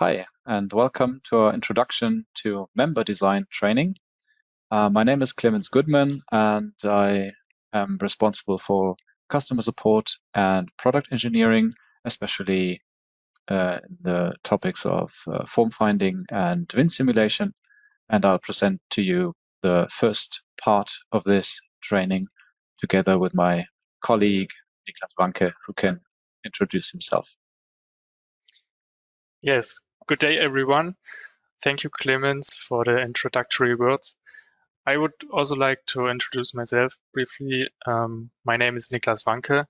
Hi, and welcome to our introduction to member design training. My name is Clemens Goodman, and I am responsible for customer support and product engineering, especially in the topics of form finding and Win simulation. And I'll present to you the first part of this training together with my colleague, Niklas Wanke, who can introduce himself. Yes, good day, everyone. Thank you, Clemens, for the introductory words. I would also like to introduce myself briefly. My name is Niklas Wanke,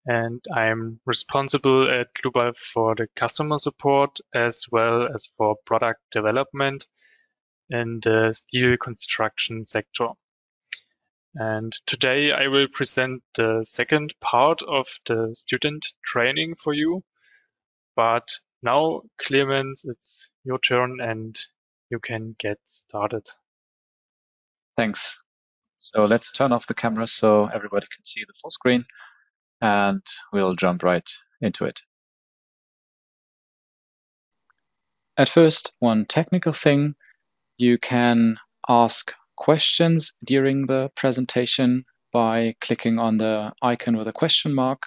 and I'm responsible at Dlubal for the customer support as well as for product development in the steel construction sector. And today I will present the second part of the student training for you. But now, Clemens, it's your turn and you can get started. Thanks. So let's turn off the camera so everybody can see the full screen, and we'll jump right into it. At first, one technical thing, you can ask questions during the presentation by clicking on the icon with a question mark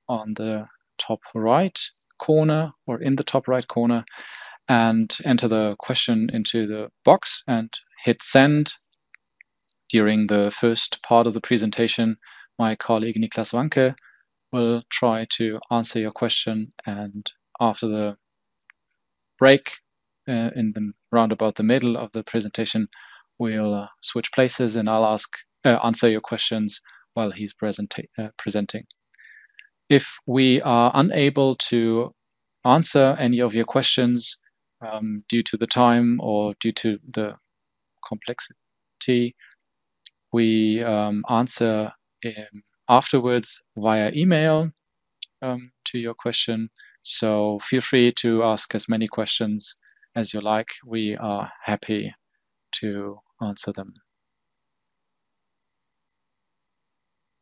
on the top right corner or in the top right corner, and enter the question into the box and hit send. During the first part of the presentation, my colleague Niklas Wanke will try to answer your question, and after the break in the roundabout the middle of the presentation, we'll switch places and I'll answer your questions while he's presenting. If we are unable to answer any of your questions due to the time or due to the complexity, we answer afterwards via email to your question. So feel free to ask as many questions as you like. We are happy to answer them.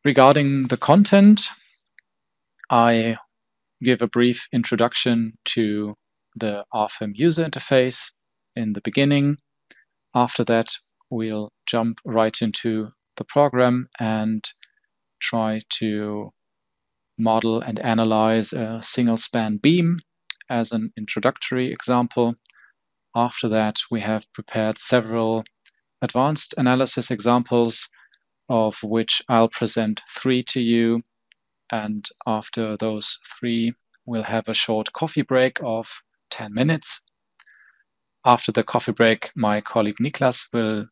Regarding the content, I give a brief introduction to the Rfem user interface in the beginning. After that, we'll jump right into the program and try to model and analyze a single span beam as an introductory example. After that, we have prepared several advanced analysis examples, of which I'll present 3 to you. And after those 3, we'll have a short coffee break of 10 minutes. After the coffee break, my colleague Niklas will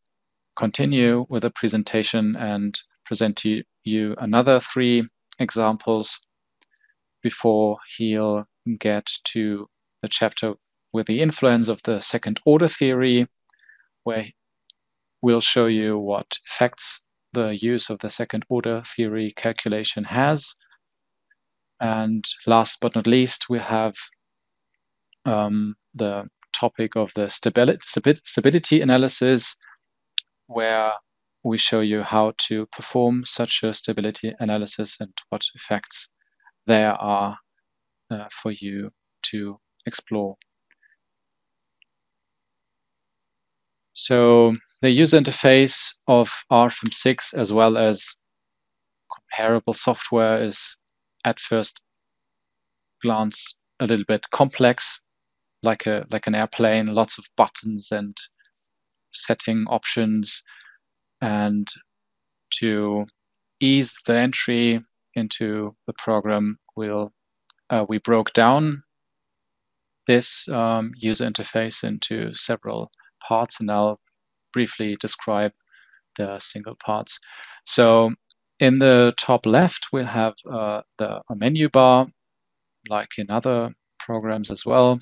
continue with the presentation and present to you another 3 examples before he'll get to the chapter with the influence of the second order theory, where we'll show you what effects the use of the second order theory calculation has. And last but not least, we have the topic of the stability analysis, where we show you how to perform such a stability analysis and what effects there are for you to explore. So the user interface of Rfem 6 as well as comparable software is at first glance a little bit complex, like an airplane, lots of buttons and setting options. And to ease the entry into the program, we broke down this user interface into several parts, and I'll briefly describe the single parts. So in the top left, we'll have a menu bar, like in other programs as well.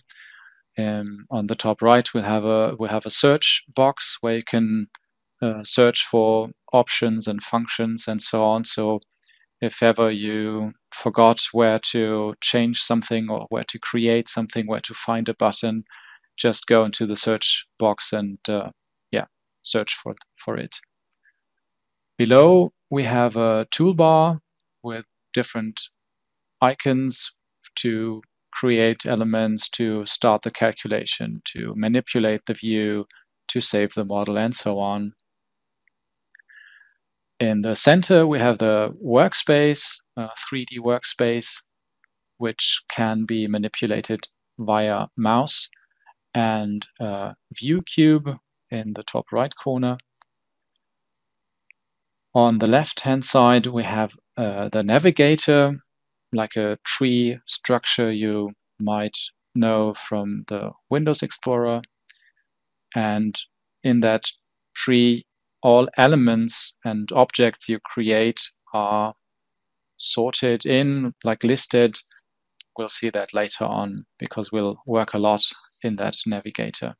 On the top right, we'll have a search box where you can search for options and functions and so on. So if ever you forgot where to change something or where to create something, where to find a button, just go into the search box and search for it. Below, we have a toolbar with different icons to create elements, to start the calculation, to manipulate the view, to save the model, and so on. In the center, we have the workspace, 3D workspace, which can be manipulated via mouse, and view cube in the top right corner. On the left-hand side, we have the navigator, like a tree structure you might know from the Windows Explorer. And in that tree, all elements and objects you create are sorted in, like listed. We'll see that later on because we'll work a lot in that navigator.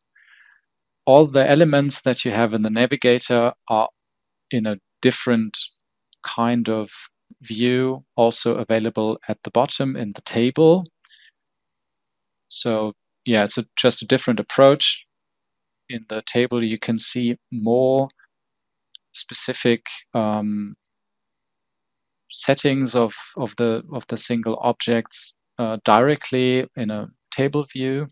All the elements that you have in the navigator are in a different kind of view, also available at the bottom in the table. So yeah, it's just a different approach. In the table, you can see more specific settings of the single objects directly in a table view.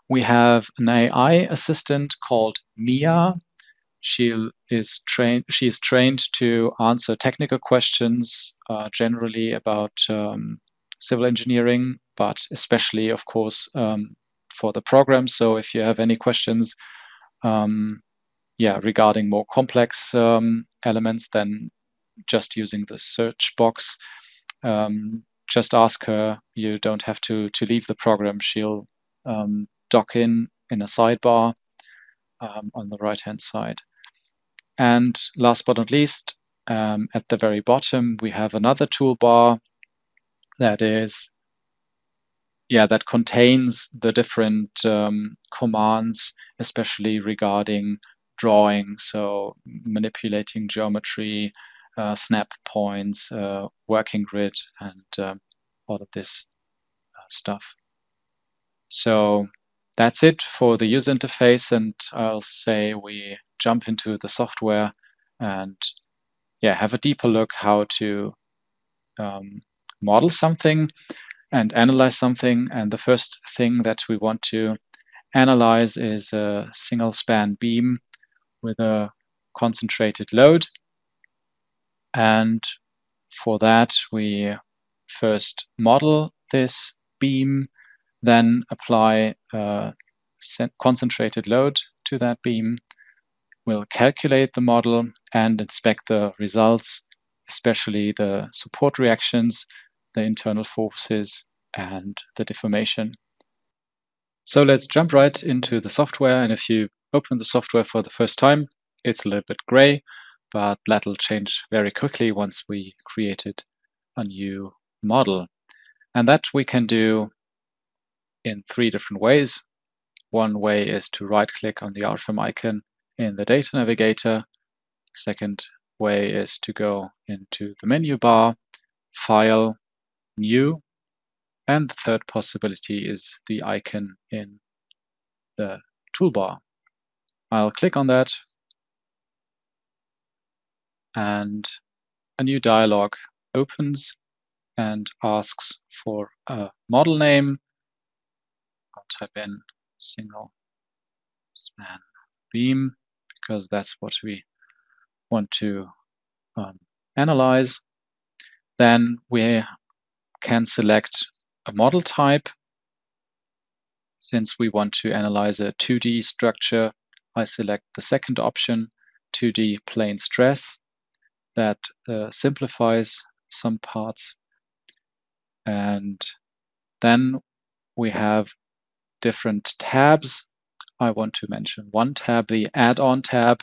We have an AI assistant called Mia. She is trained to answer technical questions, generally about civil engineering, but especially, of course, for the program. So if you have any questions, regarding more complex elements, then just using the search box, just ask her. You don't have to leave the program. She'll dock in a sidebar on the right-hand side. And last but not least, at the very bottom, we have another toolbar that contains the different commands, especially regarding drawing, so manipulating geometry, snap points, working grid, and all of this stuff. So that's it for the user interface, and I'll say we jump into the software and have a deeper look how to model something and analyze something. And the first thing that we want to analyze is a single span beam with a concentrated load. And for that, we first model this beam, then apply a concentrated load to that beam. We'll calculate the model and inspect the results, especially the support reactions, the internal forces, and the deformation. So let's jump right into the software. And if you open the software for the first time, it's a little bit gray, but that'll change very quickly once we created a new model. And that we can do in 3 different ways. One way is to right-click on the Rfem icon in the data navigator. Second way is to go into the menu bar, File, New, and the third possibility is the icon in the toolbar. I'll click on that, and a new dialog opens and asks for a model name. I'll type in single span beam because that's what we want to analyze. Then we can select a model type. Since we want to analyze a 2D structure, I select the second option, 2D plane stress. That simplifies some parts. And then we have different tabs. I want to mention one tab, the add-on tab.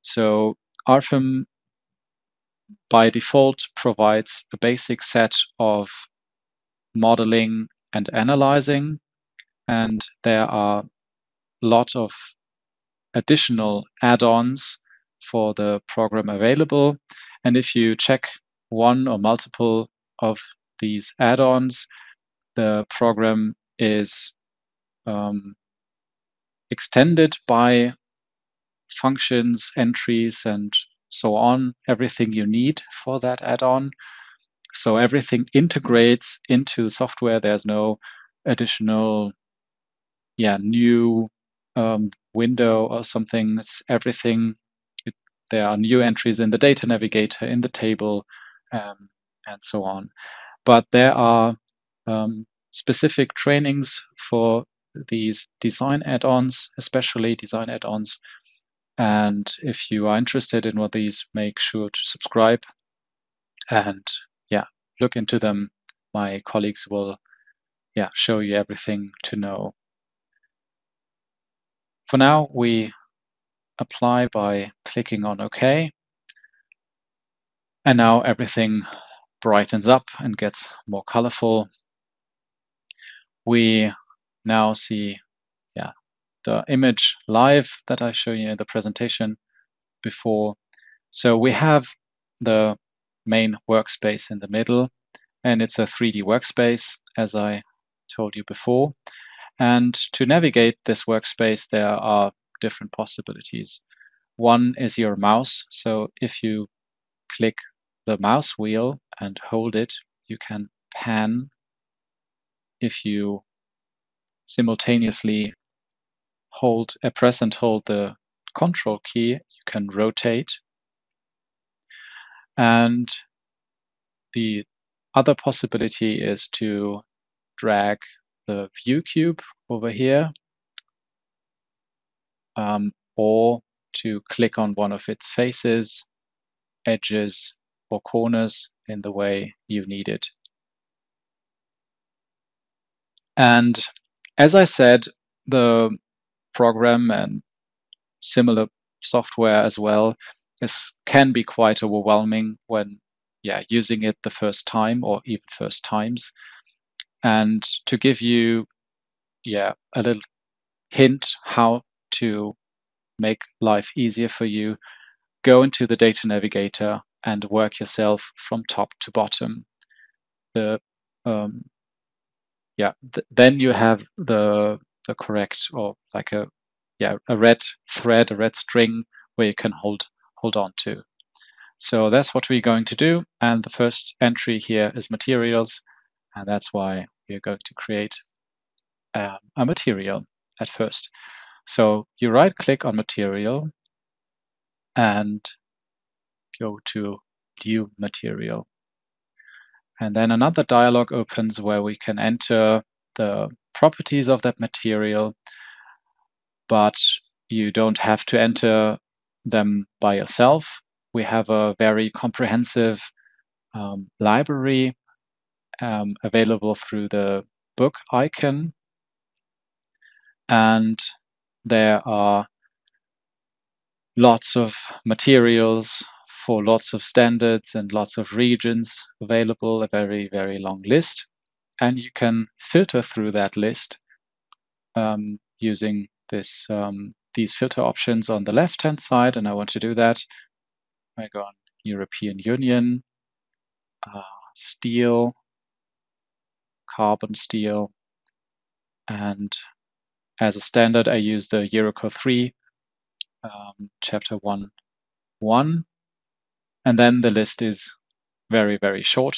So Rfem by default provides a basic set of modeling and analyzing, and there are a lot of additional add-ons for the program available. And if you check one or multiple of these add-ons, the program is extended by functions, entries, and so on, everything you need for that add-on. So everything integrates into the software. There's no additional, new window or something. It's everything. There are new entries in the data navigator, in the table, and so on. But there are specific trainings for these design add-ons, especially design add-ons. And if you are interested in what these, make sure to subscribe and look into them. My colleagues will show you everything to know. For now, we apply by clicking on OK. And now everything brightens up and gets more colorful. We now see the image live that I showed you in the presentation before. So we have the main workspace in the middle, and it's a 3D workspace, as I told you before. And to navigate this workspace, there are different possibilities. One is your mouse. So if you click the mouse wheel and hold it, you can pan. If you simultaneously press and hold the control key, you can rotate. And the other possibility is to drag the view cube over here, or to click on one of its faces, edges, or corners in the way you need it. And as I said, the program and similar software as well can be quite overwhelming when using it the first time or even first times. And to give you a little hint how to make life easier for you, go into the data navigator and work yourself from top to bottom. Then you have the correct, or like a red thread, a red string where you can hold on to. So that's what we're going to do. And the first entry here is materials, and that's why we're going to create a material at first. So you right click on material and go to new material. And then another dialog opens where we can enter the properties of that material, but you don't have to enter them by yourself. We have a very comprehensive library available through the book icon. And there are lots of materials for lots of standards and lots of regions available, a very, very long list. And you can filter through that list using these filter options on the left-hand side. And I want to do that. I go on European Union, steel, carbon steel, and as a standard, I use the Eurocode 3, chapter 1.1. And then the list is very, very short.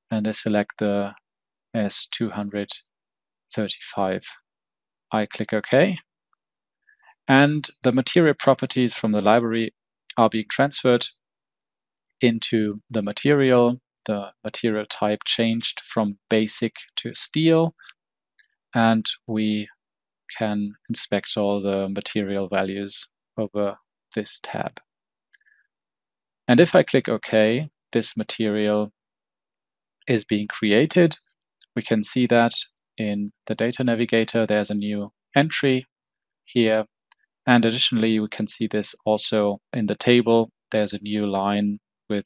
And I select the S235. I click OK. And the material properties from the library are being transferred into the material. The material type changed from basic to steel. And we can inspect all the material values over this tab. And if I click OK, this material is being created. We can see that in the data navigator, there's a new entry here. And additionally, we can see this also in the table. There's a new line with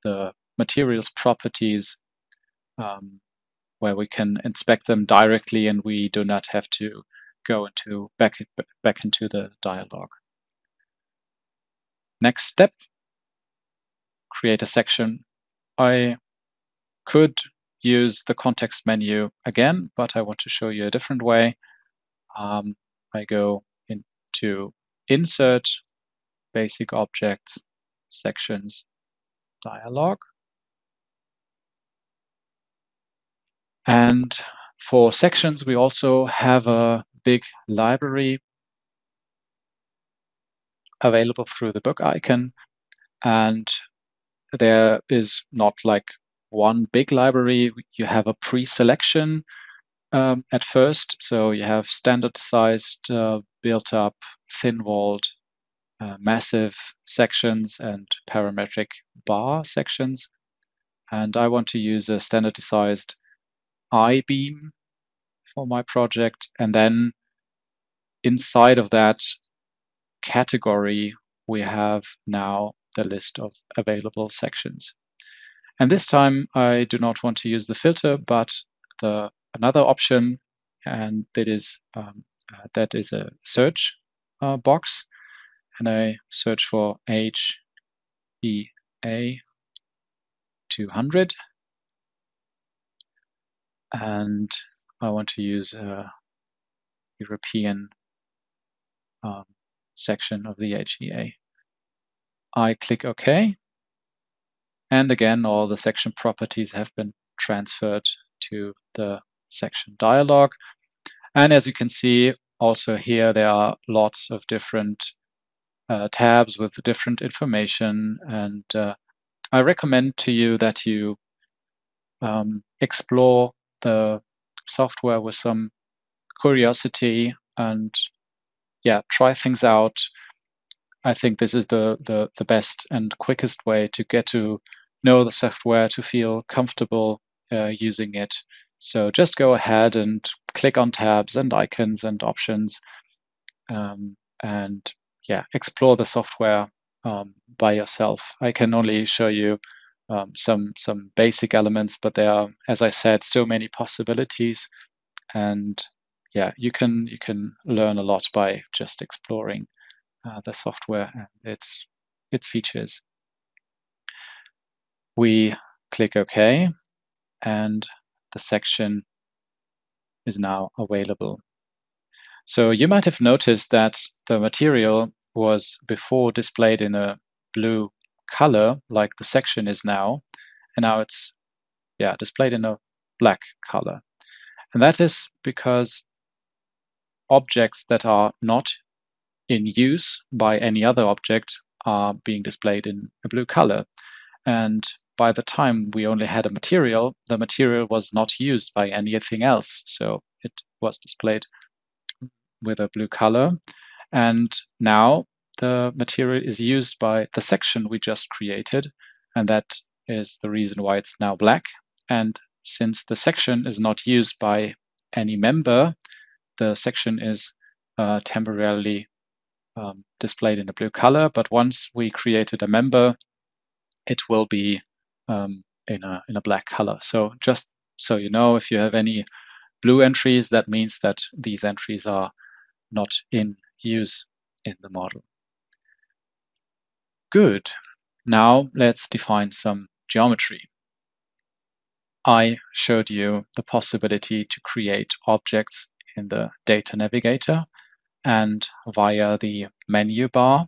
the materials properties where we can inspect them directly, and we do not have to go back into the dialog. Next step, create a section. I could use the context menu again, but I want to show you a different way. I go into Insert, Basic Objects, Sections, Dialog. And for sections, we also have a big library available through the book icon. And there is not like one big library. You have a pre-selection at first. So you have standardized, built-up, thin-walled, massive sections and parametric bar sections. And I want to use a standardized I-beam for my project. And then inside of that category, we have now the list of available sections. And this time I do not want to use the filter, but another option, and that is a search box. And I search for HEA 200. And I want to use a European section of the HEA. I click OK. And again, all the section properties have been transferred to the section dialog. And as you can see, also here, there are lots of different tabs with different information. And I recommend to you that you explore the software with some curiosity and try things out. I think this is the best and quickest way to get to know the software, to feel comfortable using it. So just go ahead and click on tabs and icons and options, and explore the software by yourself. I can only show you some basic elements, but there are, as I said, so many possibilities, and you can learn a lot by just exploring the software and its features. We click OK, and the section is now available. So you might have noticed that the material was before displayed in a blue color, like the section is now, and now it's displayed in a black color. And that is because objects that are not in use by any other object are being displayed in a blue color. And by the time we only had a material, the material was not used by anything else. So it was displayed with a blue color. And now the material is used by the section we just created. And that is the reason why it's now black. And since the section is not used by any member, the section is temporarily displayed in a blue color. But once we created a member, it will be in a black color. So just so you know, if you have any blue entries, that means that these entries are not in use in the model. Good. Now let's define some geometry. I showed you the possibility to create objects in the data navigator and via the menu bar,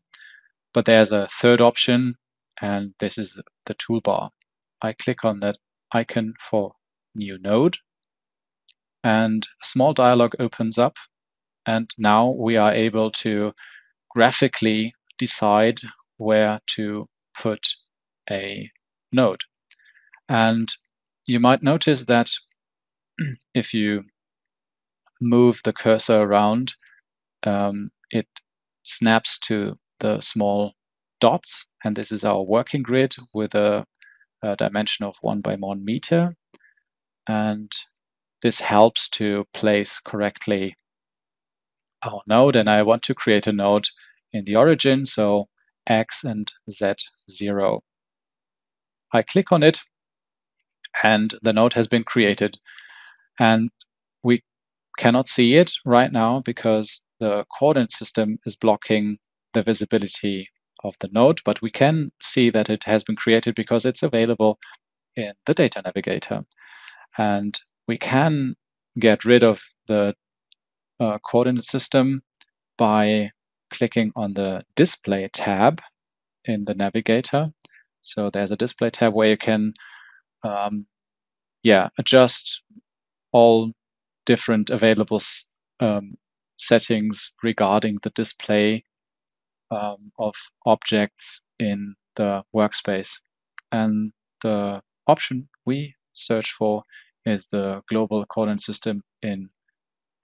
but there's a third option, and this is the toolbar. I click on that icon for new node, and a small dialog opens up, and now we are able to graphically decide where to put a node. And you might notice that if you move the cursor around, it snaps to the small dots, and this is our working grid with a dimension of 1 by 1 meter. And this helps to place correctly our node. And I want to create a node in the origin, so X and Z 0. I click on it, and the node has been created. And we cannot see it right now because the coordinate system is blocking the visibility of the node, but we can see that it has been created because it's available in the data navigator. And we can get rid of the coordinate system by clicking on the display tab in the navigator. So there's a display tab where you can adjust all different available settings regarding the display of objects in the workspace. And the option we search for is the global coordinate system in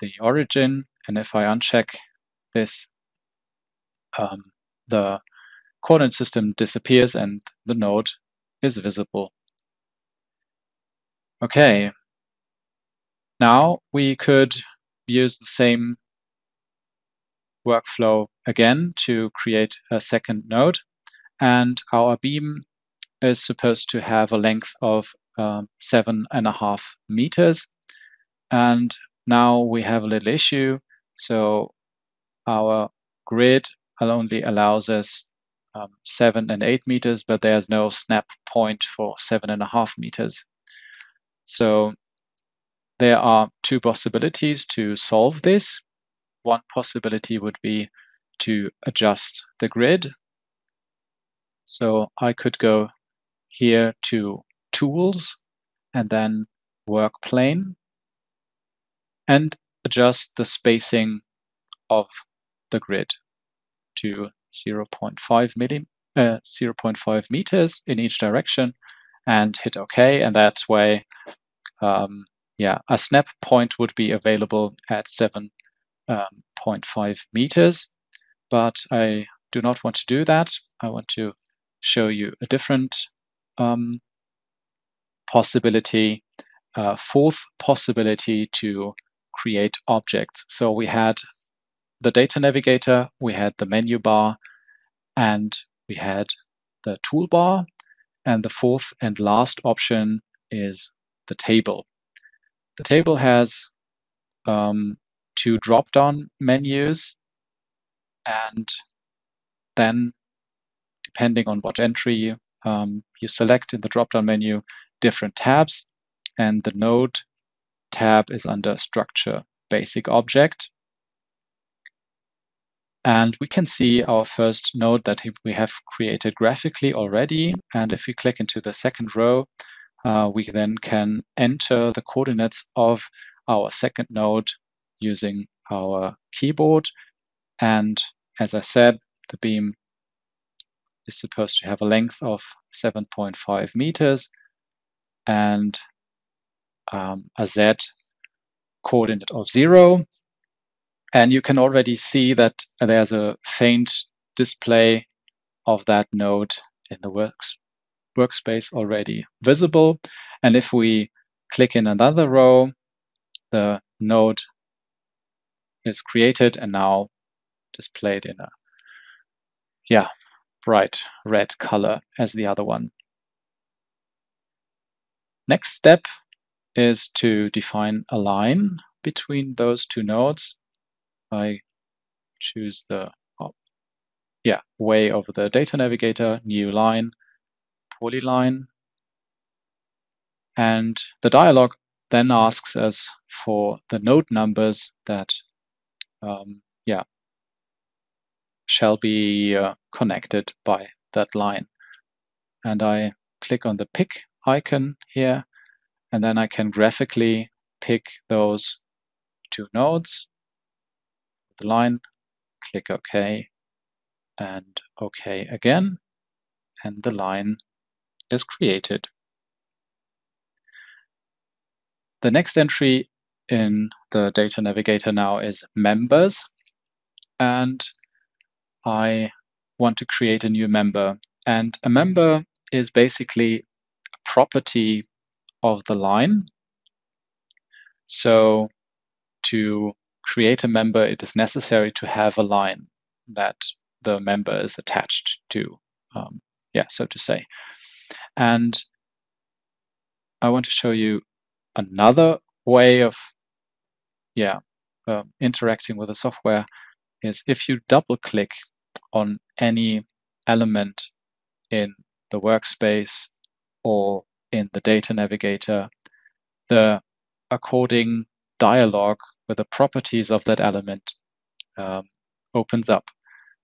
the origin. And if I uncheck this, the coordinate system disappears and the node is visible. Okay, now we could use the same workflow again to create a second node, and our beam is supposed to have a length of 7.5 meters. And now we have a little issue. So our grid only allows us 7 and 8 meters, but there's no snap point for 7.5 meters. So there are two possibilities to solve this. One possibility would be to adjust the grid. So I could go here to Tools and then Work Plane and adjust the spacing of the grid to 0.5 meters in each direction and hit OK. And that way, a snap point would be available at 7.5 meters. But I do not want to do that. I want to show you a different possibility, fourth possibility to create objects. So we had the data navigator, we had the menu bar, and we had the toolbar. And the fourth and last option is the table. The table has two drop-down menus, and then depending on what entry you select in the drop-down menu, different tabs, and the node tab is under Structure Basic Object. And we can see our first node that we have created graphically already. And if we click into the second row, we then can enter the coordinates of our second node using our keyboard. And as I said, the beam is supposed to have a length of 7.5 meters and a z coordinate of 0. And you can already see that there's a faint display of that node in the workspace already visible. And if we click in another row, the node is created and now displayed in a bright red color as the other one. Next step is to define a line between those two nodes. I choose the way over the data navigator, new line, polyline. And the dialog then asks us for the node numbers that shall be connected by that line. And I click on the pick icon here, and then I can graphically pick those two nodes. The line, click OK, and OK again, and the line is created. The next entry in the data navigator now is members, and I want to create a new member. And a member is basically a property of the line. So to create a member, it is necessary to have a line that the member is attached to, so to say. And I want to show you another way of interacting with the software is if you double click on any element in the workspace or in the data navigator, the according dialog with the properties of that element opens up.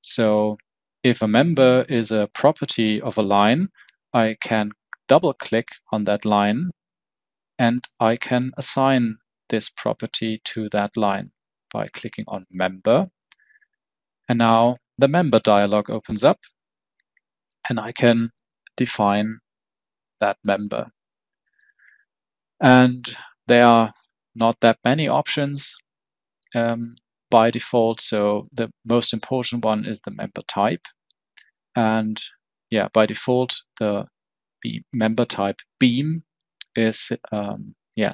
So if a member is a property of a line, I can double click on that line and I can assign this property to that line by clicking on member. And now the member dialog opens up, and I can define that member. And there are not that many options by default. So the most important one is the member type. And yeah, by default, the member type beam is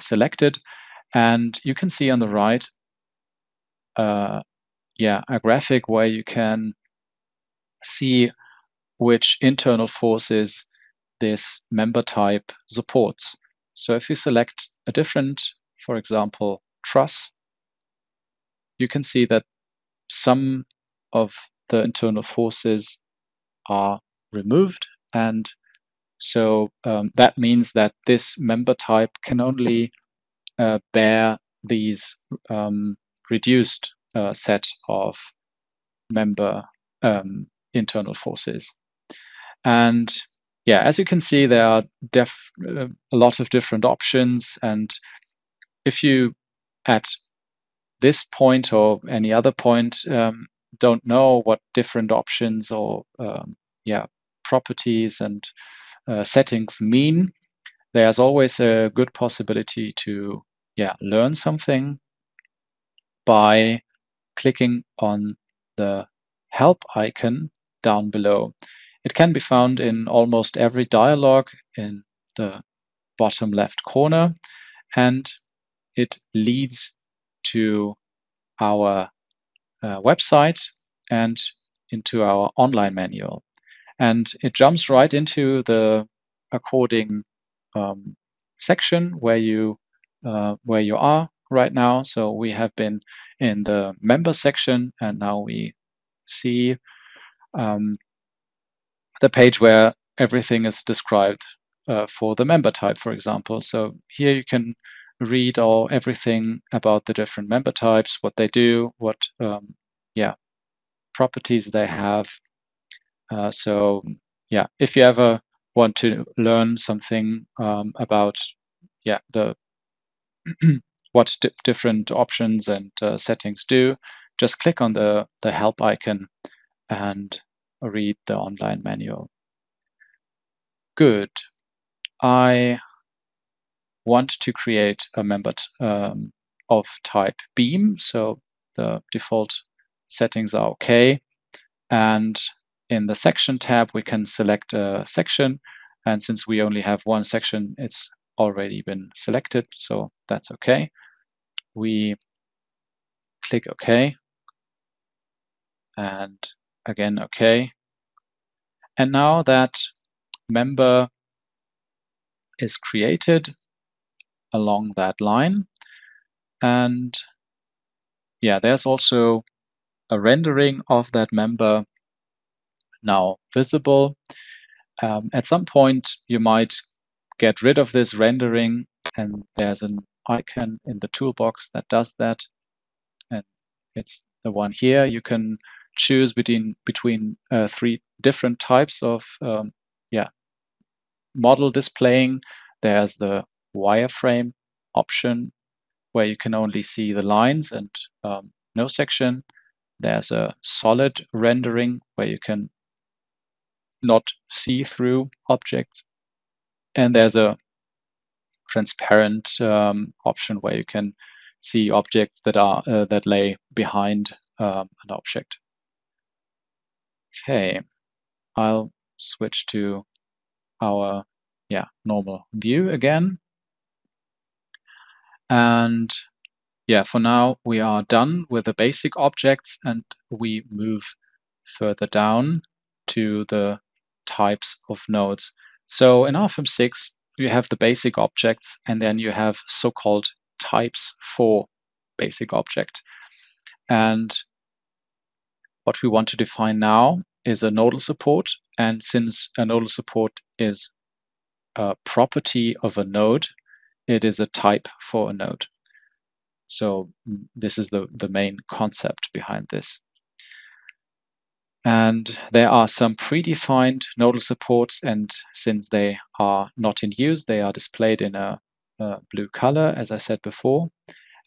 selected. And you can see on the right a graphic where you can see which internal forces this member type supports. So if you select a different, for example, truss, you can see that some of the internal forces are removed. And so that means that this member type can only bear these reduced set of member internal forces. And yeah, as you can see, there are a lot of different options. And if you, at this point or any other point, don't know what different options or properties and settings mean, there's always a good possibility to learn something by clicking on the help icon down below. It can be found in almost every dialog in the bottom left corner, and it leads to our website and into our online manual. And it jumps right into the according section where you are right now. So we have been in the member section, and now we see the page where everything is described for the member type, for example. So here you can read everything about the different member types, what they do, what properties they have. So if you ever want to learn something about the what different options and settings do, just click on the help icon and read the online manual. Good. I want to create a member of type beam, so the default settings are okay. And in the section tab, we can select a section. And since we only have one section, it's already been selected, so that's okay. We click OK, and again OK. And now that member is created along that line, and there's also a rendering of that member now visible. At some point, you might get rid of this rendering, and there's an icon in the toolbox that does that, and it's the one here. You can choose between 3 different types of model displaying. There's the wireframe option, where you can only see the lines and no section. There's a solid rendering, where you can not see through objects. And there's a transparent option, where you can see objects that lay behind an object. Okay, I'll switch to our normal view again. And for now, we are done with the basic objects, and we move further down to the types of nodes. So in Rfem 6, you have the basic objects, and then you have so-called types for basic object. And what we want to define now is a nodal support. And since a nodal support is a property of a node, it is a type for a node. So this is the main concept behind this. And there are some predefined nodal supports, and since they are not in use, they are displayed in a blue color, as I said before.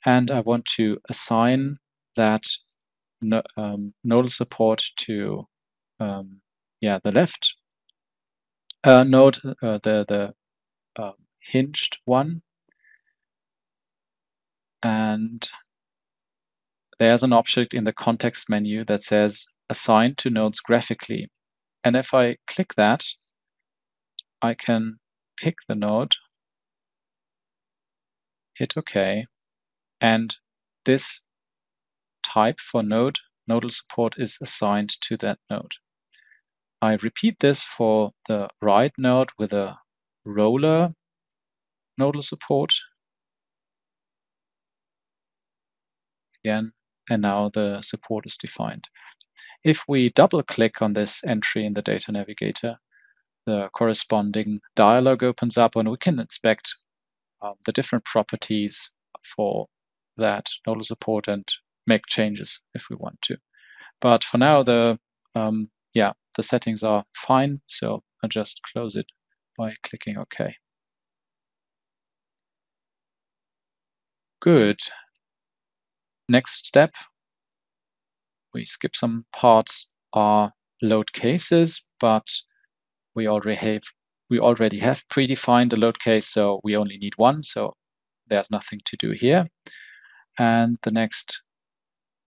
and I want to assign that nodal support to the left node, the hinged one, and there's an object in the context menu that says assign to nodes graphically, and if I click that, I can pick the node, hit OK, and this type for nodal support is assigned to that node. I repeat this for the right node with a roller nodal support again, and now the support is defined. If we double click on this entry in the data navigator, the corresponding dialog opens up and we can inspect the different properties for that nodal support and make changes if we want to. But for now, the settings are fine, so I'll just close it by clicking OK. Good. Next step, we skip some parts, are load cases, but we already have predefined a load case, so we only need one, so there's nothing to do here. And the next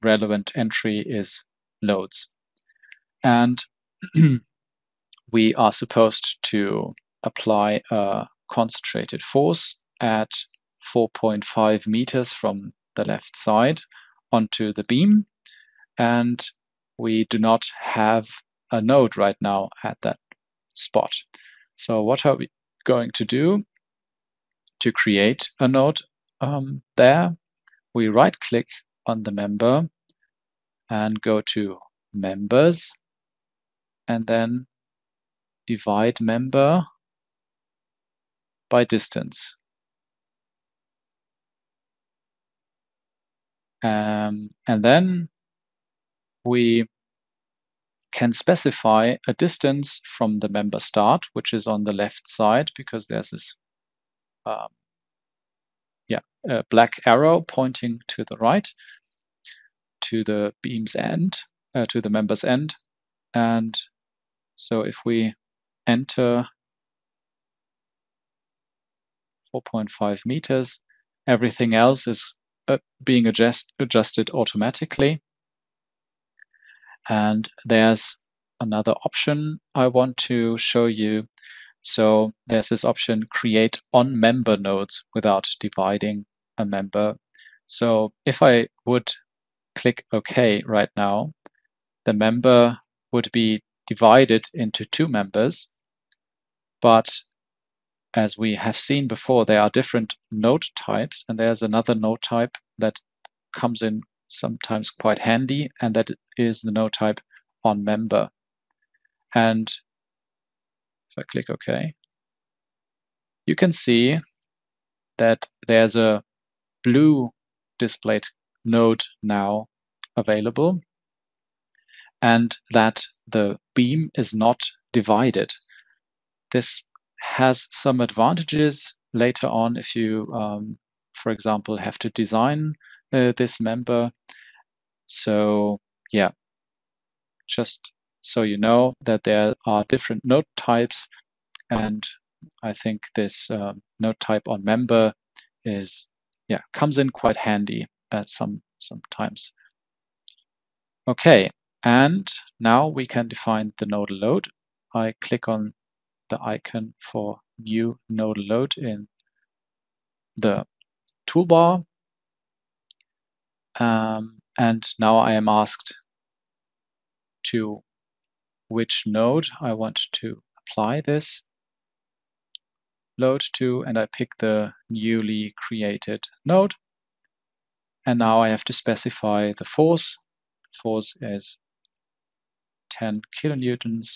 relevant entry is loads. And we are supposed to apply a concentrated force at 4.5 meters from the left side onto the beam. And we do not have a node right now at that spot. So what are we going to do to create a node there? We right-click on the member and go to Members, and then divide member by distance. And then we can specify a distance from the member start, which is on the left side, because there's this black arrow pointing to the right, to the beam's end, to the member's end. And so if we enter 4.5 meters, everything else is being adjusted automatically. And there's another option I want to show you. So there's this option, create on member nodes without dividing a member. So if I would click OK right now, the member would be divided into two members. But as we have seen before, there are different node types, and there's another node type that comes in sometimes quite handy, and that is the node type on member. And if I click OK, you can see that there's a blue displayed node now available, and that the beam is not divided. This has some advantages later on if you, for example, have to design this member. So yeah, just so you know that there are different node types, and I think this node type on member is comes in quite handy at sometimes. Okay, and now we can define the nodal load. I click on the icon for new nodal load in the toolbar, and now I am asked to which node I want to apply this load to, and I pick the newly created node. And now I have to specify the force. The force is 10 kilonewtons.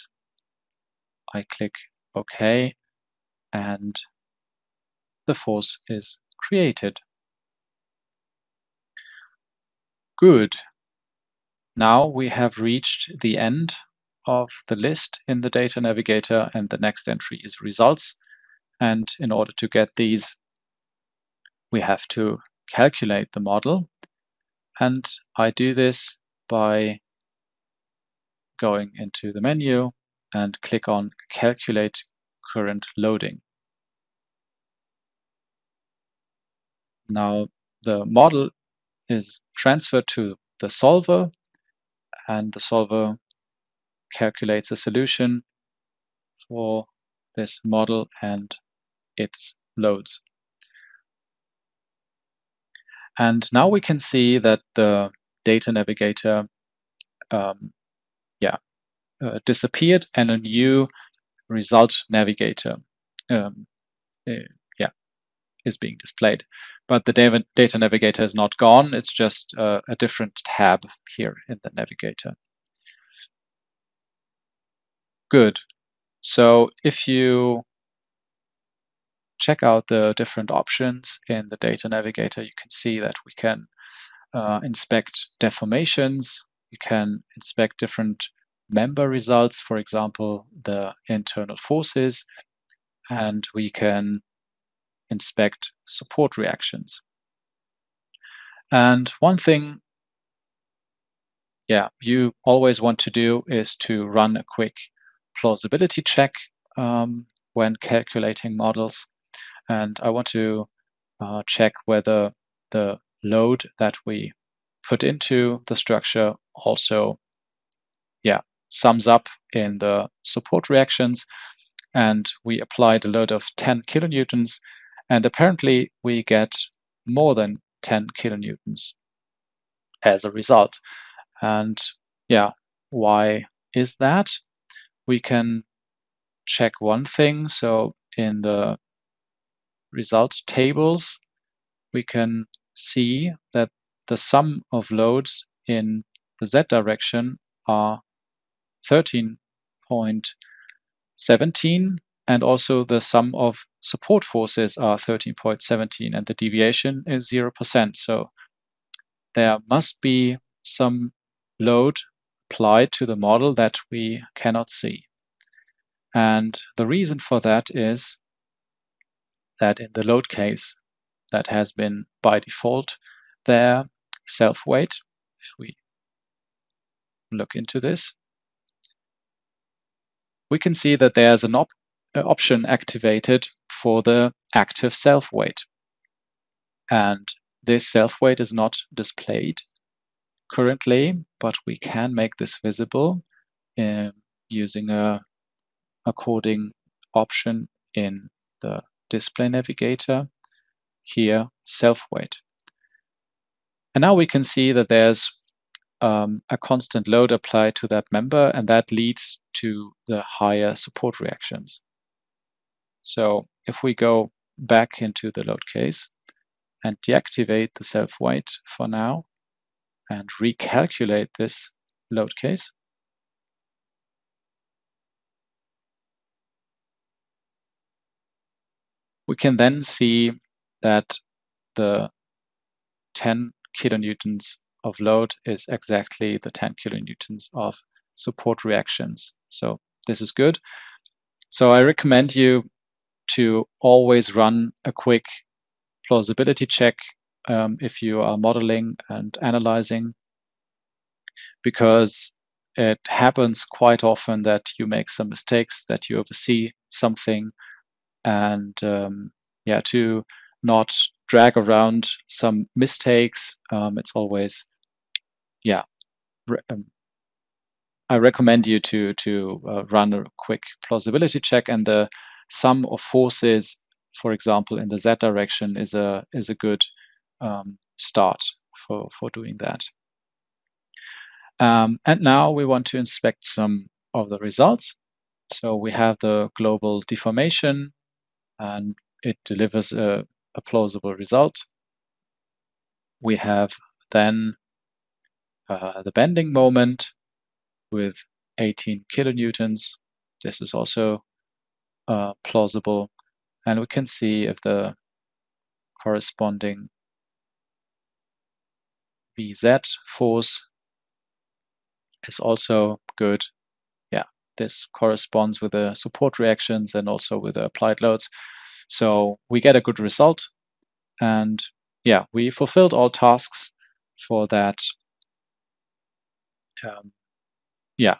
I click OK, and the force is created. Good. Now we have reached the end of the list in the data navigator, and the next entry is results. And in order to get these, we have to calculate the model. And I do this by going into the menu and click on Calculate Current Loading. Now the model is transferred to the solver, and the solver calculates a solution for this model and it loads. And now we can see that the data navigator disappeared and a new result navigator is being displayed. But the data navigator is not gone, it's just a different tab here in the navigator. Good. So if you check out the different options in the data navigator, you can see that we can inspect deformations, we can inspect different member results, for example, the internal forces, and we can inspect support reactions. And one thing you always want to do is to run a quick plausibility check when calculating models. And I want to check whether the load that we put into the structure also sums up in the support reactions. And we applied a load of 10 kilonewtons, and apparently we get more than 10 kilonewtons as a result. And why is that? We can check one thing. So in the results tables, we can see that the sum of loads in the Z direction are 13.17, and also the sum of support forces are 13.17, and the deviation is 0%. So there must be some load applied to the model that we cannot see. And the reason for that is that in the load case that has been by default there, self-weight, if we look into this, we can see that there's an option activated for the active self-weight. And this self-weight is not displayed currently, but we can make this visible using a coding option in the display navigator, here self-weight. And now we can see that there's a constant load applied to that member, and that leads to the higher support reactions. So if we go back into the load case and deactivate the self-weight for now and recalculate this load case, we can then see that the 10 kilonewtons of load is exactly the 10 kilonewtons of support reactions. So this is good. So I recommend you to always run a quick plausibility check if you are modeling and analyzing, because it happens quite often that you make some mistakes, that you oversee something, and to not drag around some mistakes, it's always I recommend you to run a quick plausibility check, and the sum of forces, for example, in the Z direction is a good start for doing that. And now we want to inspect some of the results. So we have the global deformation, and it delivers a plausible result. We have then the bending moment with 18 kilonewtons. This is also plausible, and we can see if the corresponding VZ force is also good. This corresponds with the support reactions and also with the applied loads. So we get a good result, and we fulfilled all tasks for that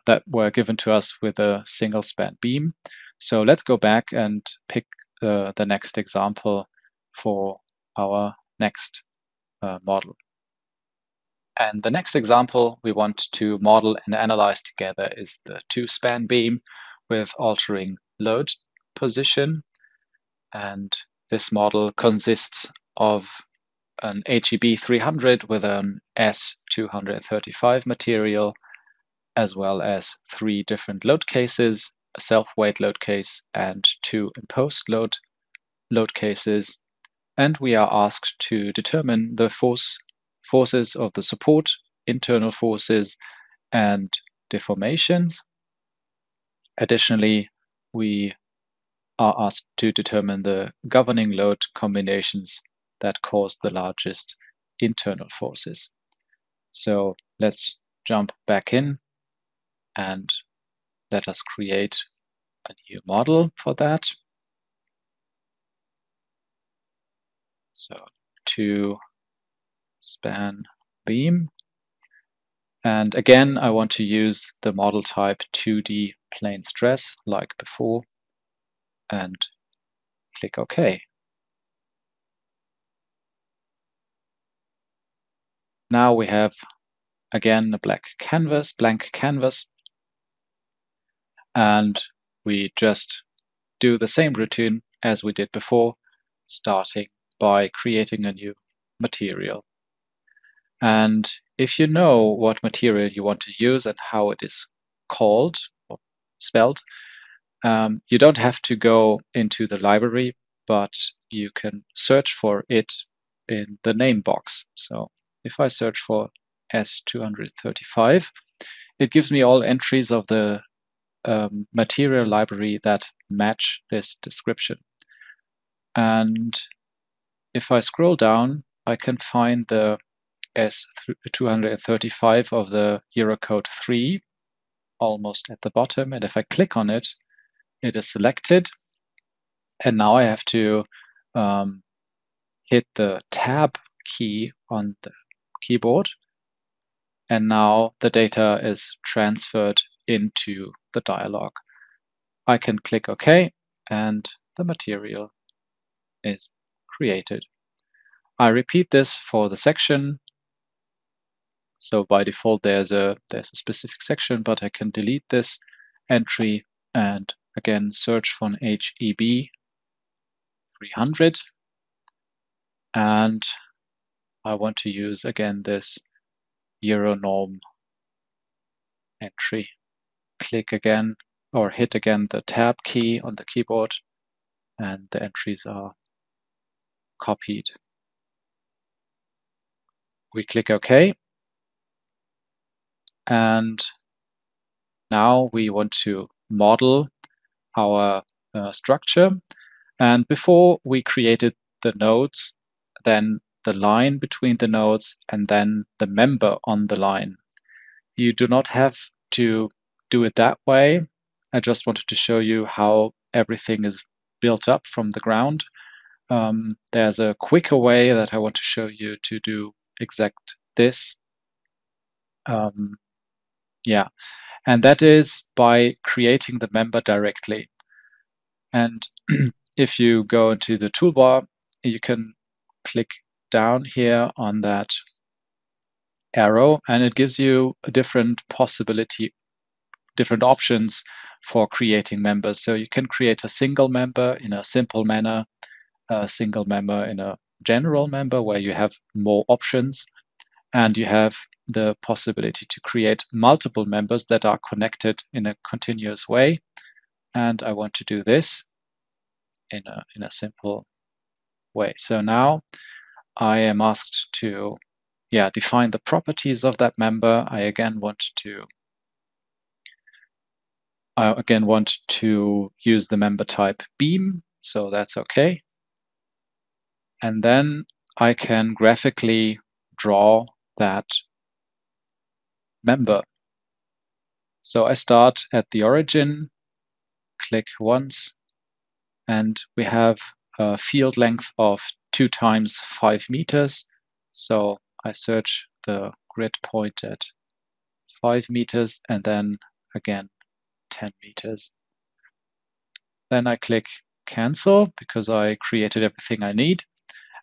that were given to us with a single span beam. So let's go back and pick the next example for our next model. And the next example we want to model and analyze together is the two-span beam with altering load position. And this model consists of an HEB 300 with an S235 material, as well as 3 different load cases, a self-weight load case and 2 imposed load cases. And we are asked to determine the forces of the support, internal forces, and deformations. Additionally, we are asked to determine the governing load combinations that cause the largest internal forces. So let's jump back in and let us create a new model for that. So two-span beam. And again, I want to use the model type 2D plane stress like before and click OK. Now we have again a blank canvas, and we just do the same routine as we did before, starting by creating a new material. And if you know what material you want to use and how it is called or spelled, you don't have to go into the library, but you can search for it in the name box. So if I search for S235, it gives me all entries of the material library that match this description. And if I scroll down, I can find the S235 of the Eurocode 3 almost at the bottom. And if I click on it, it is selected. And now I have to hit the Tab key on the keyboard. And now the data is transferred into the dialog. I can click OK, and the material is created. I repeat this for the section. So by default, there's a specific section, but I can delete this entry and again search for an HEB 300. And I want to use again this Euronorm entry. Click again or hit again the Tab key on the keyboard, and the entries are copied. We click OK. And now we want to model our structure. And before we created the nodes, then the line between the nodes, and then the member on the line. You do not have to do it that way. I just wanted to show you how everything is built up from the ground. There's a quicker way that I want to show you to do exact this. And that is by creating the member directly. And if you go into the toolbar, you can click down here on that arrow, and it gives you a different options for creating members. So you can create a single member in a simple manner, a single member in a general member where you have more options, and you have the possibility to create multiple members that are connected in a continuous way. And I want to do this in a simple way. So now I am asked to define the properties of that member. I again want to use the member type beam, so that's okay. And then I can graphically draw that member. So I start at the origin, click once, and we have a field length of 2 times 5 meters. So I search the grid point at 5 meters and then again 10 meters. Then I click cancel because I created everything I need.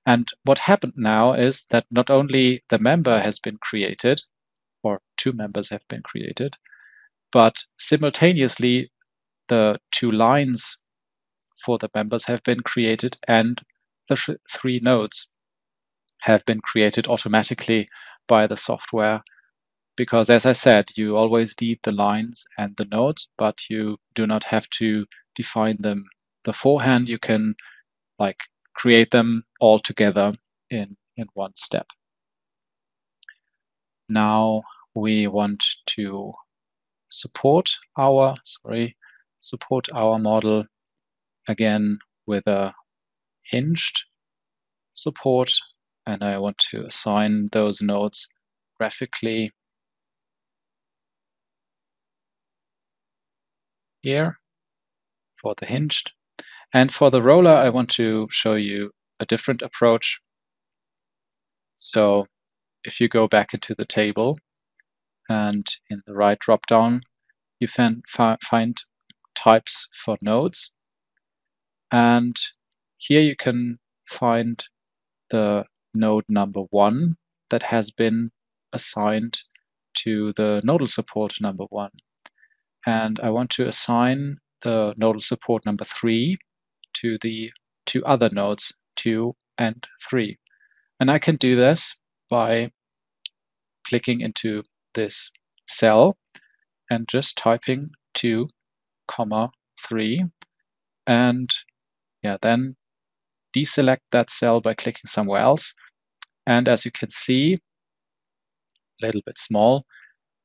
And what happened now is that not only the member has been created, or 2 members have been created, but simultaneously the 2 lines for the members have been created and the 3 nodes have been created automatically by the software. Because as I said, you always need the lines and the nodes, but you do not have to define them beforehand. You can create them all together in one step. Now we want to support our model again with a hinged support, and I want to assign those nodes graphically here for the hinged. And for the roller, I want to show you a different approach. So if you go back into the table and in the right drop-down, you find types for nodes. And here you can find the node number 1 that has been assigned to the nodal support number 1. And I want to assign the nodal support number 3 to the 2 other nodes, 2 and 3. And I can do this by clicking into this cell and just typing 2, 3, and then deselect that cell by clicking somewhere else. And as you can see, a little bit small,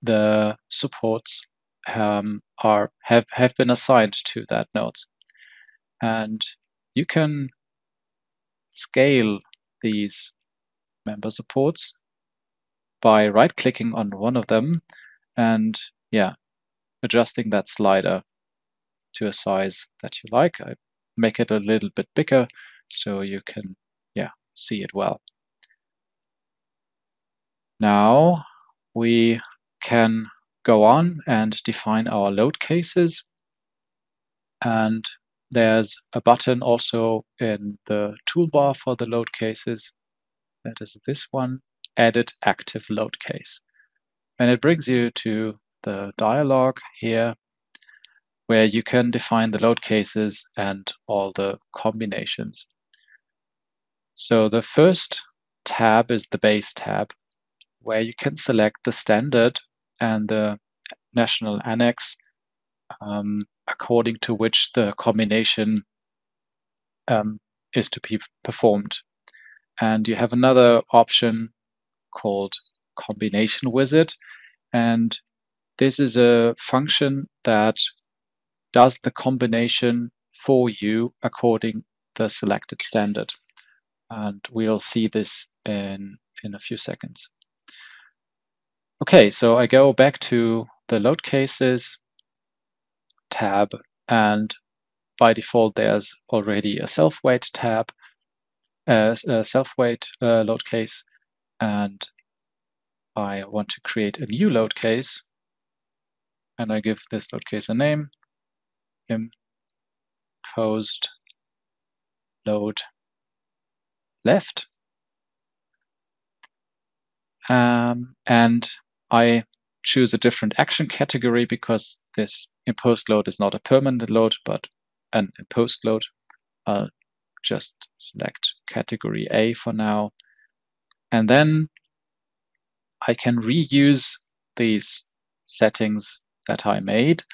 the supports have been assigned to that node. And you can scale these member supports by right-clicking on one of them and adjusting that slider to a size that you like. I make it a little bit bigger so you can see it well. Now we can go on and define our load cases, and there's a button also in the toolbar for the load cases. That is this one, Edit Active Load Case. And it brings you to the dialog here where you can define the load cases and all the combinations. So the first tab is the base tab, where you can select the standard and the national annex according to which the combination is to be performed. And you have another option called combination wizard, and this is a function that does the combination for you according the selected standard. And we'll see this in a few seconds. Okay, so I go back to the load cases tab, and by default there's already a self-weight tab, a self-weight load case, and I want to create a new load case, and I give this load case a name, imposed load left, and I choose a different action category because this imposed load is not a permanent load but an imposed load. I'll just select category A for now, and then I can reuse these settings that I made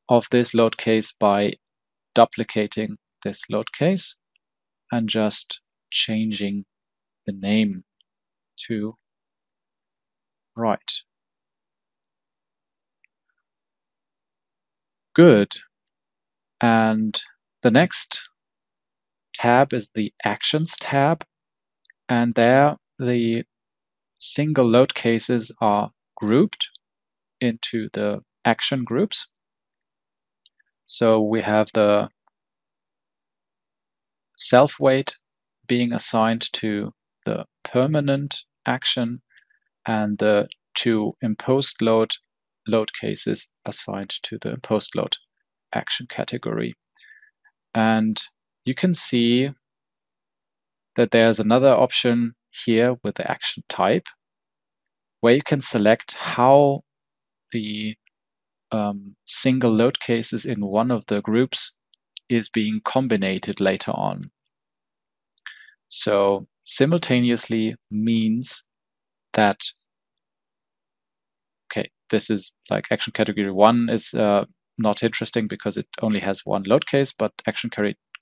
of this load case by duplicating this load case and just changing the name to right. Good. And the next tab is the Actions tab, and there the single load cases are grouped into the action groups. So we have the self-weight being assigned to the permanent action and the 2 imposed load cases assigned to the imposed load action category. And you can see that there's another option here with the action type, where you can select how the single load cases in one of the groups is being combined later on. So simultaneously means that, okay, this is like action category 1 is not interesting because it only has 1 load case, but action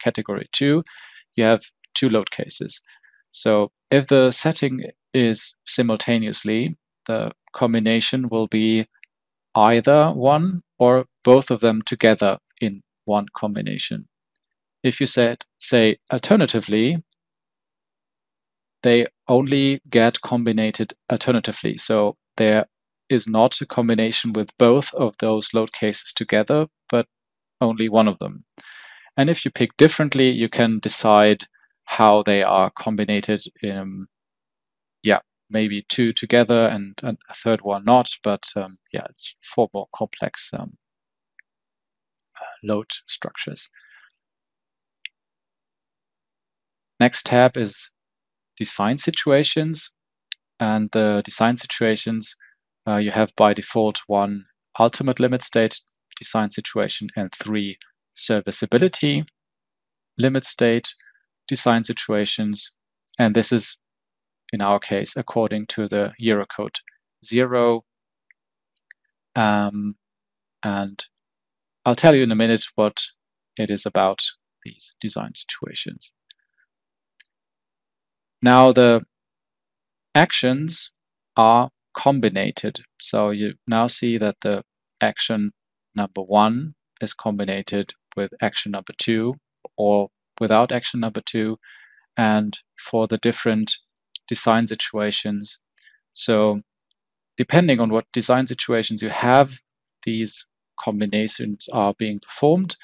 category 2, you have 2 load cases. So if the setting is simultaneously, the combination will be either one or both of them together in one combination. If you say alternatively, they only get combined alternatively. So there is not a combination with both of those load cases together, but only one of them. And if you pick differently, you can decide how they are combined. Maybe 2 together and a third one not, but it's 4 more complex load structures. Next tab is design situations, and the design situations you have by default 1 ultimate limit state design situation and 3 serviceability limit state design situations, and this is in our case according to the Eurocode 0. And I'll tell you in a minute what it is about these design situations. Now the actions are combined. So you now see that the action number 1 is combined with action number 2 or without action number 2, and for the different design situations. So depending on what design situations you have, these combinations are being performed,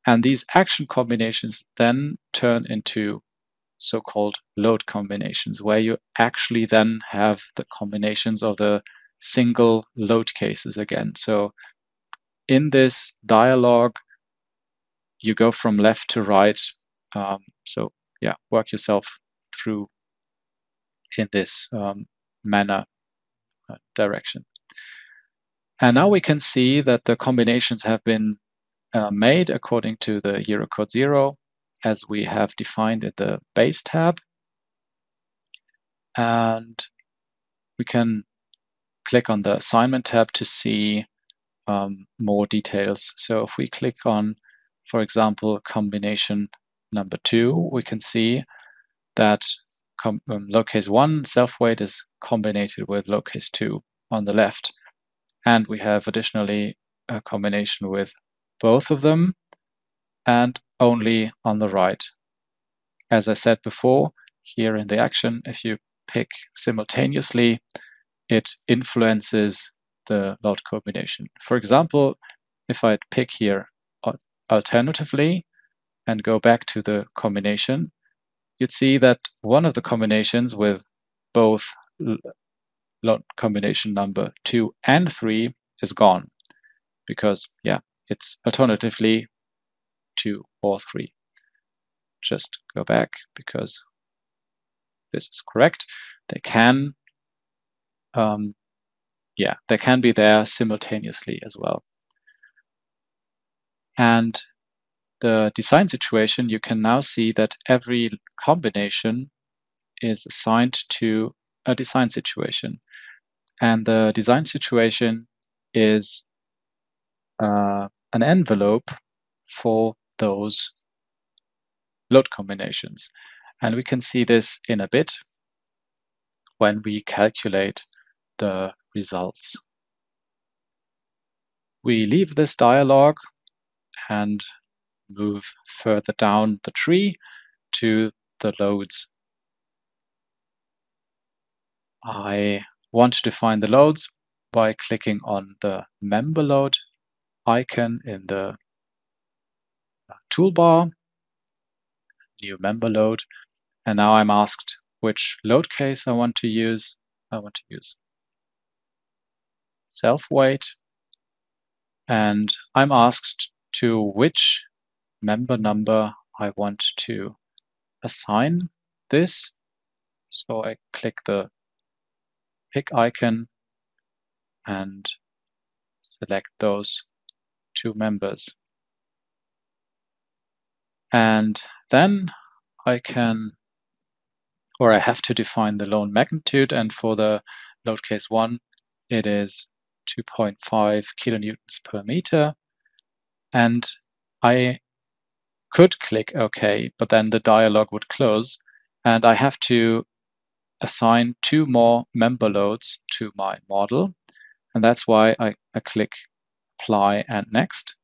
and these action combinations then turn into so-called load combinations, where you actually then have the combinations of the single load cases again. So in this dialog, you go from left to right. Work yourself through in this manner direction. And now we can see that the combinations have been made according to the Eurocode 0, as we have defined in the base tab. And we can click on the assignment tab to see more details. So if we click on, for example, combination number 2, we can see that load case 1 self-weight is combined with load case 2 on the left. And we have additionally a combination with both of them and only on the right. As I said before, here in the action, if you pick simultaneously, it influences the load combination. For example, if I pick here alternatively and go back to the combination, you'd see that one of the combinations with both load combination number 2 and 3 is gone because, it's alternatively 2 or 3. Just go back because this is correct. They can, they can be there simultaneously as well. And the design situation, you can now see that every combination is assigned to a design situation. And the design situation is an envelope for those load combinations. And we can see this in a bit when we calculate the results. We leave this dialog and move further down the tree to the loads. I want to define the loads by clicking on the member load icon in the toolbar, new member load, And now I'm asked which load case I want to use. I want to use self-weight. And I'm asked to which member number I want to assign this. So I click the pick icon and select those two members. And then I can, or I have to define the load magnitude. And for the load case 1, it is 2.5 kilonewtons per meter. And I could click OK, but then the dialog would close. And I have to assign 2 more member loads to my model. And that's why I click Apply and Next.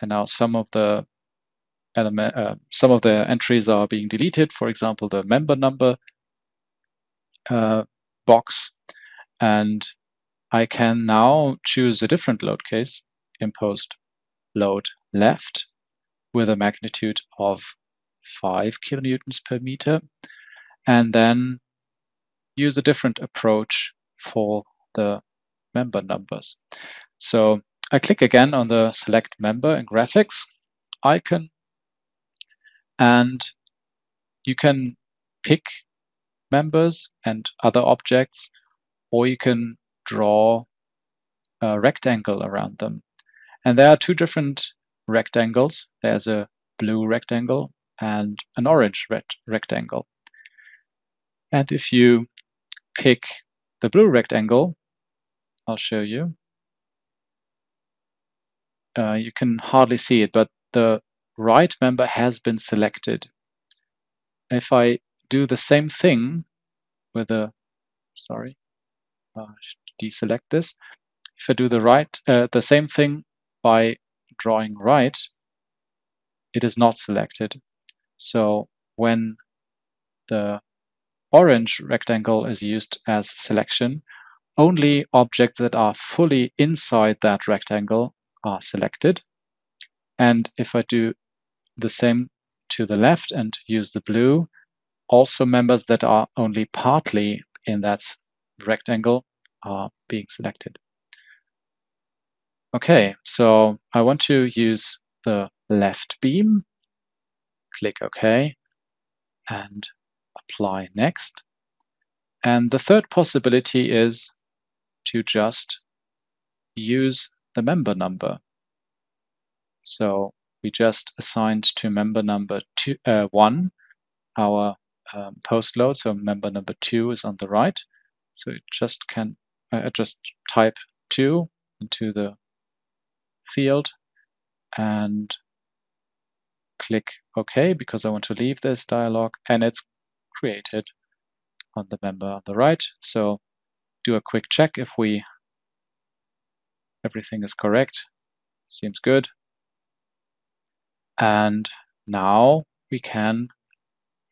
And now some of the entries are being deleted. For example, the member number box. And I can now choose a different load case, imposed load left, with a magnitude of 5 kilonewtons per meter, and then use a different approach for the member numbers. So I click again on the Select Member in Graphics icon, and you can pick members and other objects, or you can draw a rectangle around them. And there are 2 different rectangles. There's a blue rectangle and an orange rectangle. And if you pick the blue rectangle, I'll show you. You can hardly see it, but the right member has been selected. If I do the same thing with a, deselect this. If I do the same thing by drawing right, it is not selected. So when the orange rectangle is used as selection, only objects that are fully inside that rectangle are selected. And if I do the same to the left and use the blue, also members that are only partly in that rectangle are being selected. Okay, so I want to use the left beam, click OK, and apply next. And the third possibility is to just use the member number. So we just assigned to member number 1 our post load. So member number 2 is on the right. So it just can just type 2 into the field and click OK, because I want to leave this dialog, and it's created on the member on the right. So do a quick check if everything is correct. Seems good. And now we can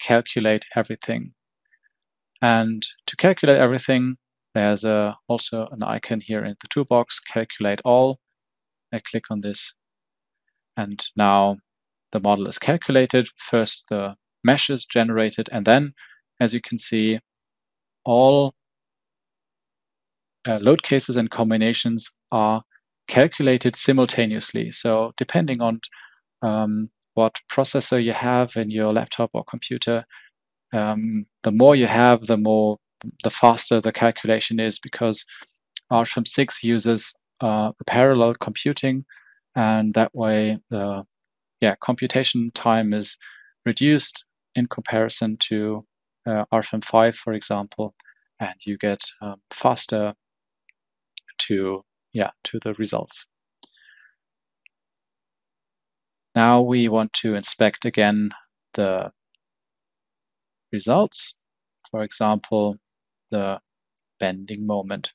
calculate everything. And to calculate everything, there's also an icon here in the toolbox, Calculate All. I click on this, and now the model is calculated. First, the mesh is generated, and then, as you can see, all load cases and combinations are calculated simultaneously. So depending on what processor you have in your laptop or computer, the more you have, the faster the calculation is, because Rfem 6 uses parallel computing, and that way the computation time is reduced in comparison to Rfem 5, for example, and you get faster to the results. Now we want to inspect again the results. For example, the bending moment.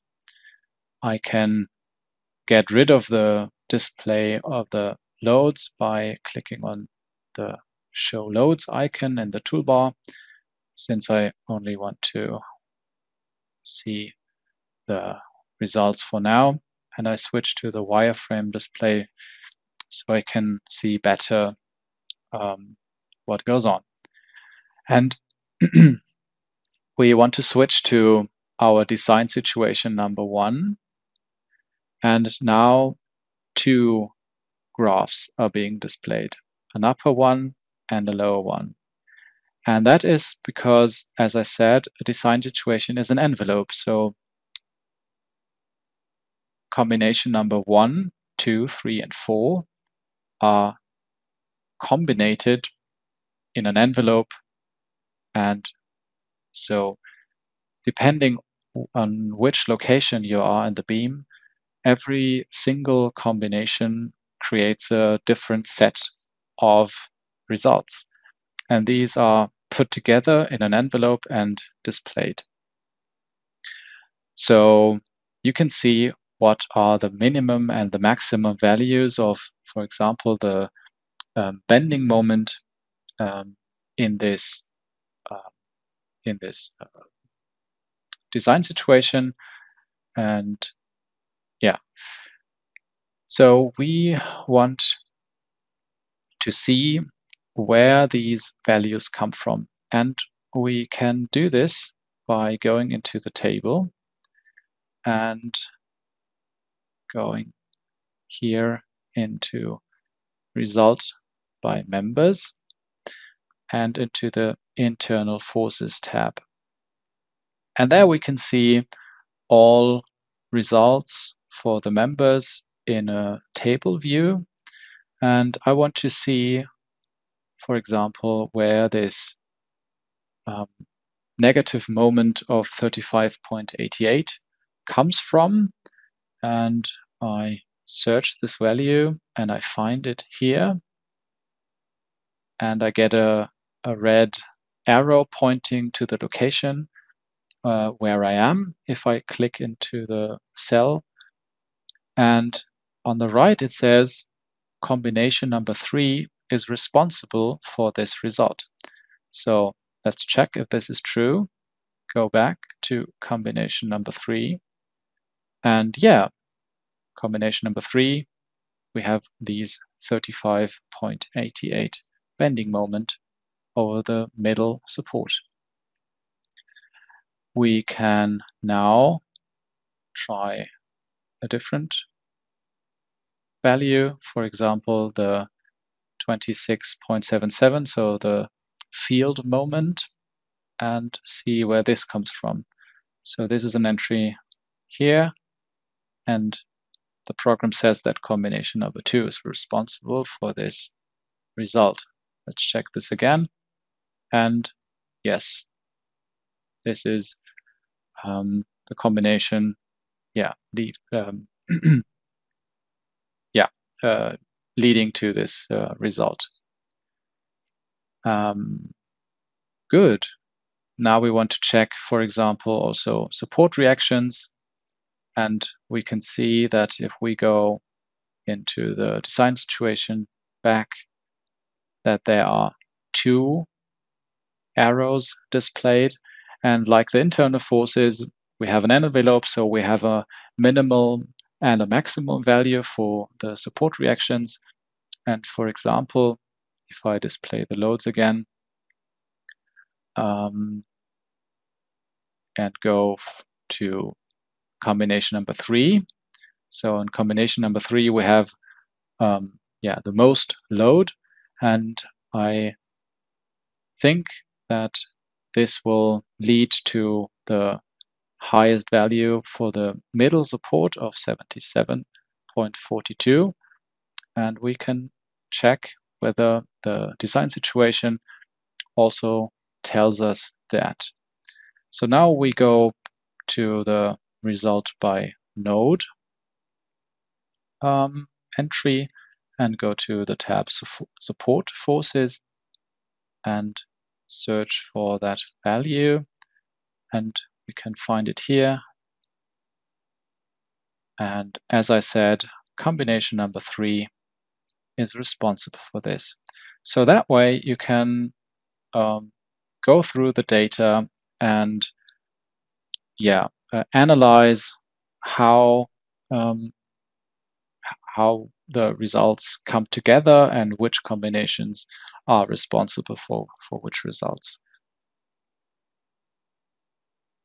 I can get rid of the display of the loads by clicking on the Show Loads icon in the toolbar, since I only want to see the results for now. And I switch to the wireframe display so I can see better what goes on. And we want to switch to our design situation number 1. And now 2 graphs are being displayed, an upper one and a lower one. And that is because, as I said, a design situation is an envelope. So combination number 1, 2, 3, and 4 are combined in an envelope. And so depending on which location you are in the beam, every single combination creates a different set of results. And these are put together in an envelope and displayed. So you can see what are the minimum and the maximum values of, for example, the bending moment in this design situation. And yeah, so we want to see where these values come from. And we can do this by going into the table and going here into result by members and into the internal forces tab. And there we can see all results for the members in a table view. And I want to see, for example, where this negative moment of 35.88 comes from. And I search this value and I find it here. And I get a red arrow pointing to the location where I am if I click into the cell. And on the right, it says combination number 3 is responsible for this result. So let's check if this is true. Go back to combination number 3. And yeah, combination number 3, we have these 35.88 bending moment over the middle support. We can now try a different value, for example, the 26.77, so the field moment, and see where this comes from. So this is an entry here, and the program says that combination number 2 is responsible for this result. Let's check this again. And yes, this is the combination, leading to this result. Good. Now we want to check, for example, also support reactions. And we can see that if we go into the design situation back, that there are 2 arrows displayed. And like the internal forces, we have an envelope, so we have a minimal and a maximum value for the support reactions. And for example, if I display the loads again and go to combination number 3. So in combination number 3, we have the most load, and I think that this will lead to the highest value for the middle support of 77.42, and we can check whether the design situation also tells us that. So now we go to the result by node entry and go to the tab support forces and search for that value, and we can find it here. And as I said, combination number 3 is responsible for this. So that way you can go through the data and analyze how the results come together and which combinations are responsible for which results.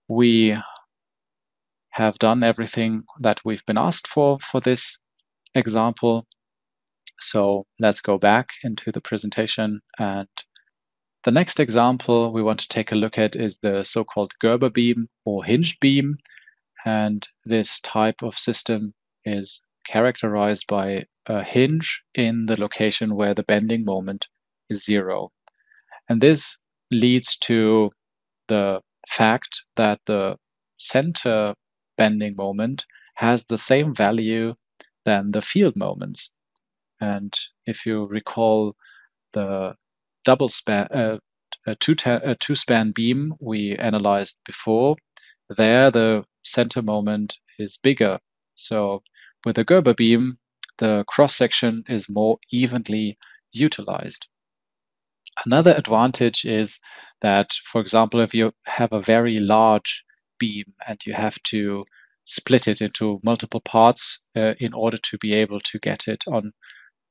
we have done everything that we've been asked for this example. So let's go back into the presentation, and the next example we want to take a look at is the so-called Gerber beam or hinged beam. And this type of system is characterized by a hinge in the location where the bending moment is 0. And this leads to the fact that the center bending moment has the same value than the field moments. And if you recall the double span, two-span beam we analyzed before, there the center moment is bigger. So with a Gerber beam, the cross-section is more evenly utilized. Another advantage is that, for example, if you have a very large beam and you have to split it into multiple parts in order to be able to get it on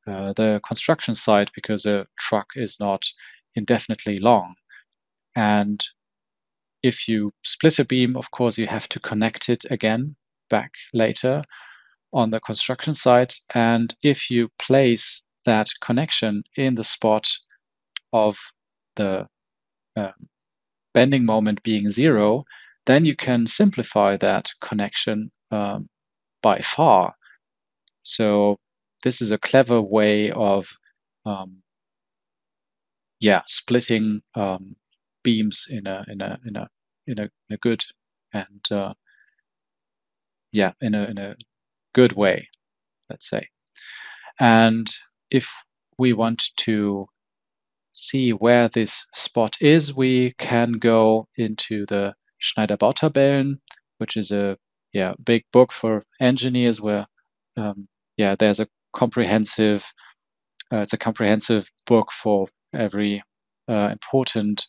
the construction site, because a truck is not indefinitely long. And if you split a beam, of course, you have to connect it again back later on the construction site. And if you place that connection in the spot of the bending moment being 0, then you can simplify that connection by far. So this is a clever way of splitting beams in a good and in a good way, let's say. And if we want to see where this spot is, we can go into the Schneider-Bautabellen, which is a big book for engineers where there's a comprehensive it's a comprehensive book for every important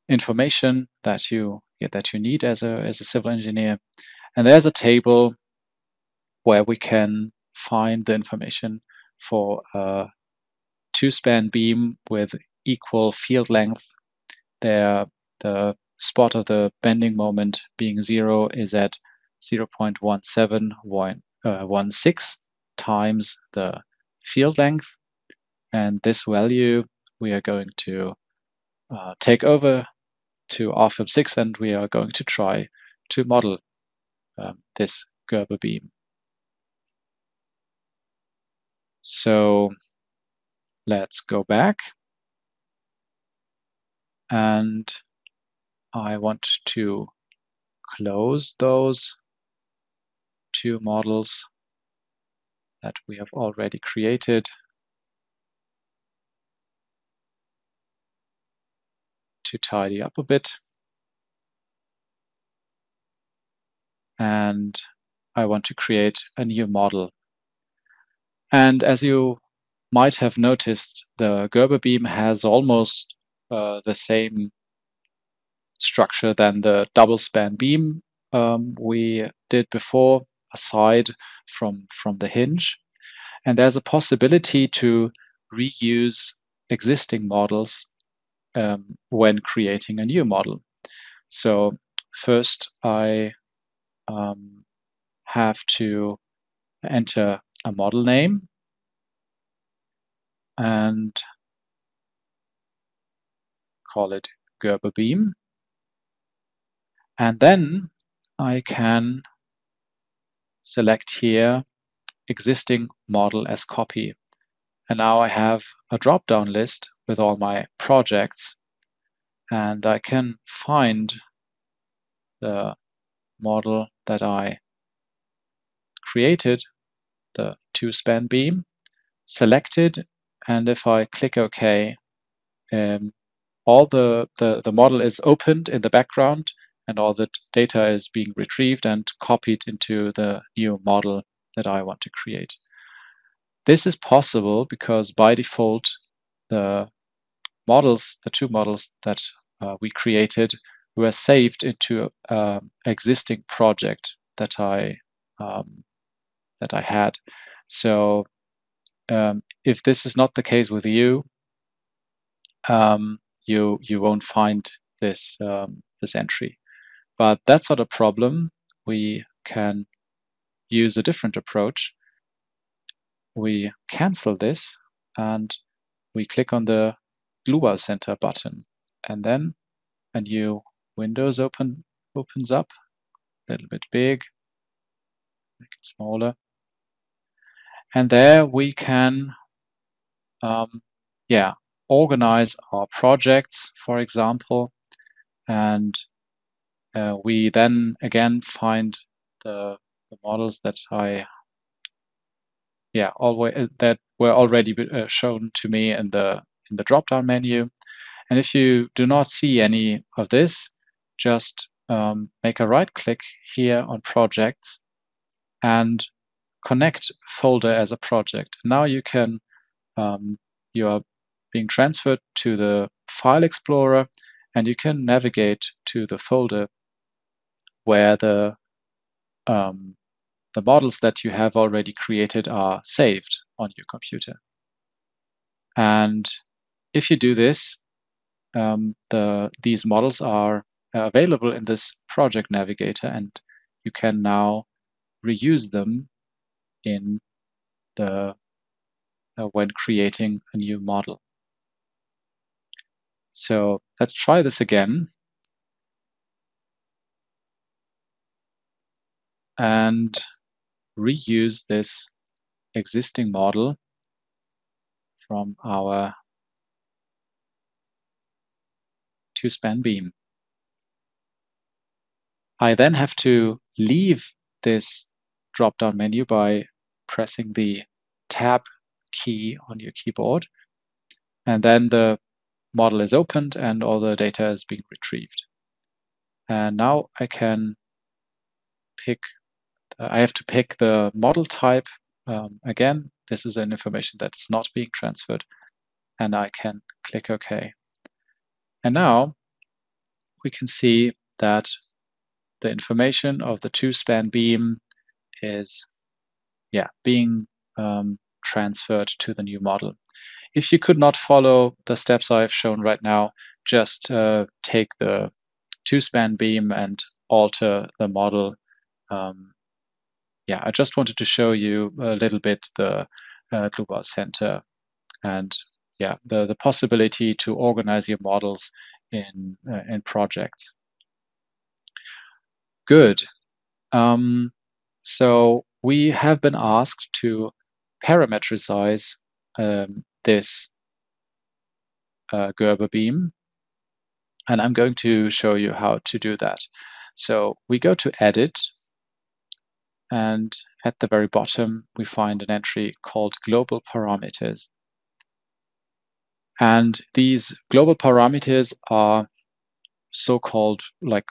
information that you need as a civil engineer. And there's a table where we can find the information for a two-span beam with equal field length. There, the spot of the bending moment being 0 is at 0.1716 times the field length. And this value we are going to take over to Rfem 6, and we are going to try to model this Gerber beam. So let's go back, and I want to close those two models that we have already created to tidy up a bit. And I want to create a new model. And as you might have noticed, the Gerber beam has almost the same structure than the double span beam we did before, aside from the hinge. And there's a possibility to reuse existing models when creating a new model. So first I have to enter a model name and call it Gerber beam. And then I can select here existing model as copy. And now I have a drop-down list with all my projects, and I can find the model that I created, the two-span beam, selected, and if I click OK, all the model is opened in the background, and all the data is being retrieved and copied into the new model that I want to create. This is possible because by default, the two models that we created were saved into an existing project that I had. So if this is not the case with you, you won't find this this entry. But that's not a problem. We can use a different approach. We cancel this and we click on the Dlubal Center button, and then a new window opens up, a little bit big, make it smaller, and there we can organize our projects, for example, and we then again find the models that that were already shown to me in the drop-down menu. And if you do not see any of this, just make a right-click here on Projects and connect folder as a project. Now you can you are being transferred to the File Explorer, and you can navigate to the folder where the models that you have already created are saved on your computer. And if you do this, these models are available in this project navigator, and you can now reuse them in the when creating a new model. So let's try this again. And reuse this existing model from our two-span beam. I then have to leave this drop-down menu by pressing the Tab key on your keyboard, and then the model is opened and all the data is being retrieved. And now I can pick, I have to pick the model type. Again, this is an information that is not being transferred, and I can click OK. And now we can see that the information of the two-span beam is being transferred to the new model. If you could not follow the steps I've shown right now, just take the two-span beam and alter the model. I just wanted to show you a little bit the Dlubal Center and the possibility to organize your models in projects. Good. So we have been asked to parametricize this Gerber beam, and I'm going to show you how to do that. So we go to Edit, and at the very bottom we find an entry called Global Parameters. And these global parameters are so-called like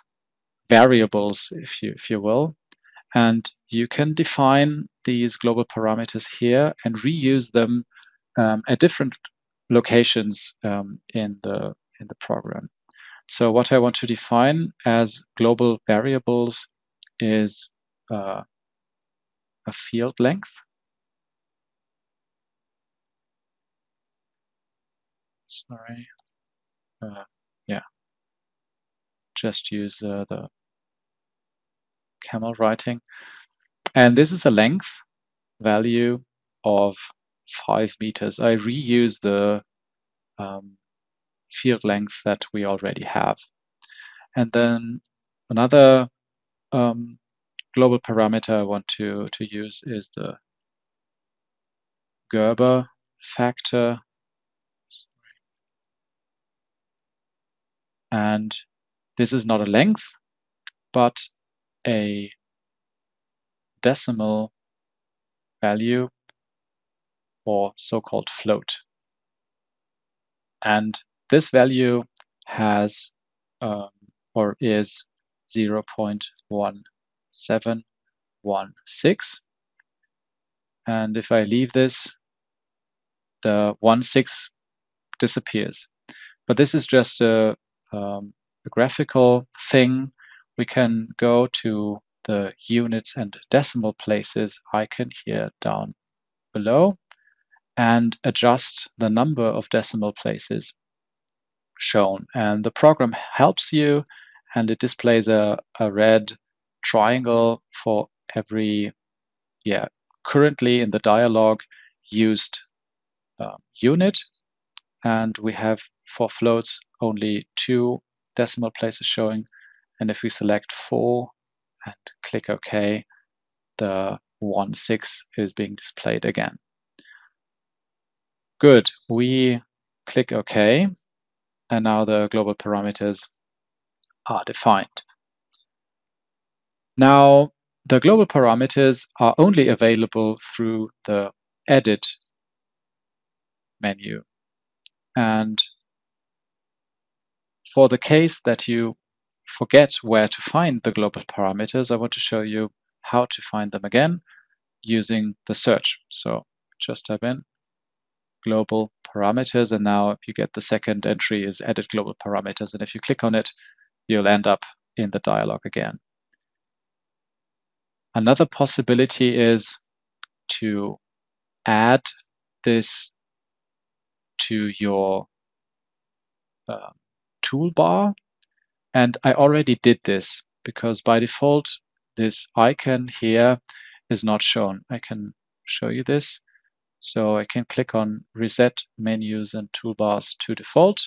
variables, if you will. And you can define these global parameters here and reuse them at different locations in the program. So what I want to define as global variables is a field length. Sorry. Just use the camel writing. And this is a length value of 5 meters. I reuse the field length that we already have. And then another global parameter I want to use is the Gerber factor. And this is not a length, but a decimal value or so-called float. And this value has or is 0.1716. And if I leave this, the 16 disappears. But this is just a graphical thing. We can go to the units and decimal places icon here down below and adjust the number of decimal places shown. And the program helps you and it displays a red triangle for every, currently in the dialog used unit. And we have for floats only 2 decimal places showing. And if we select 4 and click OK, the 1/6 is being displayed again. Good. We click OK, and now the global parameters are defined. Now, the global parameters are only available through the Edit menu. And for the case that you forget where to find the global parameters, I want to show you how to find them again using the search. So just type in global parameters, and now you get the second entry is edit global parameters. And if you click on it, you'll end up in the dialog again. Another possibility is to add this to your toolbar. And I already did this because by default, this icon here is not shown. I can show you this. So I can click on Reset Menus and Toolbars to Default,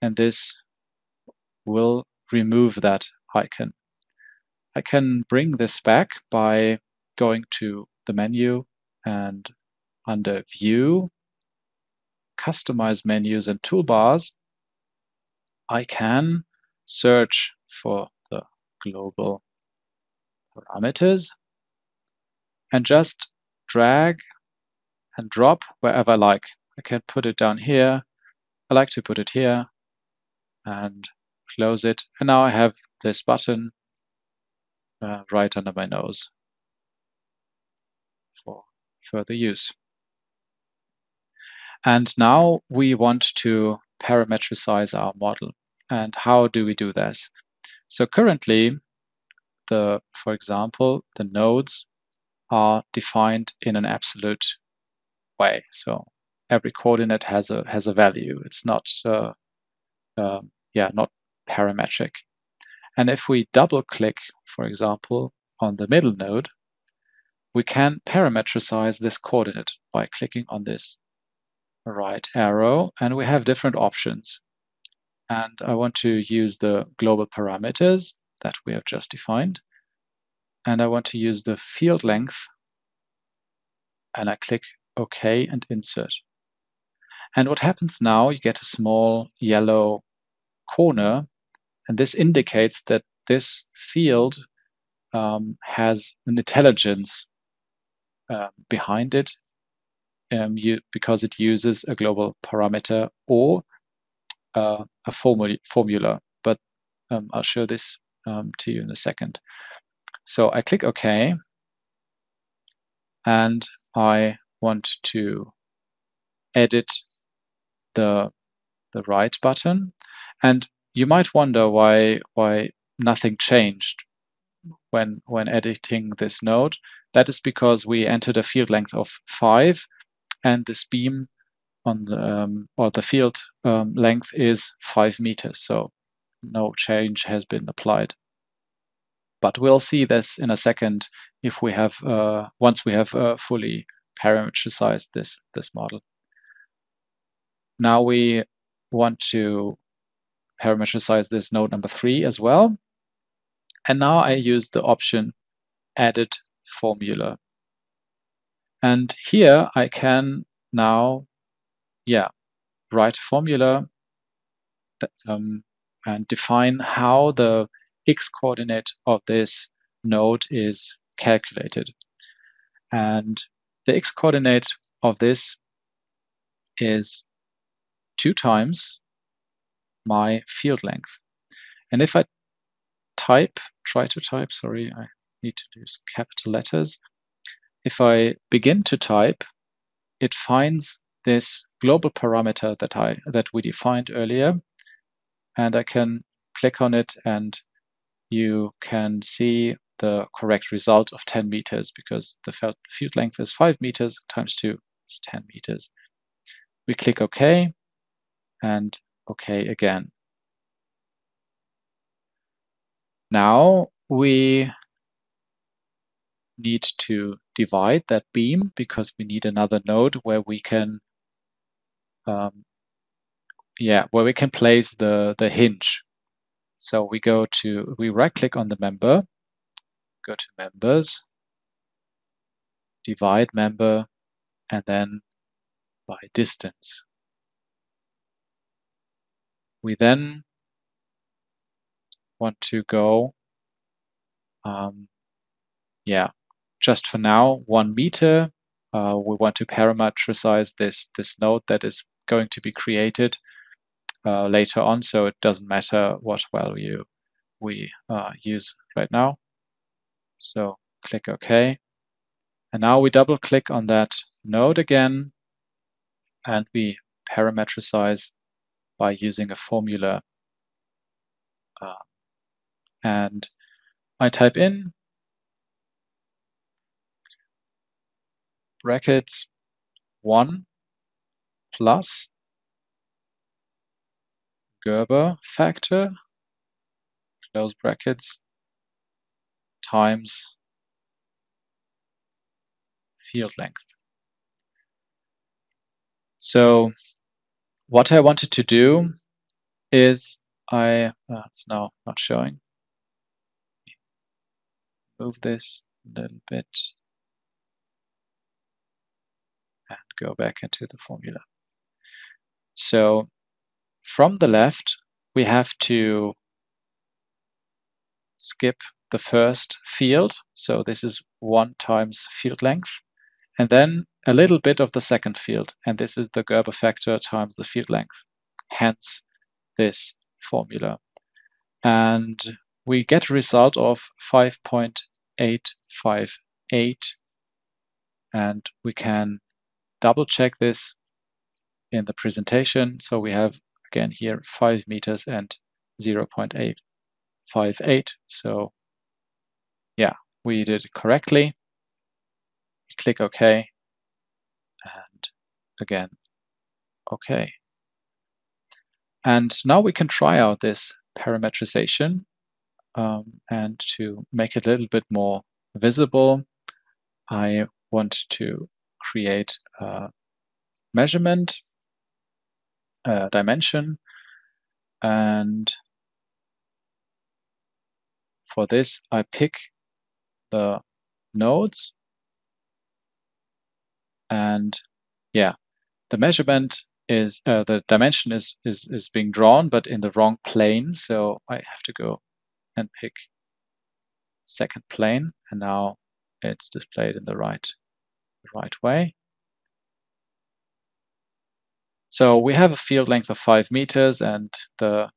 and this will remove that icon. I can bring this back by going to the menu and under View, Customize Menus and Toolbars, I can search for the global parameters and just drag and drop wherever I like. I can put it down here. I like to put it here and close it. And now I have this button right under my nose for further use. And now we want to parametricize our model. And how do we do that? So currently, for example, the nodes are defined in an absolute way. So every coordinate has a value. It's not not parametric. And if we double click, for example, on the middle node, we can parametricize this coordinate by clicking on this right arrow, and we have different options. And I want to use the global parameters that we have just defined. And I want to use the field length, and I click OK and insert. And what happens now, you get a small yellow corner, and this indicates that this field has an intelligence behind it because it uses a global parameter or a formula. But I'll show this to you in a second. So I click OK, and I want to edit the right button. And you might wonder why nothing changed when editing this node. That is because we entered a field length of 5, and this beam on the field length is 5 meters. So no change has been applied. But we'll see this in a second if we have once we have fully parametricized this model. Now we want to parametricize this node number 3 as well. And now I use the option Edit Formula. And here I can now, write a formula and define how the x-coordinate of this node is calculated. And the x-coordinate of this is 2 times my field length. And if I try to type, sorry, I need to use capital letters. If I begin to type, it finds this global parameter that we defined earlier, and I can click on it, and you can see the correct result of 10 meters because the field length is 5 meters times 2 is 10 meters. We click OK and OK again. Now we need to divide that beam because we need another node where we can place the hinge. So we right click on the member, go to members, divide member, and then by distance. We then want to go, just for now, 1 meter. We want to parametricize this node that is going to be created later on, so it doesn't matter what value we use right now. So click OK. And now we double click on that node again, and we parametricize by using a formula. And I type in brackets 1 plus Gerber factor, close brackets, times field length. So what I wanted to do is it's now not showing. Move this a little bit and go back into the formula. So from the left, we have to skip the first field. So this is 1 times field length, and then a little bit of the second field. And this is the Gerber factor times the field length, hence this formula. And we get a result of 5.858. And we can double check this in the presentation. So we have, again, here 5 meters and 0.858. So yeah, we did it correctly. Click OK. And again, OK. And now we can try out this parametrization. And to make it a little bit more visible, I want to create a measurement dimension. And for this, I pick the nodes. And yeah, the measurement is, the dimension is being drawn, but in the wrong plane. So I have to go and pick second plane. And now it's displayed in the right way. So we have a field length of 5 meters and the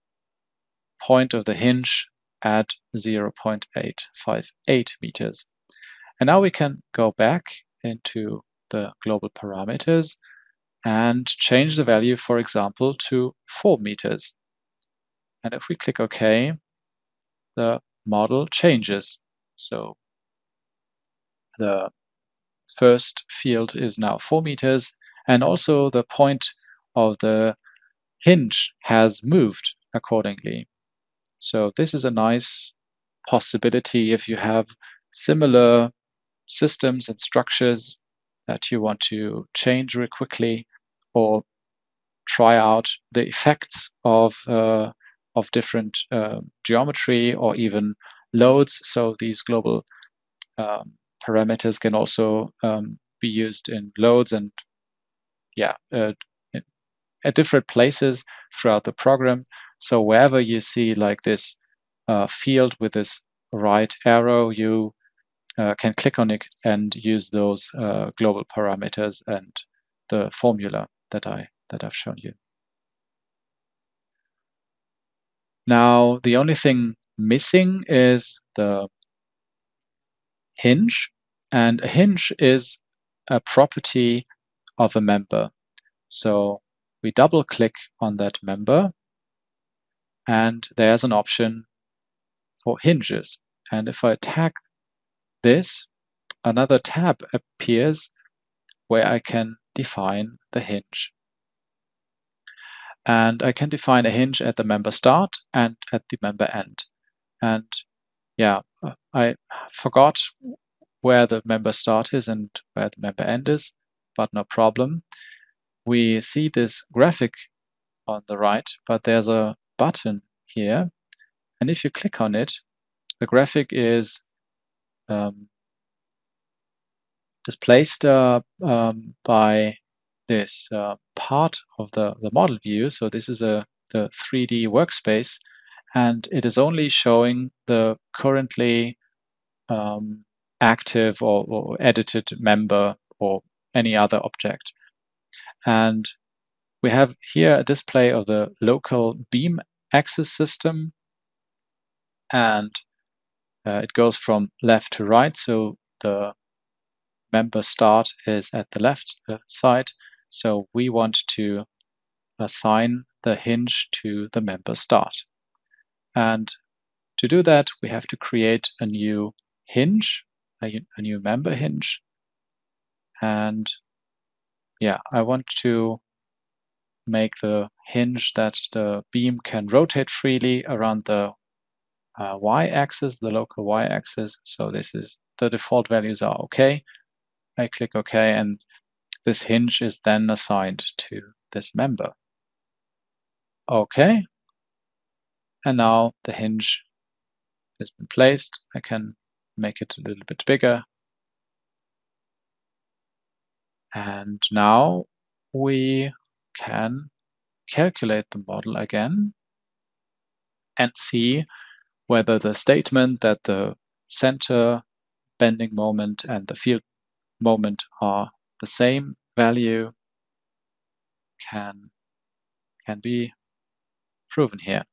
point of the hinge at 0.858 meters. And now we can go back into the global parameters and change the value, for example, to 4 meters. And if we click OK, the model changes. So the first field is now 4 meters, and also the point of the hinge has moved accordingly. So this is a nice possibility if you have similar systems and structures that you want to change really quickly, or try out the effects of different geometry or even loads. So these global parameters can also be used in loads and at different places throughout the program. So wherever you see like this field with this right arrow, you can click on it and use those global parameters and the formula that I've shown you. Now, the only thing missing is the hinge, and a hinge is a property of a member. So we double click on that member, and there's an option for hinges. And if I tag this, another tab appears where I can define the hinge. And I can define a hinge at the member start and at the member end. And I forgot where the member start is and where the member end is, but no problem. We see this graphic on the right, but there's a button here. And if you click on it, the graphic is displaced by this part of the model view. So this is the 3D workspace, and it is only showing the currently active or edited member or any other object. And we have here a display of the local beam axis system, and it goes from left to right. So the member start is at the left side. So we want to assign the hinge to the member start. And to do that, we have to create a new hinge, a new member hinge. And I want to make the hinge that the beam can rotate freely around the y-axis, the local y-axis. So this is the default values are okay. I click OK, and this hinge is then assigned to this member. OK. And now the hinge has been placed. I can make it a little bit bigger. And now we can calculate the model again and see whether the statement that the center bending moment and the field moment are the same value can be proven here.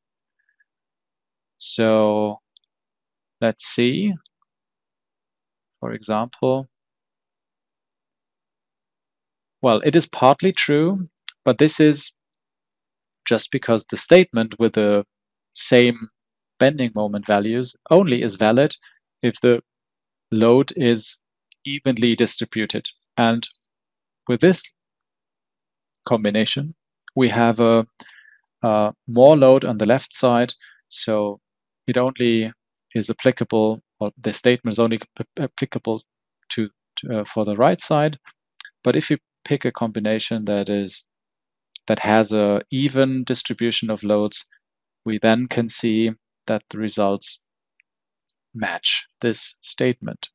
So let's see, for example, well, it is partly true, but this is just because the statement with the same bending moment values only is valid if the load is evenly distributed. And with this combination, we have a more load on the left side, so it only is applicable, or the statement is only applicable to for the right side. But if you pick a combination that has a even distribution of loads, we then can see that the results match this statement.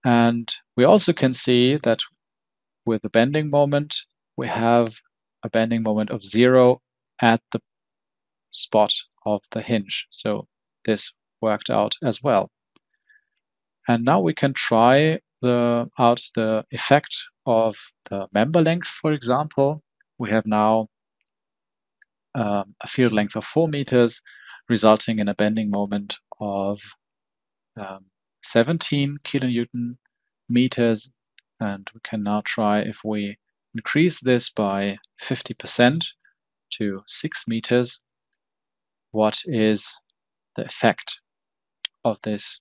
And we also can see that with the bending moment, we have a bending moment of 0 at the spot of the hinge. So this worked out as well. And now we can try out the effect of the member length, for example. We have now a field length of 4 meters, resulting in a bending moment of 17 kilonewton meters. And we can now try if we increase this by 50% to 6 meters, what is the effect of this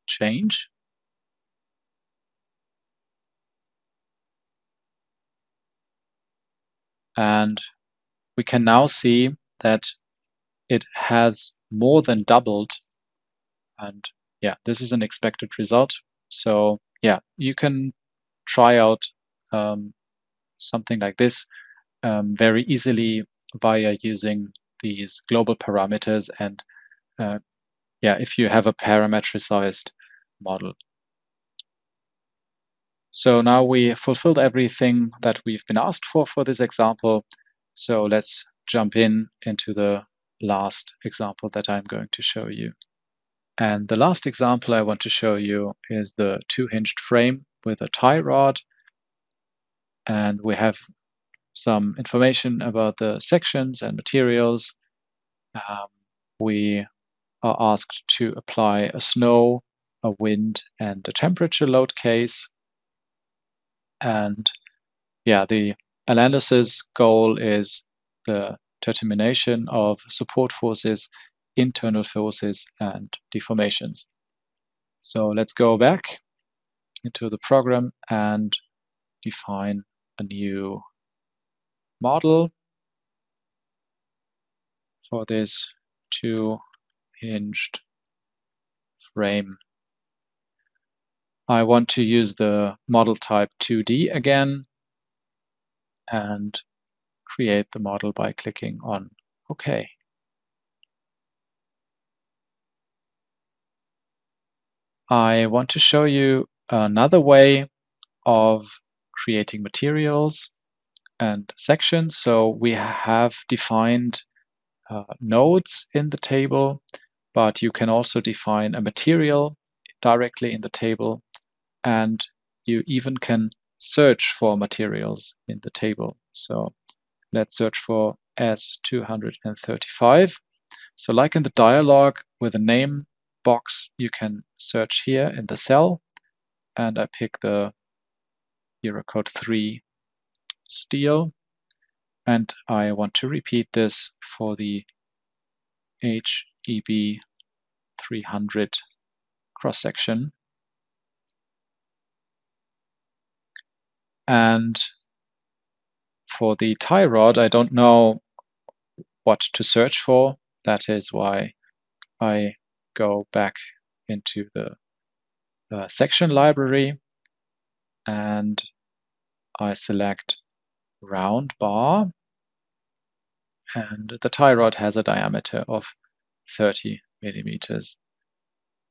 change? And we can now see that it has more than doubled. And this is an expected result. So you can try out something like this very easily via using these global parameters and if you have a parametricized model. So now we fulfilled everything that we've been asked for this example. So let's jump into the last example that I'm going to show you. And the last example I want to show you is the two-hinged frame with a tie rod. And we have some information about the sections and materials. We are asked to apply a snow, a wind, and a temperature load case. And the analysis goal is the determination of support forces, internal forces, and deformations. So let's go back into the program and define a new model for this to hinged frame. I want to use the model type 2D again and create the model by clicking on OK. I want to show you another way of creating materials and sections. So we have defined nodes in the table, but you can also define a material directly in the table, and you even can search for materials in the table. So let's search for S235. So like in the dialog with a name box, you can search here in the cell, and I pick the Eurocode 3 steel, and I want to repeat this for the HEB 300 cross-section. And for the tie rod, I don't know what to search for. That is why I go back into the section library and I select round bar, and the tie rod has a diameter of 30 millimeters.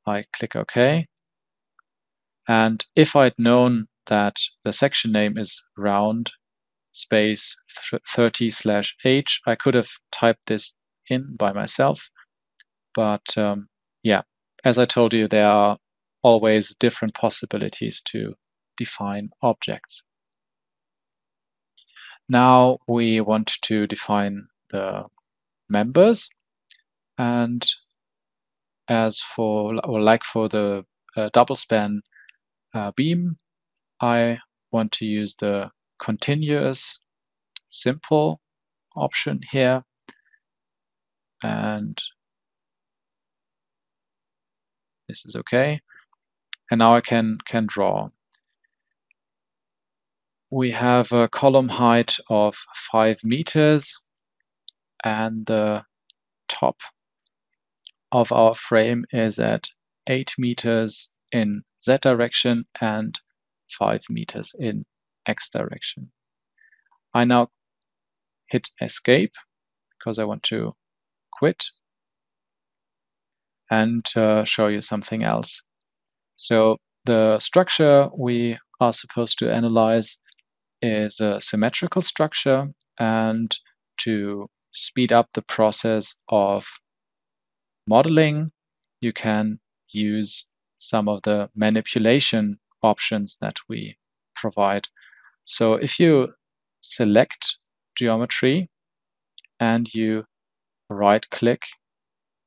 I click OK. And if I'd known that the section name is round space 30/h, I could have typed this in by myself. But yeah, as I told you, there are always different possibilities to define objects. Now we want to define the members, and as for, or like for the double span beam, I want to use the continuous simple option here, and this is okay. And now I can draw. We have a column height of 5 meters, and the top of our frame is at 8 meters in Z direction and 5 meters in X direction. I now hit escape because I want to quit and show you something else. So the structure we are supposed to analyze is a symmetrical structure, and to speed up the process of modeling, you can use some of the manipulation options that we provide. So if you select geometry and you right-click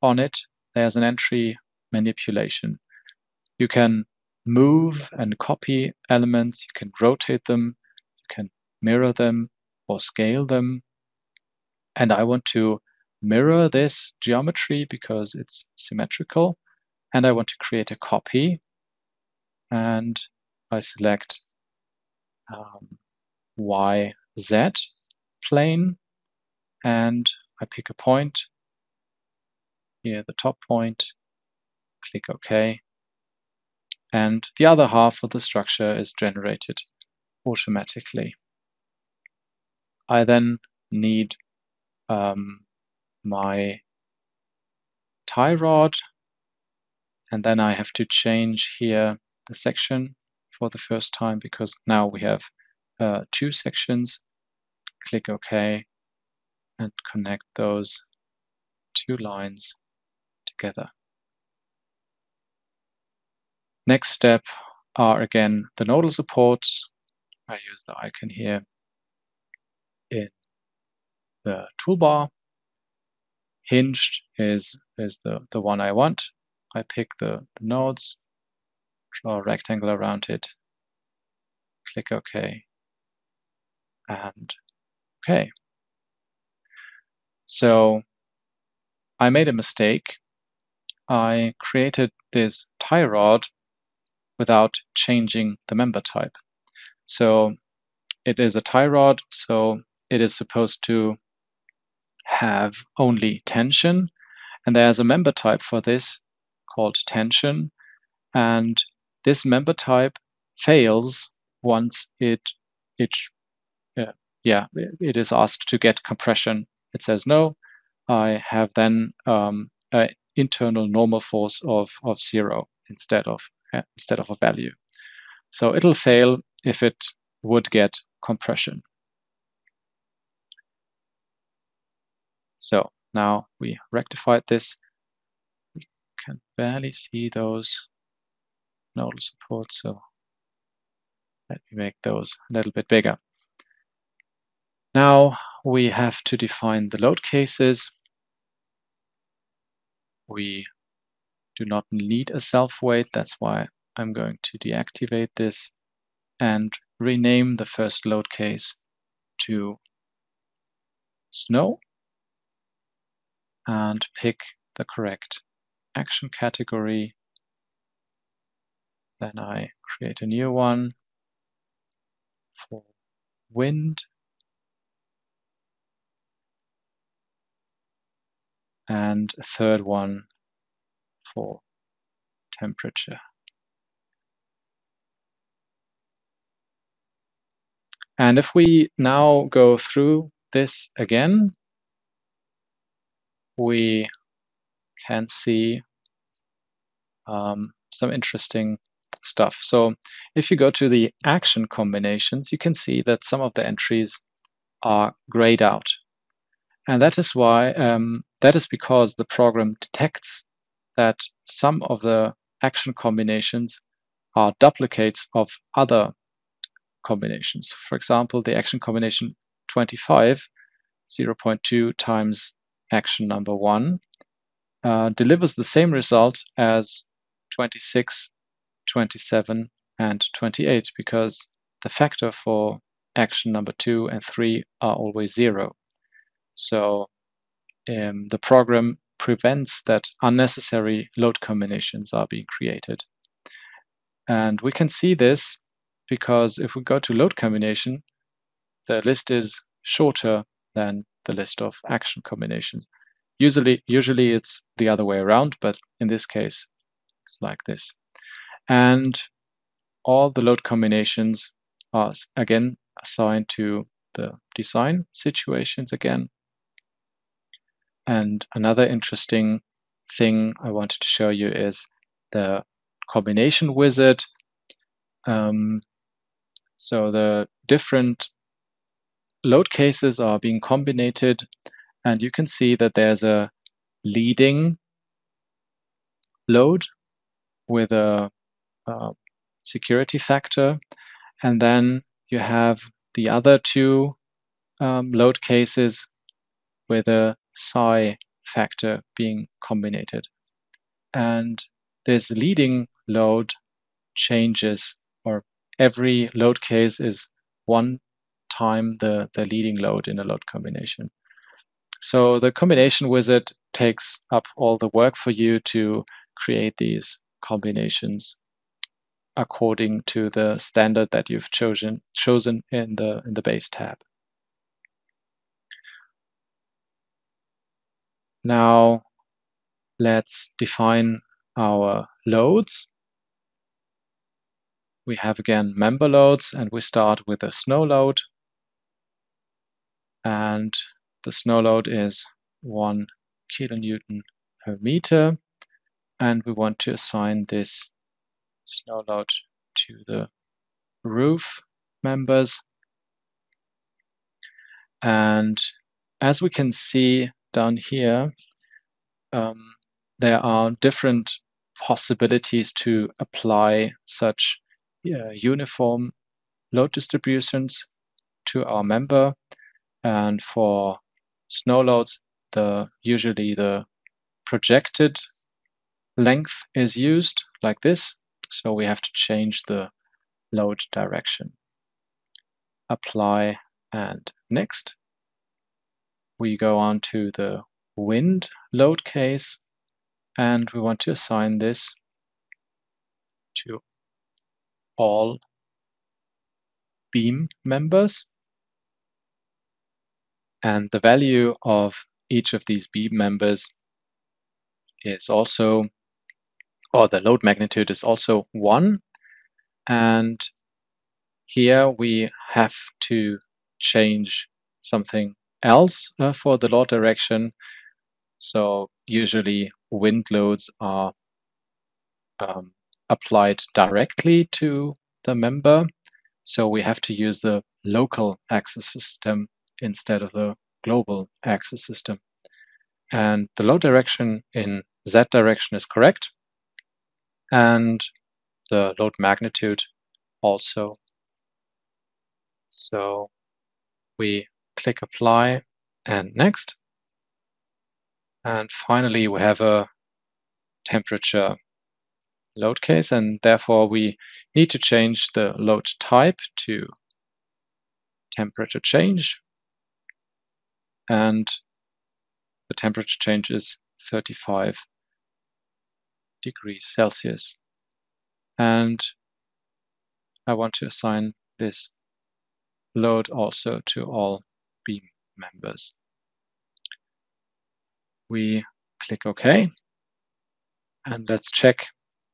on it, there's an entry manipulation. You can move and copy elements, you can rotate them, you can mirror them or scale them. And I want to mirror this geometry because it's symmetrical, and I want to create a copy. And I select YZ plane, and I pick a point, here the top point, click OK. And the other half of the structure is generated automatically. I then need my tie rod, and then I have to change here the section for the first time because now we have 2 sections. Click OK and connect those 2 lines together. Next step are again the nodal supports. I use the icon here in the toolbar. Hinged is the one I want. I pick the nodes, draw a rectangle around it, click OK, and OK. So I made a mistake. I created this tie rod without changing the member type. So it is a tie rod, so it is supposed to have only tension, And there's a member type for this called tension. And this member type fails once it is asked to get compression. It says no. I have then an internal normal force of 0 instead of a value. So it'll fail if it would get compression. So now we rectified this. We can barely see those nodal supports, so let me make those a little bit bigger. Now we have to define the load cases. We do not need a self-weight, that's why I'm going to deactivate this and rename the first load case to snow and pick the correct action category. Then I create a new one for wind and a third one for temperature. And if we now go through this again, we can see some interesting stuff. So if you go to the action combinations, you can see that some of the entries are grayed out. And that is why, that is because the program detects that some of the action combinations are duplicates of other combinations. For example, the action combination 25, 0.2 times action number 1, delivers the same result as 26, 27, and 28 because the factor for action number 2 and 3 are always 0. So the program prevents that unnecessary load combinations are being created. And we can see this because if we go to load combination, the list is shorter than the list of action combinations. Usually it's the other way around, but in this case, it's like this. And all the load combinations are again assigned to the design situations again. And another interesting thing I wanted to show you is the combination wizard. So the different load cases are being combined, and you can see that there's a leading load with a security factor, and then you have the other two load cases with a psi factor being combined. And this leading load changes, or every load case is one time the leading load in a load combination. So the combination wizard takes up all the work for you to create these combinations according to the standard that you've chosen in the base tab. Now let's define our loads. We have again member loads, and we start with a snow load. And the snow load is 1 kilonewton per meter. And we want to assign this snow load to the roof members. And as we can see down here, there are different possibilities to apply such uniform load distributions to our member. And for snow loads, usually the projected length is used like this. So we have to change the load direction. Apply and next. We go on to the wind load case, and we want to assign this to all beam members. And the value of each of these beam members is also, or the load magnitude is also 1. And here we have to change something else for the load direction. So usually wind loads are applied directly to the member. So we have to use the local axis system instead of the global axis system. And the load direction in Z direction is correct. And the load magnitude also. So we click apply and next. And finally, we have a temperature load case, and therefore we need to change the load type to temperature change. And the temperature change is 35 degrees Celsius. And I want to assign this load also to all beam members. We click OK, and let's check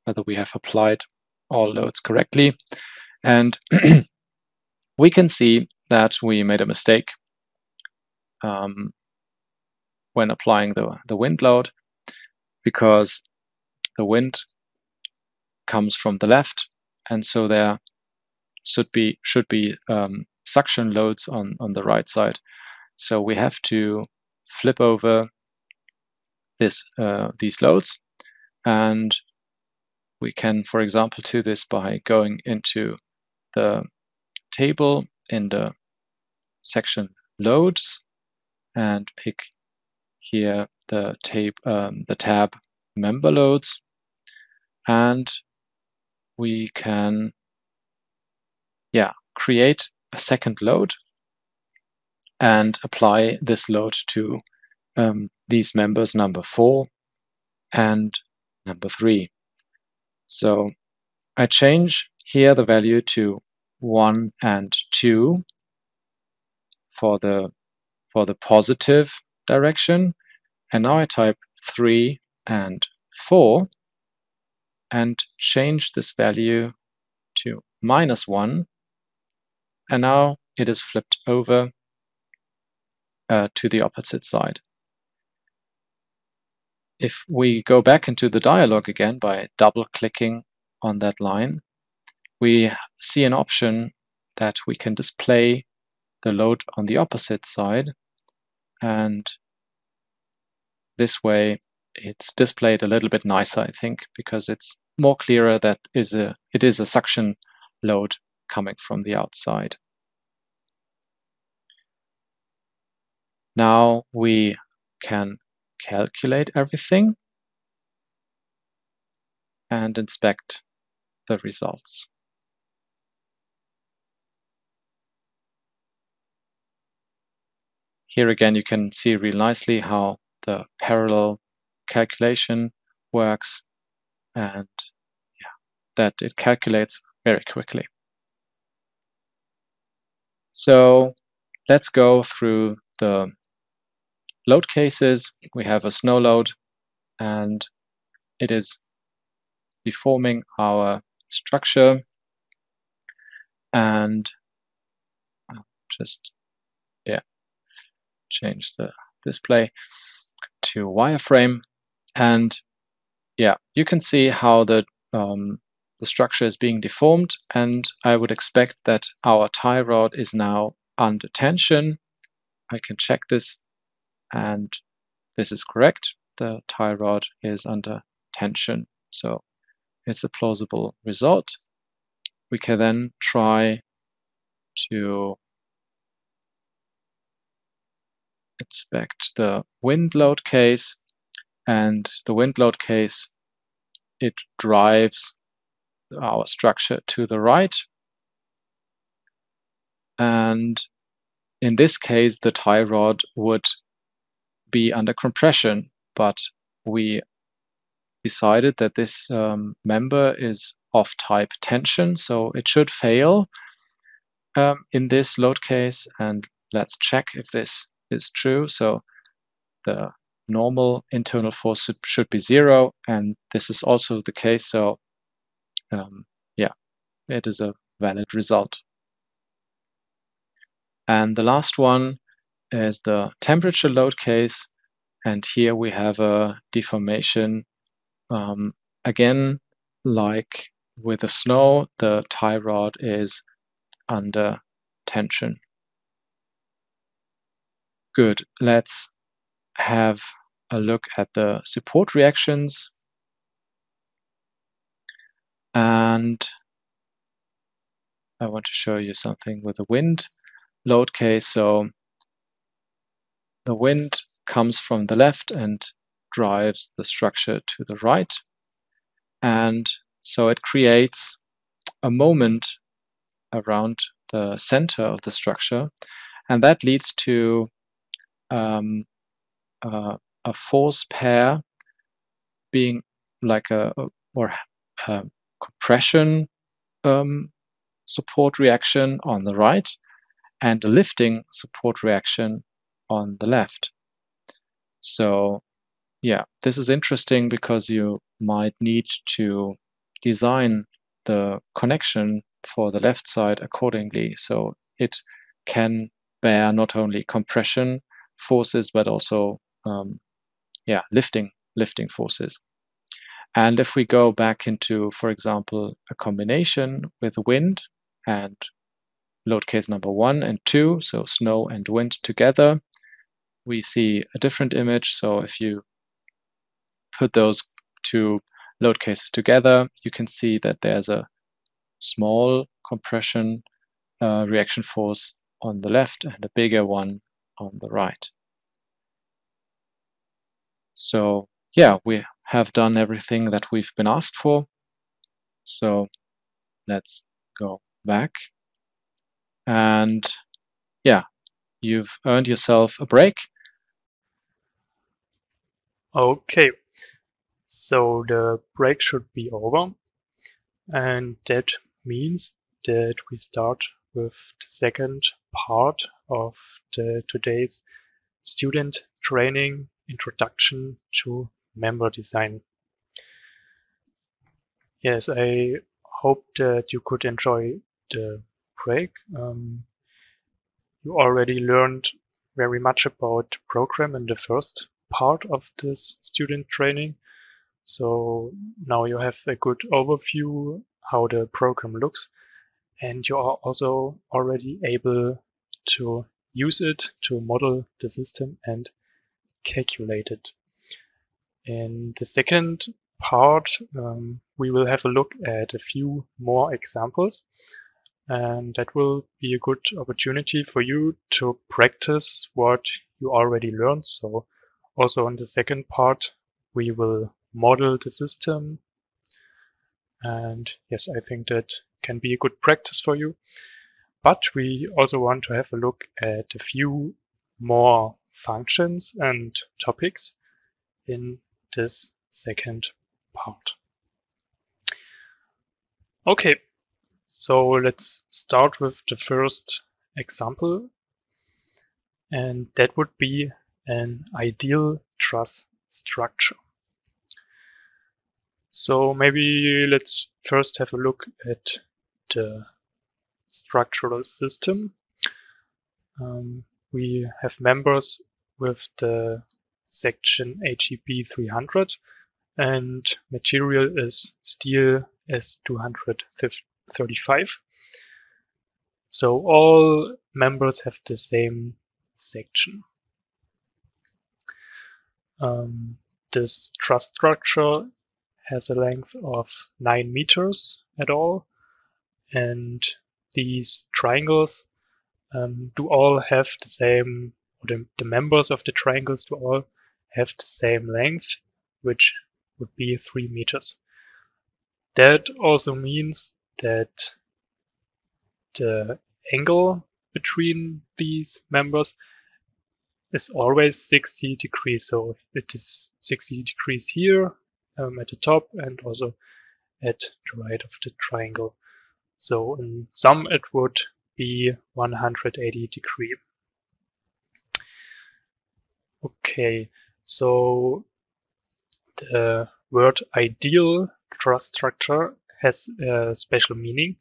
whether we have applied all loads correctly. And we can see that we made a mistake when applying the wind load, because the wind comes from the left, and so there should be suction loads on the right side. So we have to flip over these loads, and we can, for example, do this by going into the table in the section loads and pick here the tab member loads, and we can create a second load and apply this load to these members number 4 and number 3. So I change here the value to 1 and 2 for the positive direction, and now I type 3 and 4 and change this value to -1, and now it is flipped over to the opposite side. If we go back into the dialog again by double-clicking on that line, we see an option that we can display the load on the opposite side, and this way it's displayed a little bit nicer, I think, because it's more clearer that it is a suction load coming from the outside. Now we can calculate everything and inspect the results. Here again, you can see real nicely how the parallel calculation works, and that it calculates very quickly. So let's go through the load cases. We have a snow load, and it is deforming our structure, and I'll just change the display to wireframe, and you can see how the structure is being deformed, and I would expect that our tie rod is now under tension. I can check this, and this is correct. The tie rod is under tension, so it's a plausible result. We can then try to inspect the wind load case, and the wind load case, it drives our structure to the right, and in this case the tie rod would be under compression, but we decided that this member is of type tension, so it should fail in this load case, and let's check if this is true. So the normal internal force should be 0, and this is also the case. So yeah, it is a valid result. And the last one is the temperature load case, and here we have a deformation. Again, like with the snow, the tie rod is under tension. Good. Let's have a look at the support reactions. And I want to show you something with the wind load case. So the wind comes from the left and drives the structure to the right. And so it creates a moment around the center of the structure. And that leads to a force pair being like a compression support reaction on the right and a lifting support reaction on the left. So yeah, this is interesting because you might need to design the connection for the left side accordingly. So it can bear not only compression forces, but also lifting forces. And if we go back into, for example, a combination with wind and load case number 1 and 2, so snow and wind together, we see a different image. So if you put those two load cases together, you can see that there's a small compression reaction force on the left and a bigger one on the right. So yeah, we have done everything that we've been asked for. So let's go back. And yeah, you've earned yourself a break. Okay, so the break should be over. And that means that we start with the second part of today's student training, Introduction to Member Design. Yes, I hope that you could enjoy the break. You already learned very much about the program in the first part of this student training. So now you have a good overview how the program looks, and you are also already able to use it to model the system and calculate it. In the second part, we will have a look at a few more examples, and that will be a good opportunity for you to practice what you already learned. So also in the second part, we will model the system. And yes, I think that can be a good practice for you. But we also want to have a look at a few more functions and topics in this second part. Okay, so let's start with the first example. And that would be an ideal truss structure. So maybe let's first have a look at the structural system. We have members with the section HEB 300 and material is steel S235. So all members have the same section. This truss structure has a length of 9 meters at all, and these triangles do all have the same, or the members of the triangles do all have the same length, which would be 3 meters. That also means that the angle between these members is always 60 degrees. So it is 60 degrees here at the top and also at the right of the triangle. So in sum it would be 180 degrees. Okay, So the word ideal trust structure has a special meaning,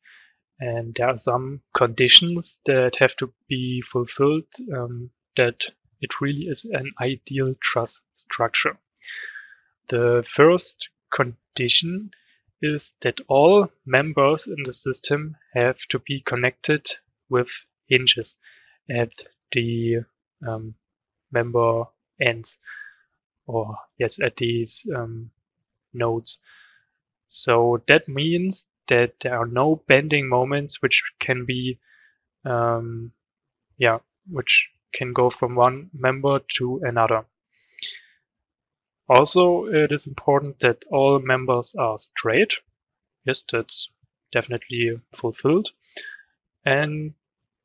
and there are some conditions that have to be fulfilled that it really is an ideal trust structure. The first condition is that all members in the system have to be connected with hinges at the member ends, or yes, at these nodes. So that means that there are no bending moments which can be which can go from one member to another. Also, it is important that all members are straight. Yes, that's definitely fulfilled. And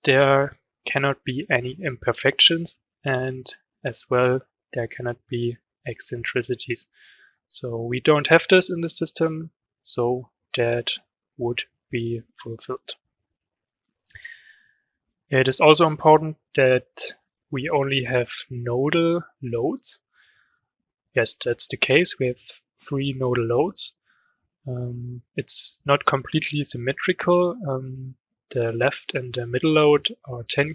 there cannot be any imperfections, and as well, there cannot be eccentricities. So we don't have this in the system, so that would be fulfilled. It is also important that we only have nodal loads. Yes, that's the case. We have 3 nodal loads. It's not completely symmetrical. The left and the middle load are 10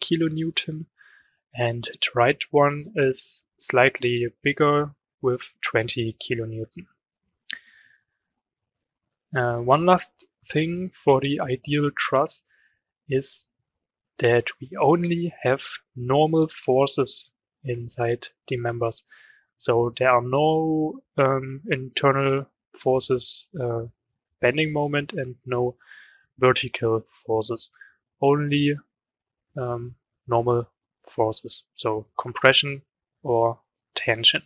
kilonewton, and the right one is slightly bigger with 20 kilonewton. One last thing for the ideal truss is that we only have normal forces inside the members. So there are no internal forces, bending moment, and no vertical forces, only normal forces, so compression or tension.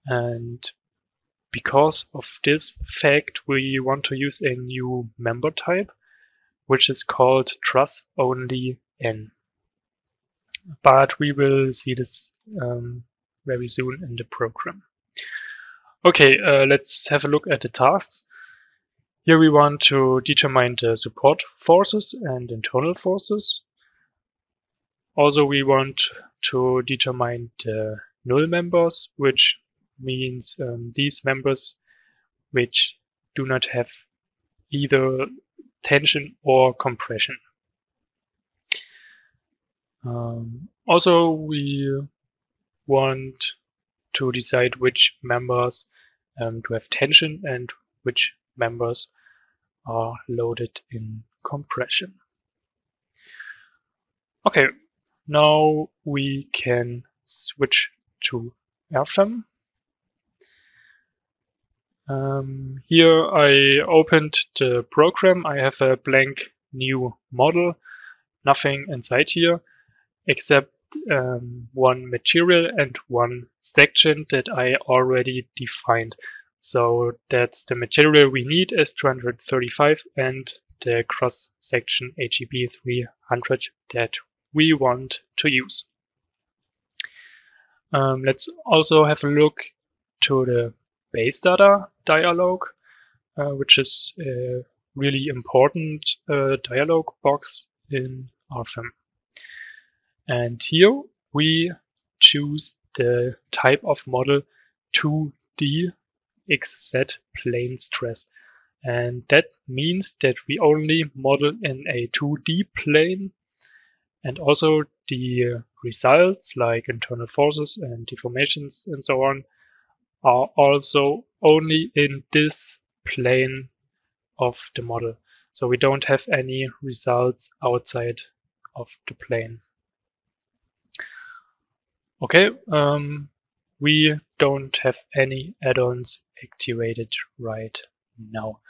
And because of this fact, we want to use a new member type, which is called truss only N. But we will see this very soon in the program. Okay, let's have a look at the tasks. Here we want to determine the support forces and internal forces. Also, we want to determine the null members, which means these members which do not have either tension or compression. Also, we want to decide which members to have tension and which members are loaded in compression. Okay, now we can switch to Rfem. Here I opened the program. I have a blank new model, nothing inside here, except one material and one section that I already defined. So that's the material we need is 235 and the cross section HEB 300 that we want to use. Let's also have a look to the base data dialog, which is a really important dialog box in Rfem. And here we choose the type of model 2D XZ plane stress. And that means that we only model in a 2D plane, and also the results like internal forces and deformations and so on are also only in this plane of the model. So we don't have any results outside of the plane. Okay, we don't have any add-ons activated right now,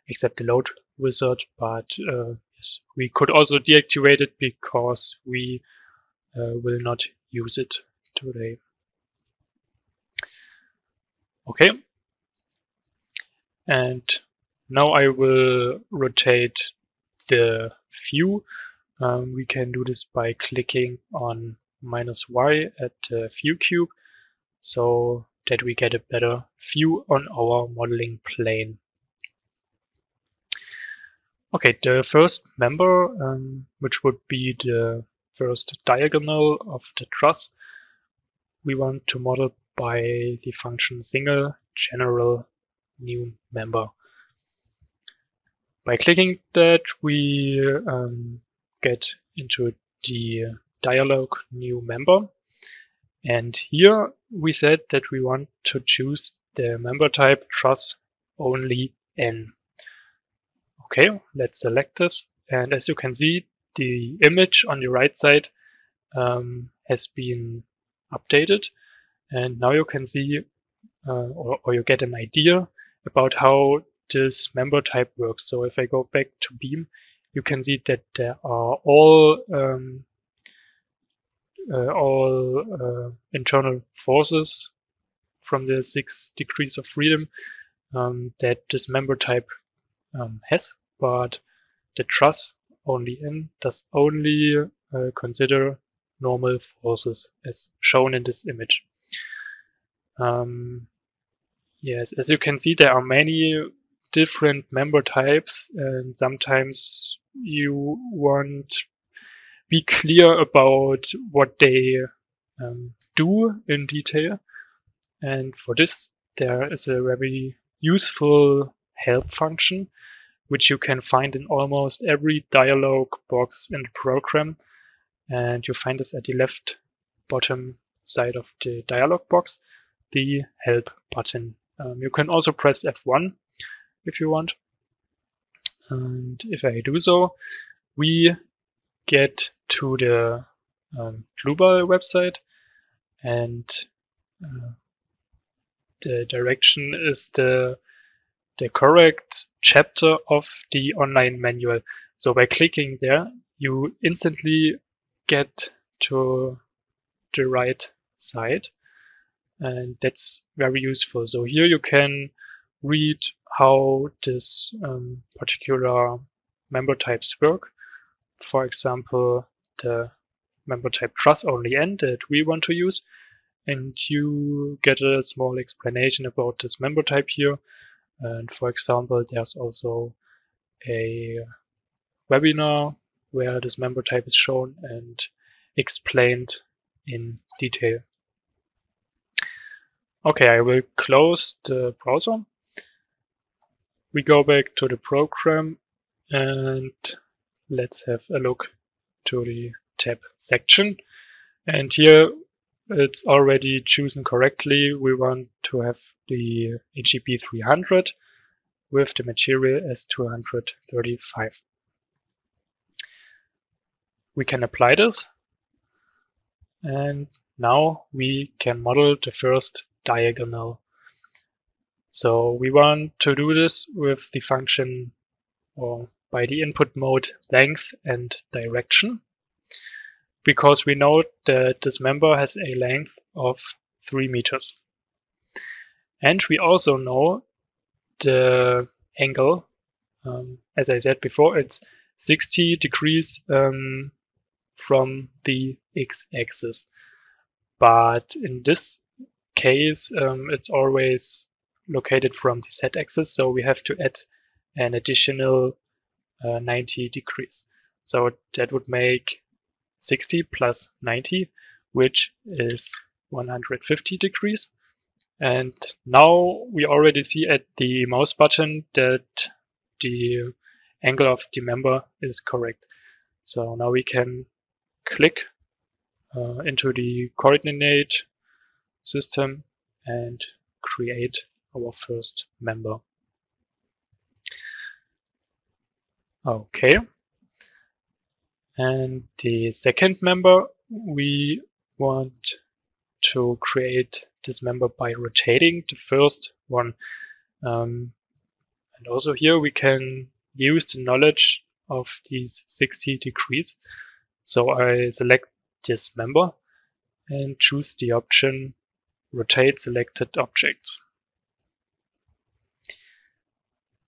except the load wizard, but yes, we could also deactivate it because we will not use it today. Okay, and now I will rotate the view. We can do this by clicking on -y at the view cube so that we get a better view on our modeling plane. Okay, the first member, which would be the first diagonal of the truss, we want to model by the function single general new member. By clicking that, we get into the dialog new member. And here we said that we want to choose the member type truss only N. Okay, let's select this. And as you can see, the image on the right side has been updated. And now you can see or you get an idea about how this member type works. So if I go back to Beam, you can see that there are all internal forces from the 6 degrees of freedom that this member type has, but the truss only N does only consider normal forces as shown in this image. Yes, as you can see, there are many different member types, and sometimes you want to be clear about what they do in detail. And for this, there is a very useful help function, which you can find in almost every dialog box in the program. And you find this at the left bottom side of the dialog box, the help button. You can also press F1 if you want. And if I do so, we get to the Dlubal website, and the direction is the correct chapter of the online manual. So by clicking there, you instantly get to the right side, and that's very useful. So here you can read how this particular member types work. For example, the member type truss only N that we want to use, and you get a small explanation about this member type here. And for example, there's also a webinar where this member type is shown and explained in detail. Okay, I will close the browser. We go back to the program and let's have a look to the tab section. And here it's already chosen correctly. We want to have the HEP 300 with the material as 235. We can apply this, and now we can model the first diagonal. So we want to do this with the function or by the input mode length and direction, because we know that this member has a length of 3 meters. And we also know the angle. As I said before, it's 60 degrees from the x-axis. But in this case, it's always located from the z-axis, so we have to add an additional 90 degrees. So that would make 60 plus 90, which is 150 degrees. And now we already see at the mouse button that the angle of the member is correct. So now we can click into the coordinate system and create our first member. Okay. And the second member, we want to create this member by rotating the first one. And also here we can use the knowledge of these 60 degrees. So I select this member and choose the option rotate selected objects.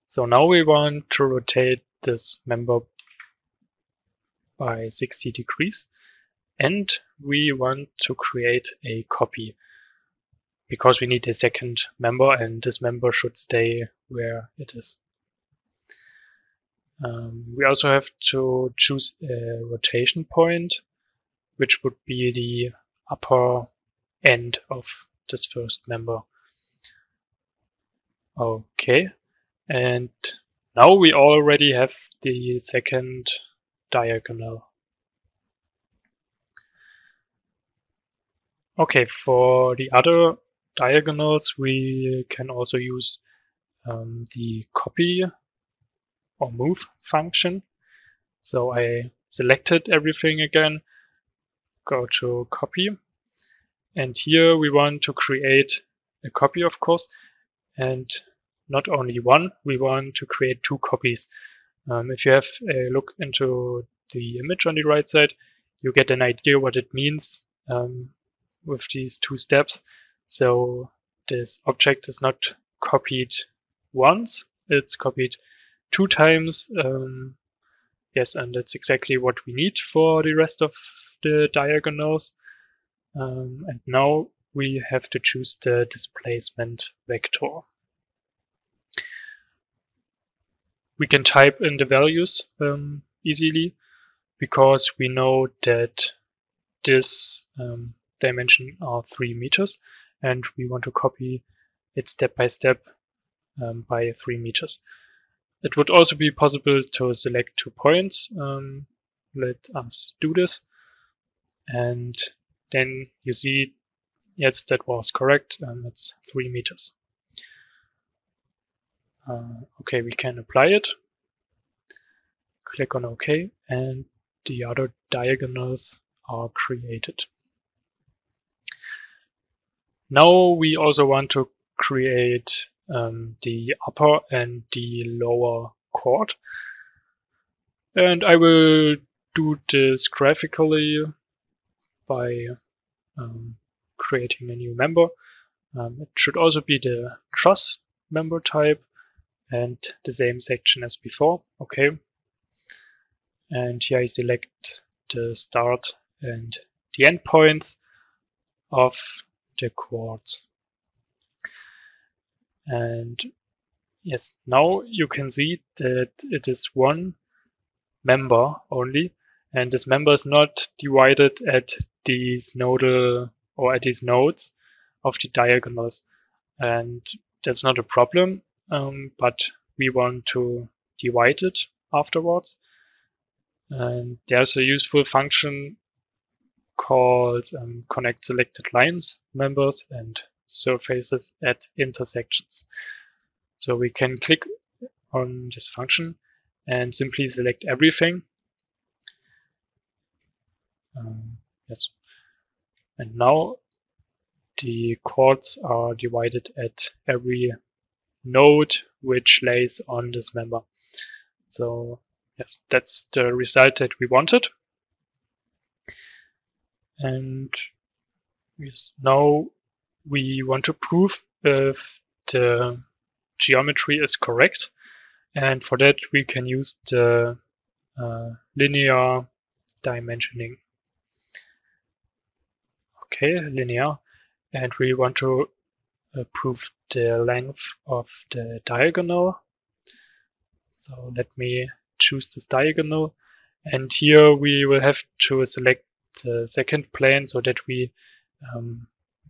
So now we want to rotate this member by 60 degrees, and we want to create a copy because we need a second member, and this member should stay where it is. We also have to choose a rotation point, which would be the upper end of this first member. Okay, and now we already have the second diagonal. Okay, for the other diagonals, we can also use the copy or move function. So I selected everything again, go to copy, and here we want to create a copy, of course, and not only one, we want to create two copies. If you have a look into the image on the right side, you get an idea what it means with these two steps. So this object is not copied once, it's copied two times. Yes, and that's exactly what we need for the rest of the diagonals. And now we have to choose the displacement vector. We can type in the values easily because we know that this dimension are 3 meters and we want to copy it step by step by 3 meters. It would also be possible to select 2 points. Let us do this. And then you see, yes, that was correct. It's 3 meters. Okay, we can apply it. Click on OK, and the other diagonals are created. Now we also want to create the upper and the lower chord. And I will do this graphically by creating a new member. It should also be the truss member type and the same section as before. Okay. And here I select the start and the end points of the chords. And yes, now you can see that it is one member only, and this member is not divided at these nodal or at these nodes of the diagonals, and that's not a problem, but we want to divide it afterwards. And there's a useful function called connect selected lines, members, and surfaces at intersections. So we can click on this function and simply select everything. Yes. And now the chords are divided at every node which lays on this member. So yes, that's the result that we wanted. And yes, now we want to prove if the geometry is correct. And for that, we can use the linear dimensioning. Okay, linear. And we want to prove the length of the diagonal. So let me choose this diagonal. And here we will have to select the second plane so that we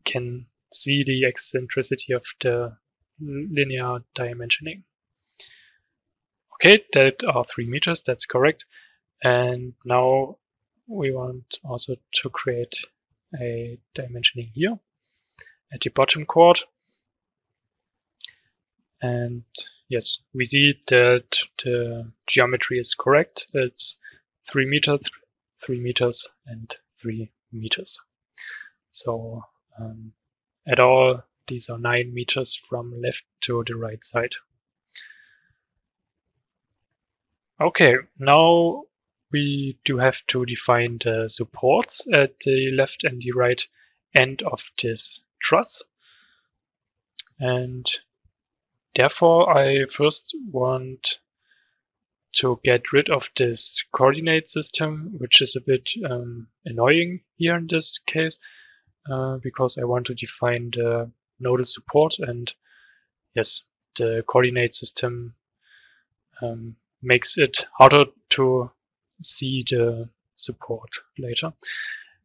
can see the eccentricity of the linear dimensioning. Okay, that are 3 meters, that's correct. And now we want also to create a dimensioning here at the bottom chord. And yes, we see that the geometry is correct. It's 3 meters, 3 meters, and 3 meters. So at all, these are 9 meters from left to the right side. Okay, now we do have to define the supports at the left and the right end of this truss. And therefore, I first want to get rid of this coordinate system, which is a bit annoying here in this case, because I want to define the nodal support, and yes, the coordinate system makes it harder to see the support later.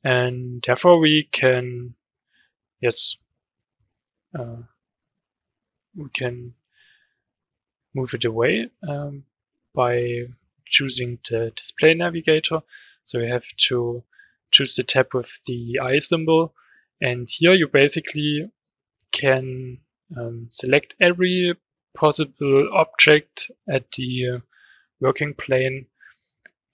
And therefore we can yes, we can move it away by choosing the display navigator. So you have to choose the tab with the eye symbol, and here you basically can select every possible object at the working plane,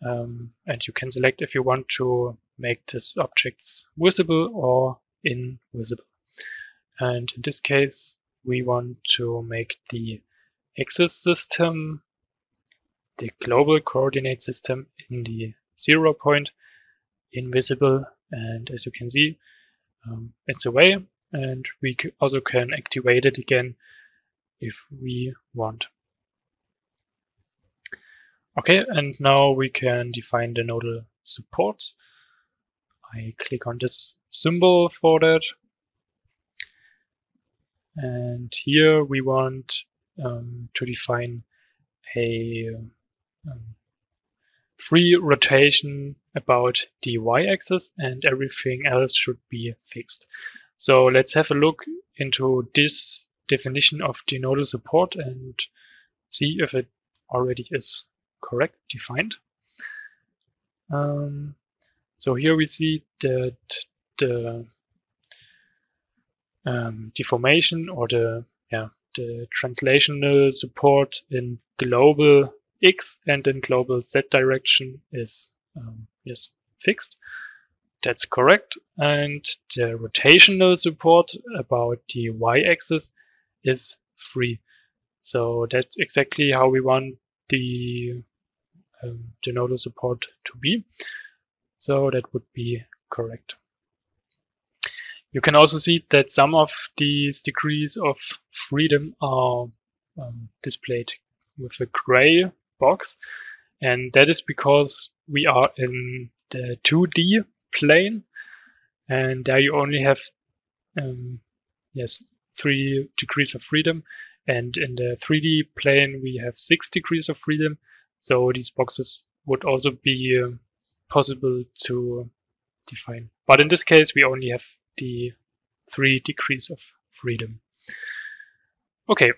and you can select if you want to make these objects visible or invisible. And in this case, we want to make the axis system, the global coordinate system in the 0 point, invisible. And as you can see, it's away, and we also can activate it again if we want. Okay, and now we can define the nodal supports. I click on this symbol for that. And here we want to define a free rotation about the y-axis, and everything else should be fixed. So let's have a look into this definition of the nodal support and see if it already is correct defined. So here we see that the deformation or the translational support in global X and in global Z direction is yes, fixed. That's correct. And the rotational support about the y-axis is free. So that's exactly how we want the nodal support to be. So that would be correct. You can also see that some of these degrees of freedom are displayed with a gray box, and that is because we are in the 2D plane, and there you only have 3 degrees of freedom, and in the 3D plane we have 6 degrees of freedom. So these boxes would also be possible to define, but in this case we only have the 3 degrees of freedom. Okay,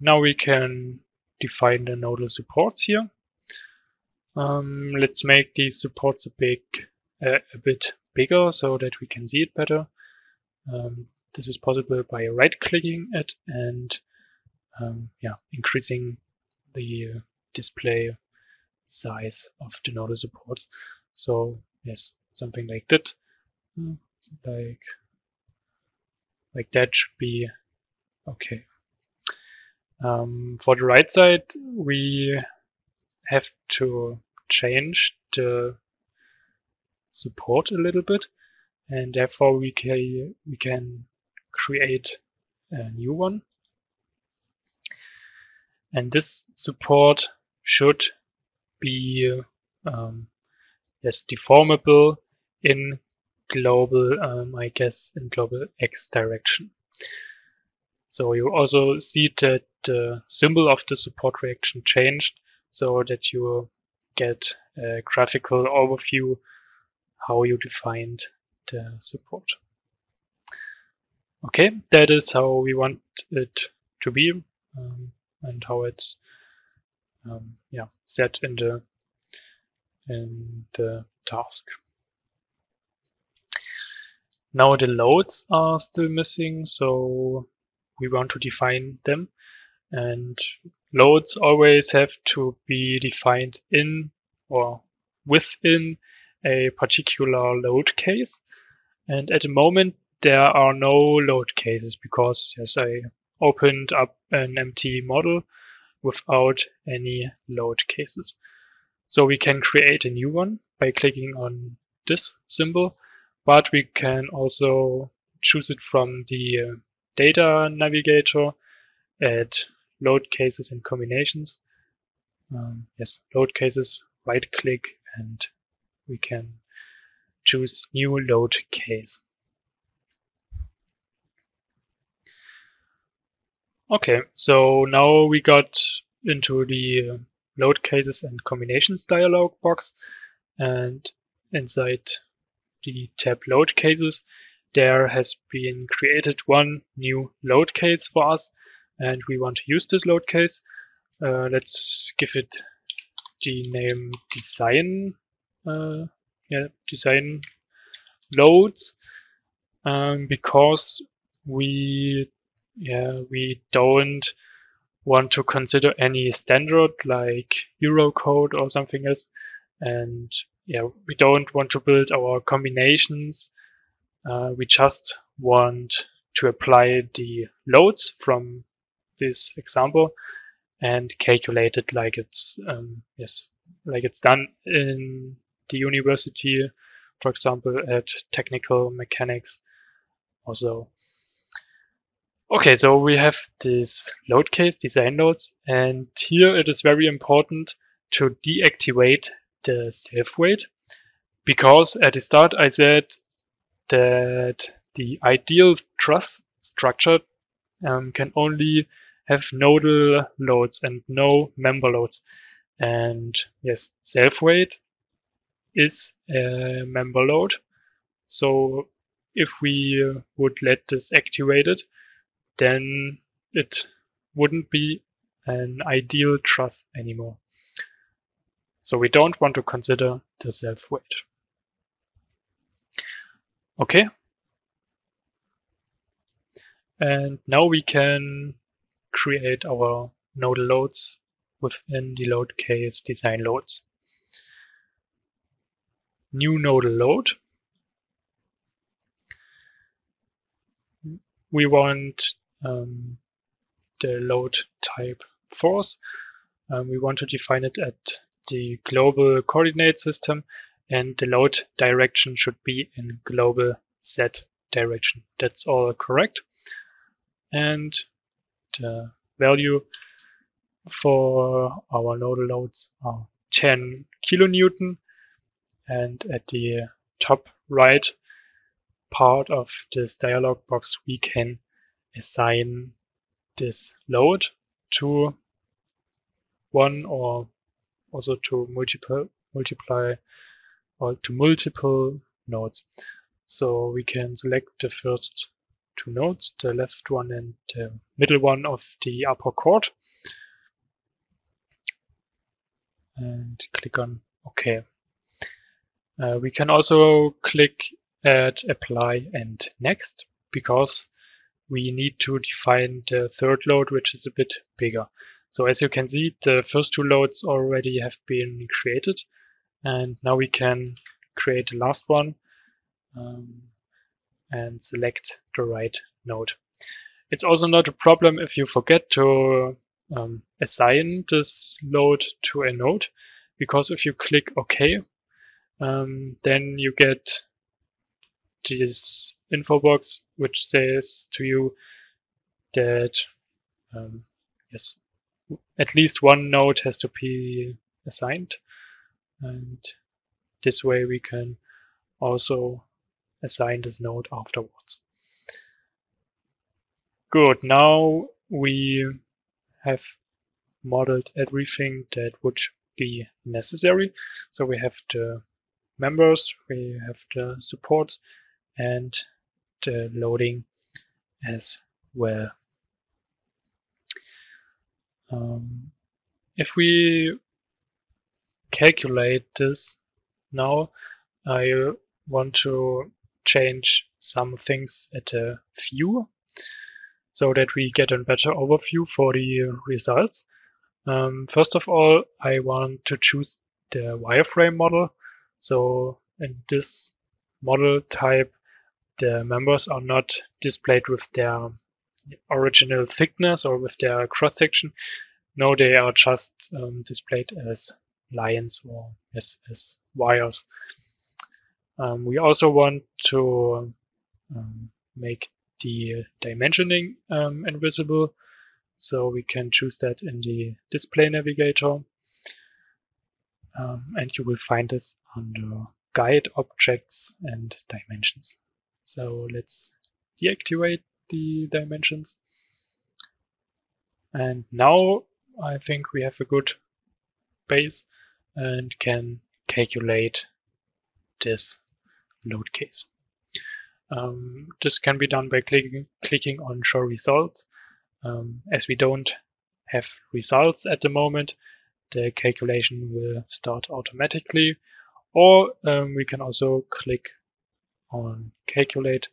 now we can define the nodal supports here. Let's make these supports a bit bigger so that we can see it better. This is possible by right-clicking it and increasing the display size of the nodal supports. So yes, something like that. Like that should be okay. For the right side, we have to change the support a little bit, and therefore we can create a new one. And this support should be deformable in global, I guess, in global X direction. So you also see that the symbol of the support reaction changed, so that you get a graphical overview how you defined the support. Okay, that is how we want it to be, and how it's set in the task. Now the loads are still missing, so we want to define them, and loads always have to be defined in or within a particular load case. And at the moment there are no load cases because I opened up an empty model without any load cases. So we can create a new one by clicking on this symbol, but we can also choose it from the data navigator at load cases and combinations. Load cases, right click, and we can choose new load case. Okay, so now we got into the load cases and combinations dialog box, and inside the tab load cases there has been created one new load case for us, and we want to use this load case. Let's give it the name design. Design loads, because we don't want to consider any standard like Eurocode or something else, and we don't want to build our combinations. We just want to apply the loads from this example and calculate it like it's like it's done in the university, for example, at technical mechanics or so. Okay, so we have this load case, design loads, and here it is very important to deactivate the self-weight, because at the start I said that the ideal truss structure can only have nodal loads and no member loads. And yes, self-weight is a member load. So if we would let this activated, then it wouldn't be an ideal truss anymore. So we don't want to consider the self-weight. Okay. And now we can create our nodal loads within the load case design loads. New nodal load. We want the load type force. We want to define it at the global coordinate system, and the load direction should be in global Z direction. That's all correct. And the value for our nodal loads are 10 kilonewton. And at the top right part of this dialog box, we can assign this load to one or also to multiply or to multiple nodes. So we can select the first two nodes, the left one and the middle one of the upper chord, and click on OK. We can also click at Apply and Next, because we need to define the third load, which is a bit bigger. So as you can see, the first two loads already have been created, and now we can create the last one and select the right node. It's also not a problem if you forget to assign this load to a node, because if you click OK, then you get this info box which says to you that yes, at least one node has to be assigned, and this way we can also assign this node afterwards. Good, now we have modeled everything that would be necessary. So we have the members, we have the supports, and the loading as well. If we calculate this now, I want to change some things at the view so that we get a better overview for the results. First of all, I want to choose the wireframe model. So in this model type, the members are not displayed with their original thickness or with their cross-section. No, they are just displayed as lines or as wires. We also want to make the dimensioning invisible, so we can choose that in the display navigator. And you will find this under Guide, Objects, and Dimensions. So let's deactivate the dimensions. And now I think we have a good base and can calculate this load case. This can be done by clicking on Show Results. As we don't have results at the moment, the calculation will start automatically. Or we can also click on Calculate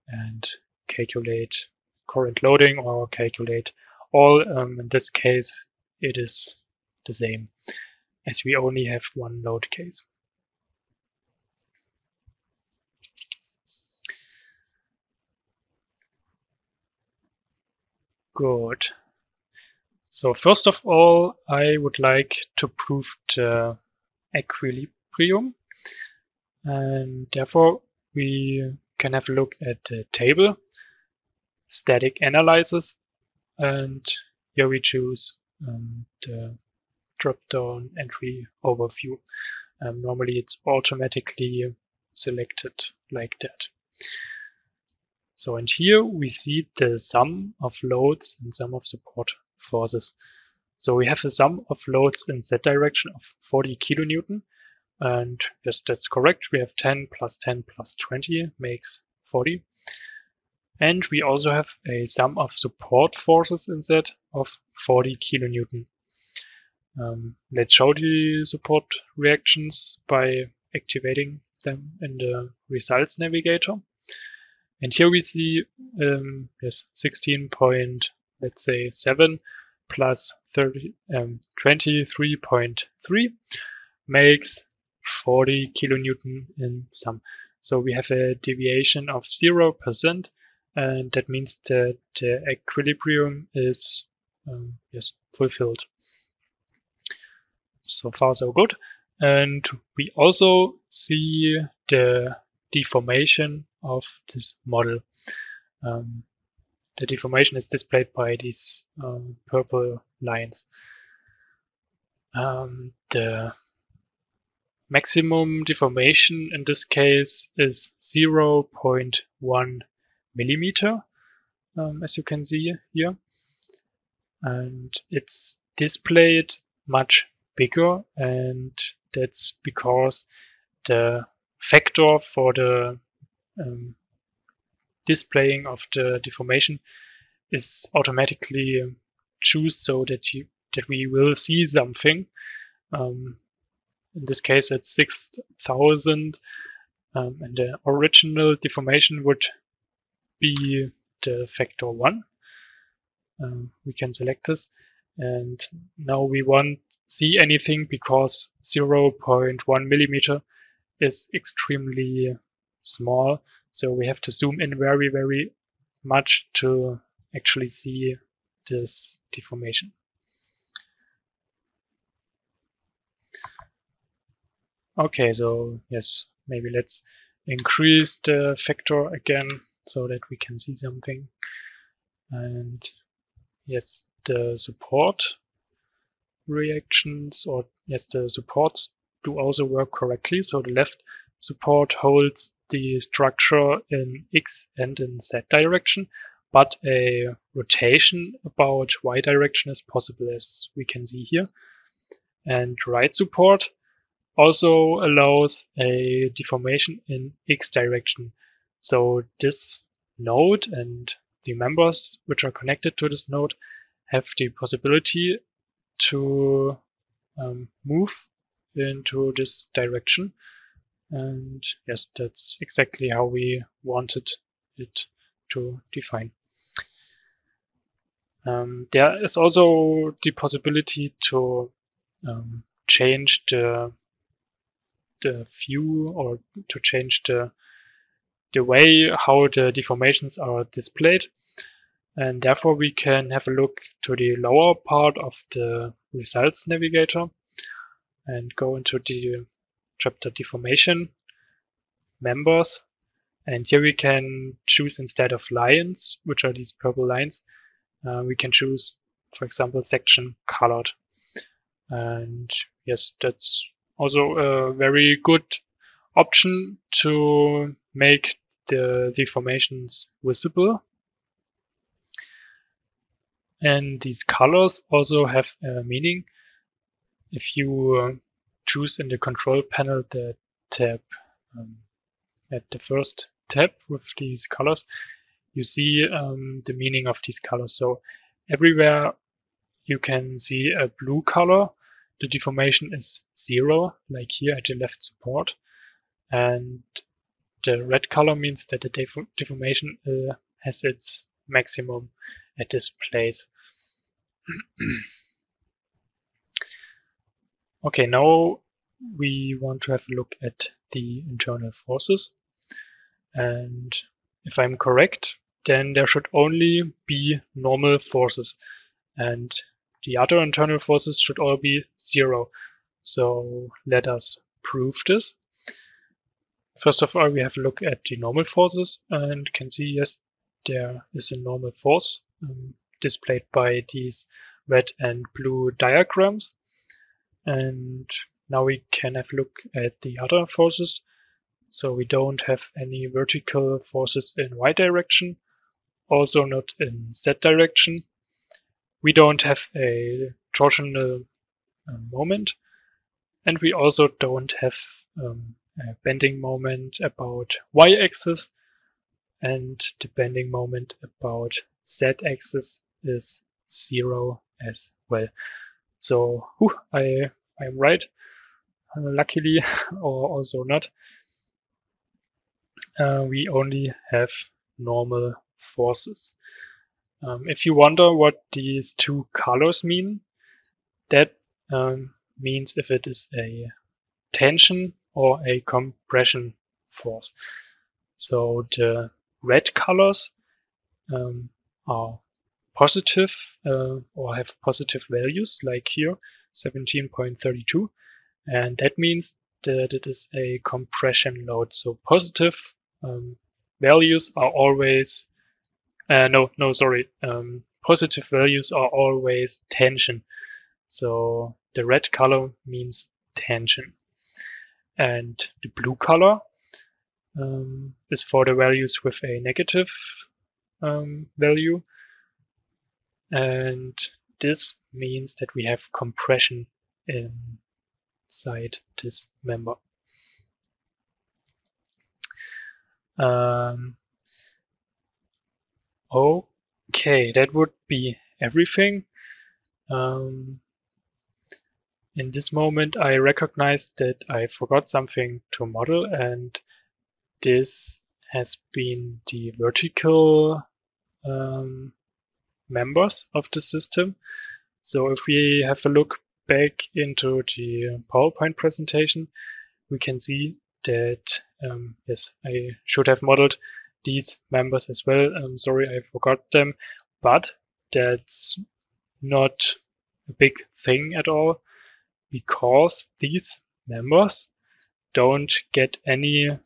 and calculate current loading or calculate all. In this case, it is the same, as we only have one load case. Good. So first of all, I would like to prove the equilibrium, and therefore we can have a look at the table, static analysis, and here we choose the drop-down entry overview. Normally it's automatically selected like that. So, and here we see the sum of loads and sum of support forces. So we have the sum of loads in z direction of 40 kilonewton. And yes, that's correct. We have 10 plus 10 plus 20 makes 40. And we also have a sum of support forces in z of 40 kilonewton. Let's show the support reactions by activating them in the results navigator. And here we see 16.7 plus 23.3 makes 40 kilonewton in sum. So we have a deviation of 0%, and that means that the equilibrium is fulfilled. So far so good. And we also see the deformation of this model. The deformation is displayed by these purple lines. The maximum deformation in this case is 0.1 millimeter, as you can see here. And it's displayed much bigger, and that's because the factor for the displaying of the deformation is automatically chosen so that we will see something. In this case, it's 6,000, and the original deformation would be the factor 1. We can select this, and now we won't see anything because 0.1 millimeter is extremely small, so we have to zoom in very, very much to actually see this deformation. Okay, so yes, maybe let's increase the factor again so that we can see something. And yes, the support reactions, or yes, the supports do also work correctly. So the left support holds the structure in X and in Z direction, but a rotation about Y direction is possible, as we can see here. And right support also allows a deformation in X direction. So this node and the members which are connected to this node have the possibility to move into this direction. And yes, that's exactly how we wanted it to define. There is also the possibility to change the view, or to change the way how the deformations are displayed. And therefore we can have a look to the lower part of the results navigator and go into the chapter deformation members. And here we can choose, instead of lines, which are these purple lines, we can choose, for example, section colored. And yes, that's also a very good option to make the deformations visible. And these colors also have a meaning. If you choose in the control panel the tab at the first tab with these colors, you see the meaning of these colors. So everywhere you can see a blue color, the deformation is 0, like here at the left support. And the red color means that the deformation has its maximum at this place. Okay, now we want to have a look at the internal forces. And if I'm correct, then there should only be normal forces. And the other internal forces should all be 0. So let us prove this. First of all, we have a look at the normal forces and can see, yes, there is a normal force displayed by these red and blue diagrams. And now we can have a look at the other forces. So we don't have any vertical forces in Y direction, also not in Z direction. We don't have a torsional moment, and we also don't have a bending moment about Y-axis, and the bending moment about Z-axis is 0 as well. So I'm right, luckily, or also not. We only have normal forces. If you wonder what these two colors mean, that means if it is a tension or a compression force. So the red colors are positive or have positive values, like here, 17.32. And that means that it is a compression load. So positive values are always, positive values are always tension. So the red color means tension. And the blue color is for the values with a negative value. And this means that we have compression inside this member. Okay, that would be everything. In this moment, I recognized that I forgot something to model, and this has been the vertical members of the system. So if we have a look back into the PowerPoint presentation, we can see that, yes, I should have modeled these members as well. I'm sorry, I forgot them, but that's not a big thing at all, because these members don't get any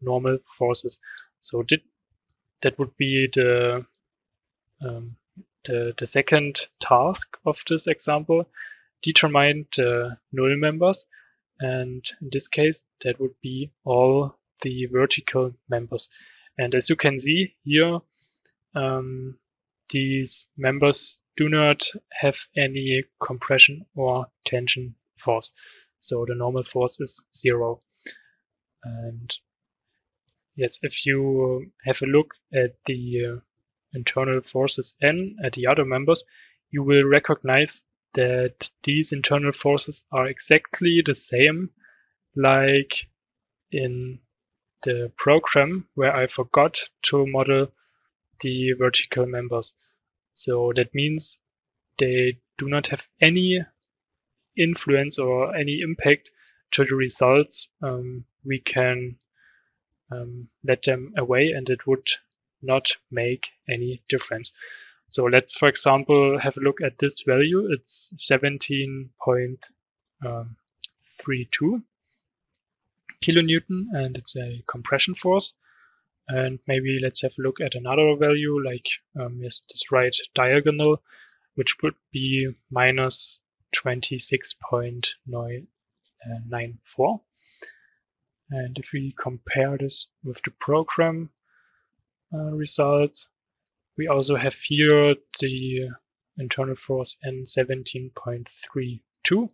normal forces. So that would be the second task of this example, determine the null members. And in this case, that would be all the vertical members. And as you can see here, these members do not have any compression or tension force. So the normal force is 0. And yes, if you have a look at the internal forces N at the other members, you will recognize that these internal forces are exactly the same like in the program where I forgot to model the vertical members. So that means they do not have any influence or any impact to the results. We can let them away and it would not make any difference. So let's, for example, have a look at this value. It's 17.32 kilonewton, and it's a compression force. And maybe let's have a look at another value, like yes, this right diagonal, which would be minus 26.94. And if we compare this with the program results, we also have here the internal force N 17.32.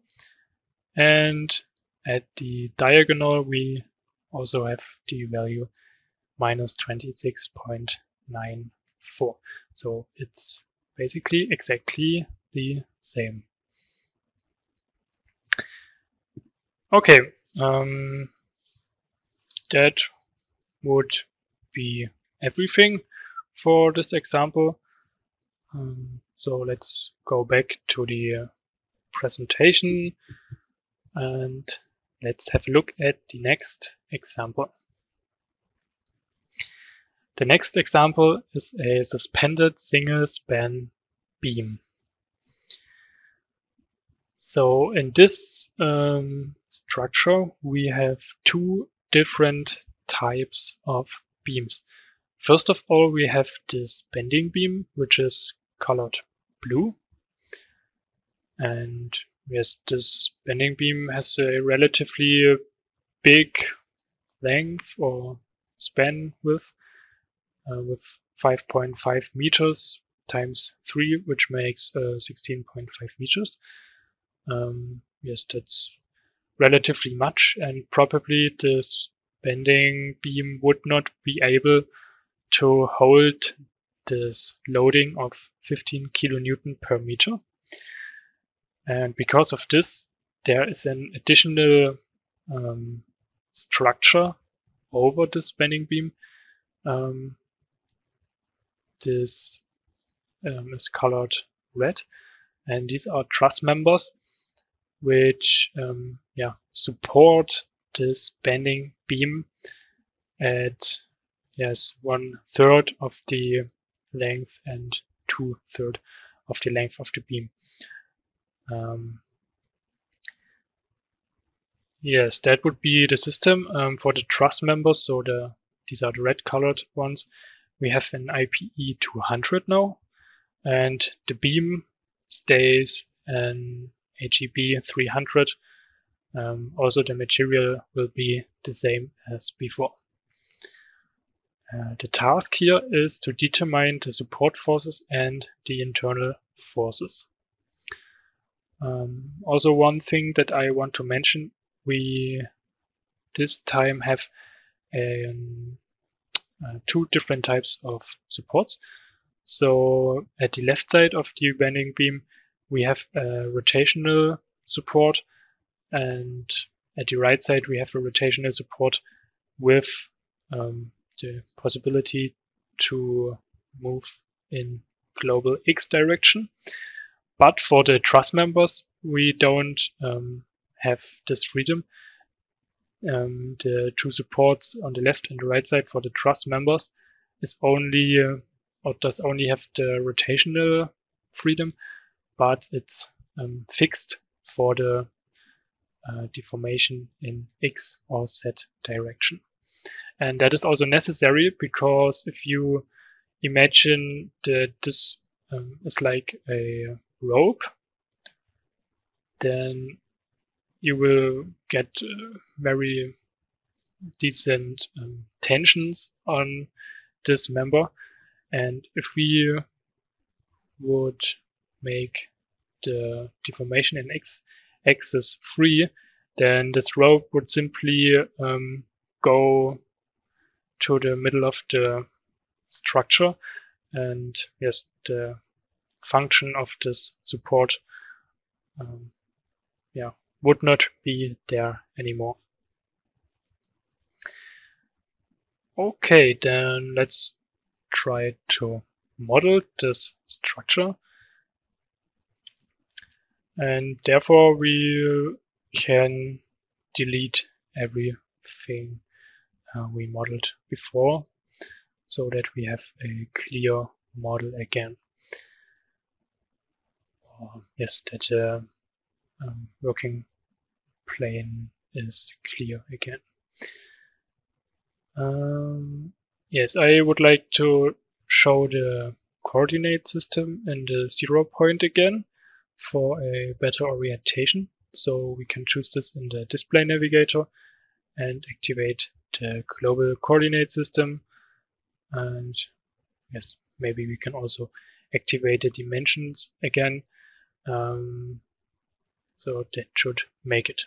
And at the diagonal, we also have the value minus 26.94. So it's basically exactly the same. Okay, that would be everything for this example. So let's go back to the presentation and let's have a look at the next example. The next example is a suspended single span beam. So in this structure, we have two different types of beams. First of all, we have this bending beam, which is colored blue. And yes, this bending beam has a relatively big length or span width with 5.5 meters times 3, which makes 16.5 meters. Yes, that's relatively much, and probably this bending beam would not be able to hold this loading of 15 kilonewton per meter. And because of this, there is an additional structure over this bending beam. This is colored red, and these are truss members which support this bending beam at 1/3 of the length and 2/3 of the length of the beam. Yes, that would be the system for the truss members. So these are the red colored ones. We have an IPE 200 now, and the beam stays an HEB 300. Also, the material will be the same as before. The task here is to determine the support forces and the internal forces. Also, one thing that I want to mention, we this time have two different types of supports. So at the left side of the bending beam, we have a rotational support, and at the right side, we have a rotational support with the possibility to move in global X direction. But for the truss members, we don't have this freedom. The two supports on the left and the right side for the truss members is only does only have the rotational freedom, but it's fixed for the deformation in X or Z direction. And that is also necessary because if you imagine that this is like a rope, then you will get very decent tensions on this member. And if we would make the deformation in X axis free, then this rope would simply go to the middle of the structure, and yes, the function of this support would not be there anymore. Okay, then let's try to model this structure. And therefore we can delete everything we modeled before, so that we have a clear model again. Yes, that the working plane is clear again. Yes, I would like to show the coordinate system in the 0 point again for a better orientation. So we can choose this in the display navigator and activate the global coordinate system. And yes, maybe we can also activate the dimensions again. So that should make it.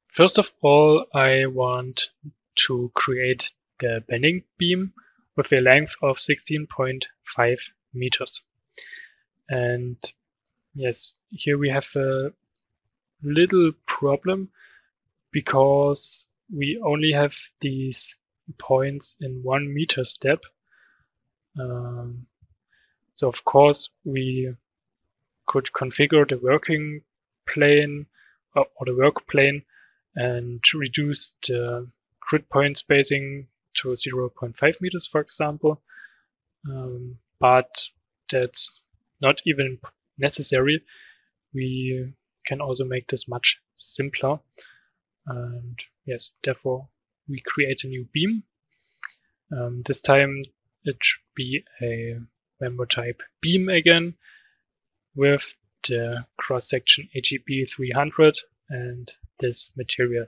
First of all, I want to create the bending beam with a length of 16.5 meters. And yes, here we have a little problem because we only have these points in 1 meter step. So of course we could configure the working plane or the work plane and reduce the grid point spacing to 0.5 meters, for example. But that's not even necessary. We can also make this much simpler. And yes, therefore we create a new beam. This time it should be a member type beam again with the cross section AGB 300 and this material.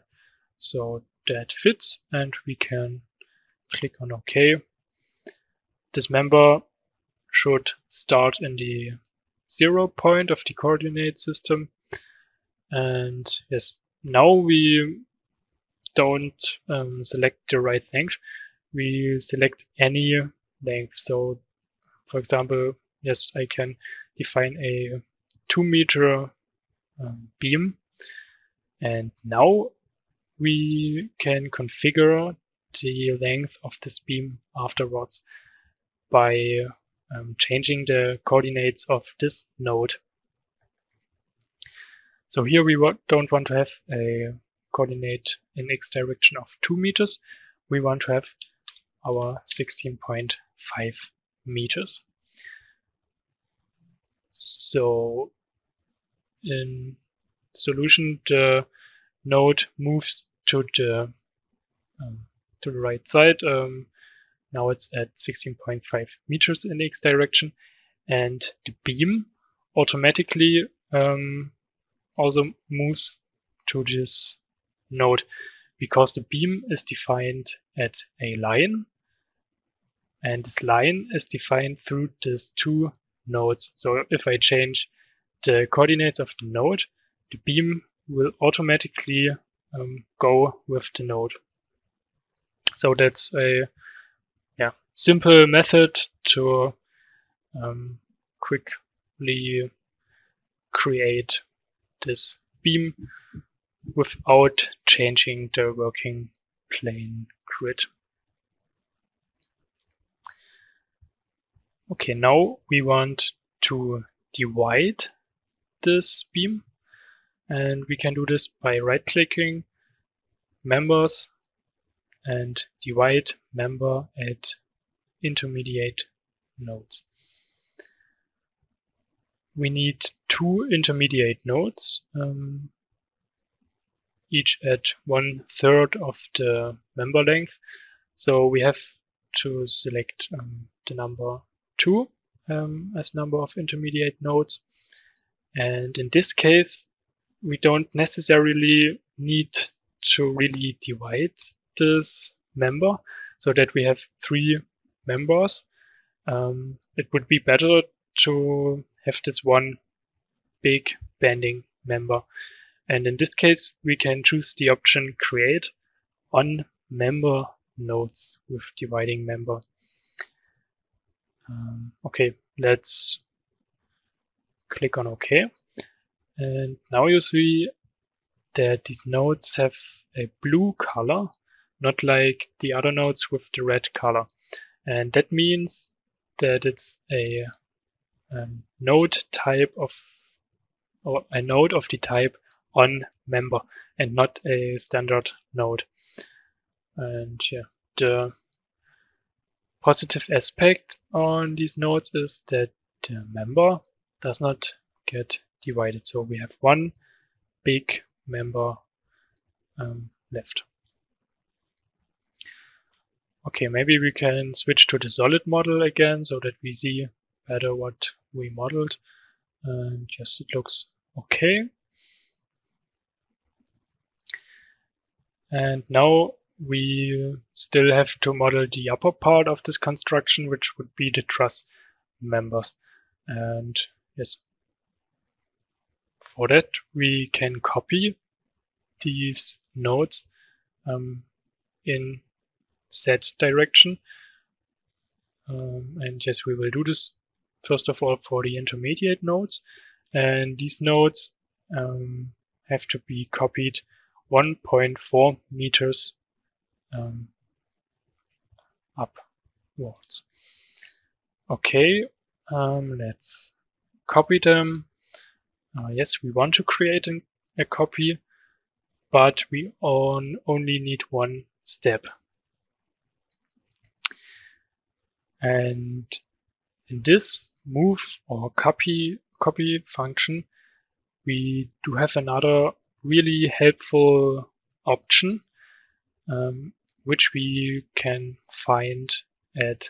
So that fits, and we can click on OK. This member should start in the 0 point of the coordinate system. And yes, now we don't select the right length. We select any length. So for example, yes, I can define a 2 meter beam. And now we can configure the length of this beam afterwards by changing the coordinates of this node. So here we don't want to have a coordinate in x direction of 2 meters. We want to have our 16.5 meters. So in solution, the node moves to the right side. Now it's at 16.5 meters in x direction, and the beam automatically also moves to this node because the beam is defined at a line, and this line is defined through these two nodes. So if I change the coordinates of the node, the beam will automatically go with the node. So that's a simple method to quickly create this beam without changing the working plane grid. Okay, now we want to divide this beam, and we can do this by right-clicking members and divide member at intermediate nodes. We need 2 intermediate nodes, each at 1/3 of the member length. So we have to select the number 2 as number of intermediate nodes. And in this case, we don't necessarily need to really divide this member so that we have 3 members. It would be better to have this one big bending member. And in this case, we can choose the option create on member nodes with dividing member. Okay, let's click on OK. And now you see that these nodes have a blue color, not like the other nodes with the red color. And that means that it's a node type or a node of the type on member and not a standard node. And yeah, the positive aspect on these nodes is that the member does not get divided. So we have one big member left. Okay, maybe we can switch to the solid model again so that we see better what we modeled. And yes, it looks okay. And now we still have to model the upper part of this construction, which would be the truss members. And yes, for that we can copy these nodes in Z direction. And yes, we will do this first of all for the intermediate nodes. And these nodes have to be copied 1.4 meters upwards. Okay, let's copy them. Yes, we want to create a copy, but we only need one step. And in this move or copy function, we do have another really helpful option, which we can find at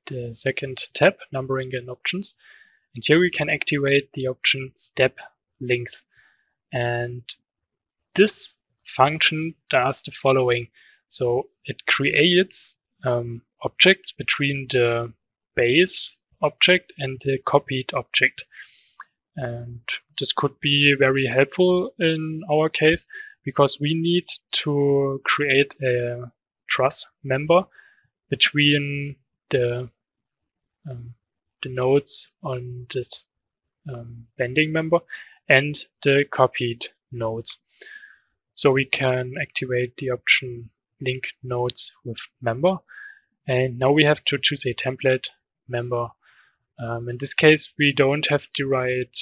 the second tab, numbering and options. And here we can activate the option step length. And this function does the following. So it creates objects between the base object and the copied object. And this could be very helpful in our case because we need to create a truss member between the nodes on this bending member and the copied nodes. So we can activate the option link nodes with member. And now we have to choose a template member. In this case, we don't have the right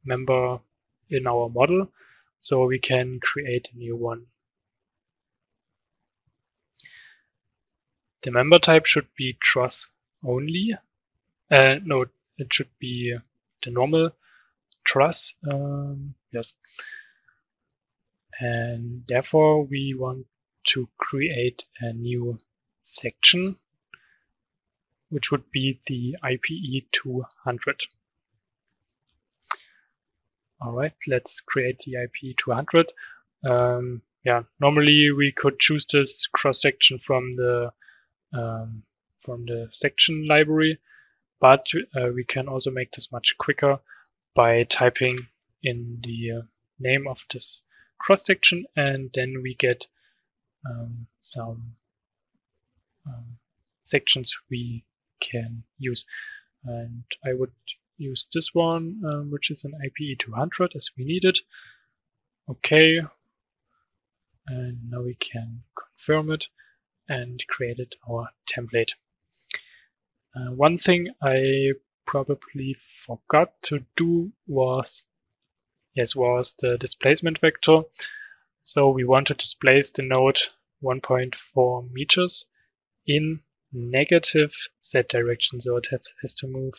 member in our model, so we can create a new one. The member type should be truss only. No, it should be the normal truss. Yes. And therefore, we want to create a new section, which would be the IPE 200. All right, let's create the IPE 200. Yeah, normally we could choose this cross section from the section library, but we can also make this much quicker by typing in the name of this cross section, and then we get some sections we can use. And I would use this one, which is an IPE 200 as we need it. Okay. And now we can confirm it and create it our template. One thing I probably forgot to do was the displacement vector. So we want to displace the node 1.4 meters in negative Z direction. So it has to move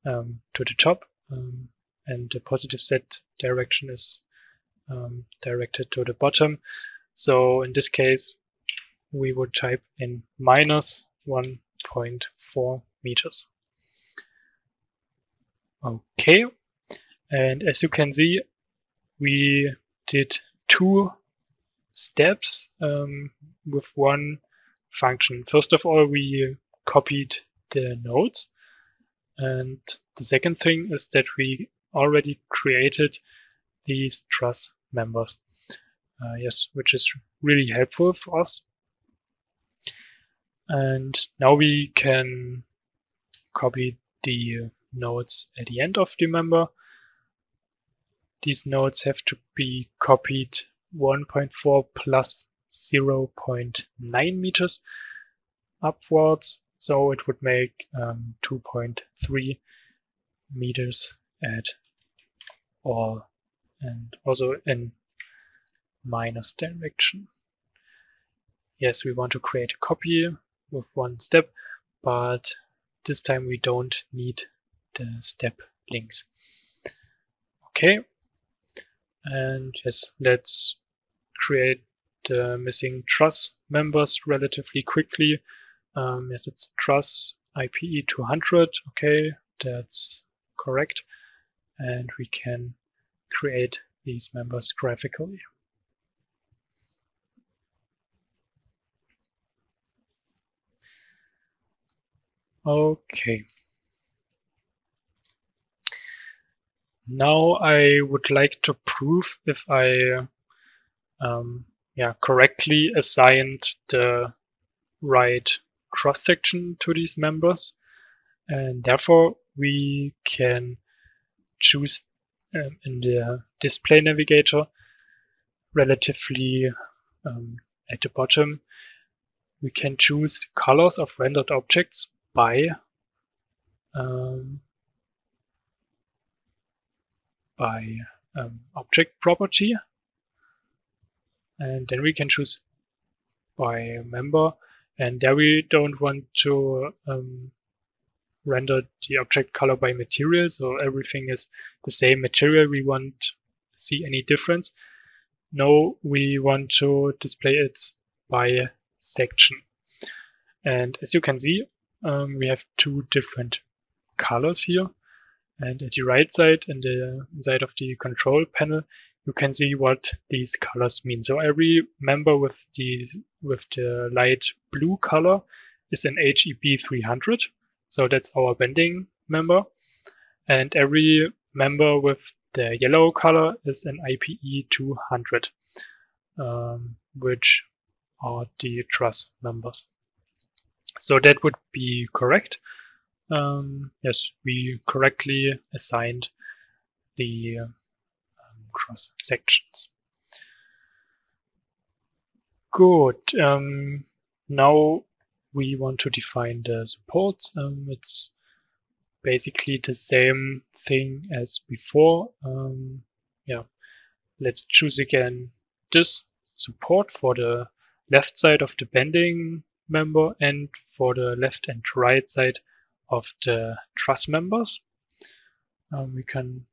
to the top, and the positive Z direction is directed to the bottom. So in this case, we would type in minus 1.4 meters. Okay, and as you can see, we did two steps with one function. First of all, we copied the nodes, and the second thing is that we already created these truss members. Yes, which is really helpful for us. And now we can copy the nodes at the end of the member. These nodes have to be copied 1.4 plus 0.9 meters upwards. So it would make 2.3 meters at all, and also in minus direction. Yes, we want to create a copy with one step, but this time we don't need the step links. Okay, and yes, let's create the missing truss members relatively quickly. Yes, it's truss IPE 200. Okay, that's correct. And we can create these members graphically. Okay. Now I would like to prove if I correctly assigned the right cross-section to these members, and therefore we can choose in the display navigator relatively at the bottom, we can choose colors of rendered objects by object property, and then we can choose by member, and there we don't want to render the object color by material, so everything is the same material. We won't see any difference. No, we want to display it by section, and as you can see, we have two different colors here, and at the right side and the side of the control panel you can see what these colors mean. So every member with the light blue color is an HEB 300, so that's our bending member, and every member with the yellow color is an IPE 200, which are the truss members. So that would be correct. Yes, we correctly assigned the cross sections. Good. Now we want to define the supports. It's basically the same thing as before. Let's choose again this support for the left side of the bending member and for the left and right side of the truss members. We can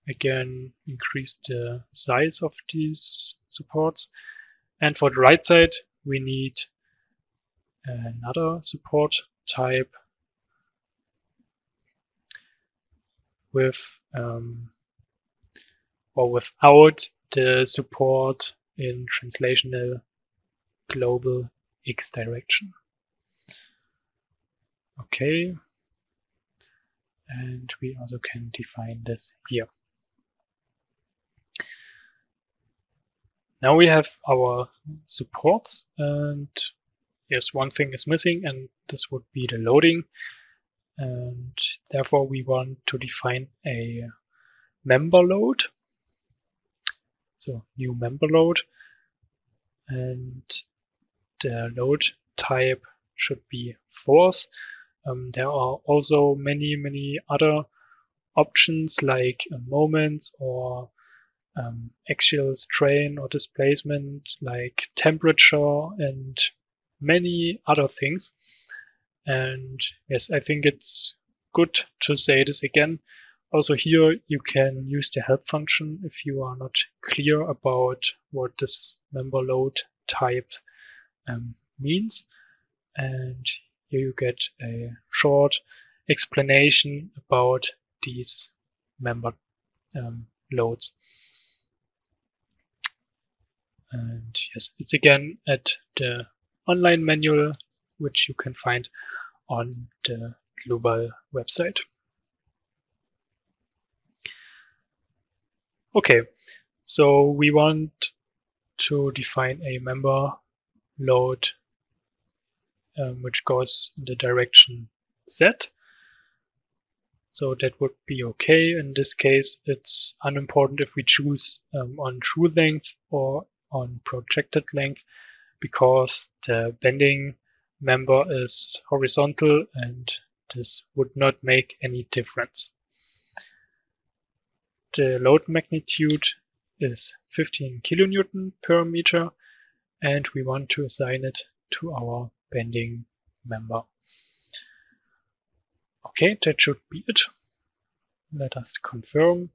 again increase the size of these supports, and for the right side we need another support type with or without the support in translational global X direction. Okay, and we also can define this here. Now we have our supports, and yes, one thing is missing, and this would be the loading, and therefore we want to define a member load. So new member load, and the load type should be force. There are also many other options like moments or axial strain or displacement, like temperature and many other things. And yes, I think it's good to say this again. Also here you can use the help function if you are not clear about what this member load type means. And here you get a short explanation about these member loads. And yes, it's again at the online manual, which you can find on the Dlubal website. Okay, so we want to define a member load which goes in the direction Z. So that would be okay. In this case, it's unimportant if we choose on true length or on projected length, because the bending member is horizontal and this would not make any difference. The load magnitude is 15 kilonewton per meter, and we want to assign it to our bending member. Okay, that should be it. Let us confirm.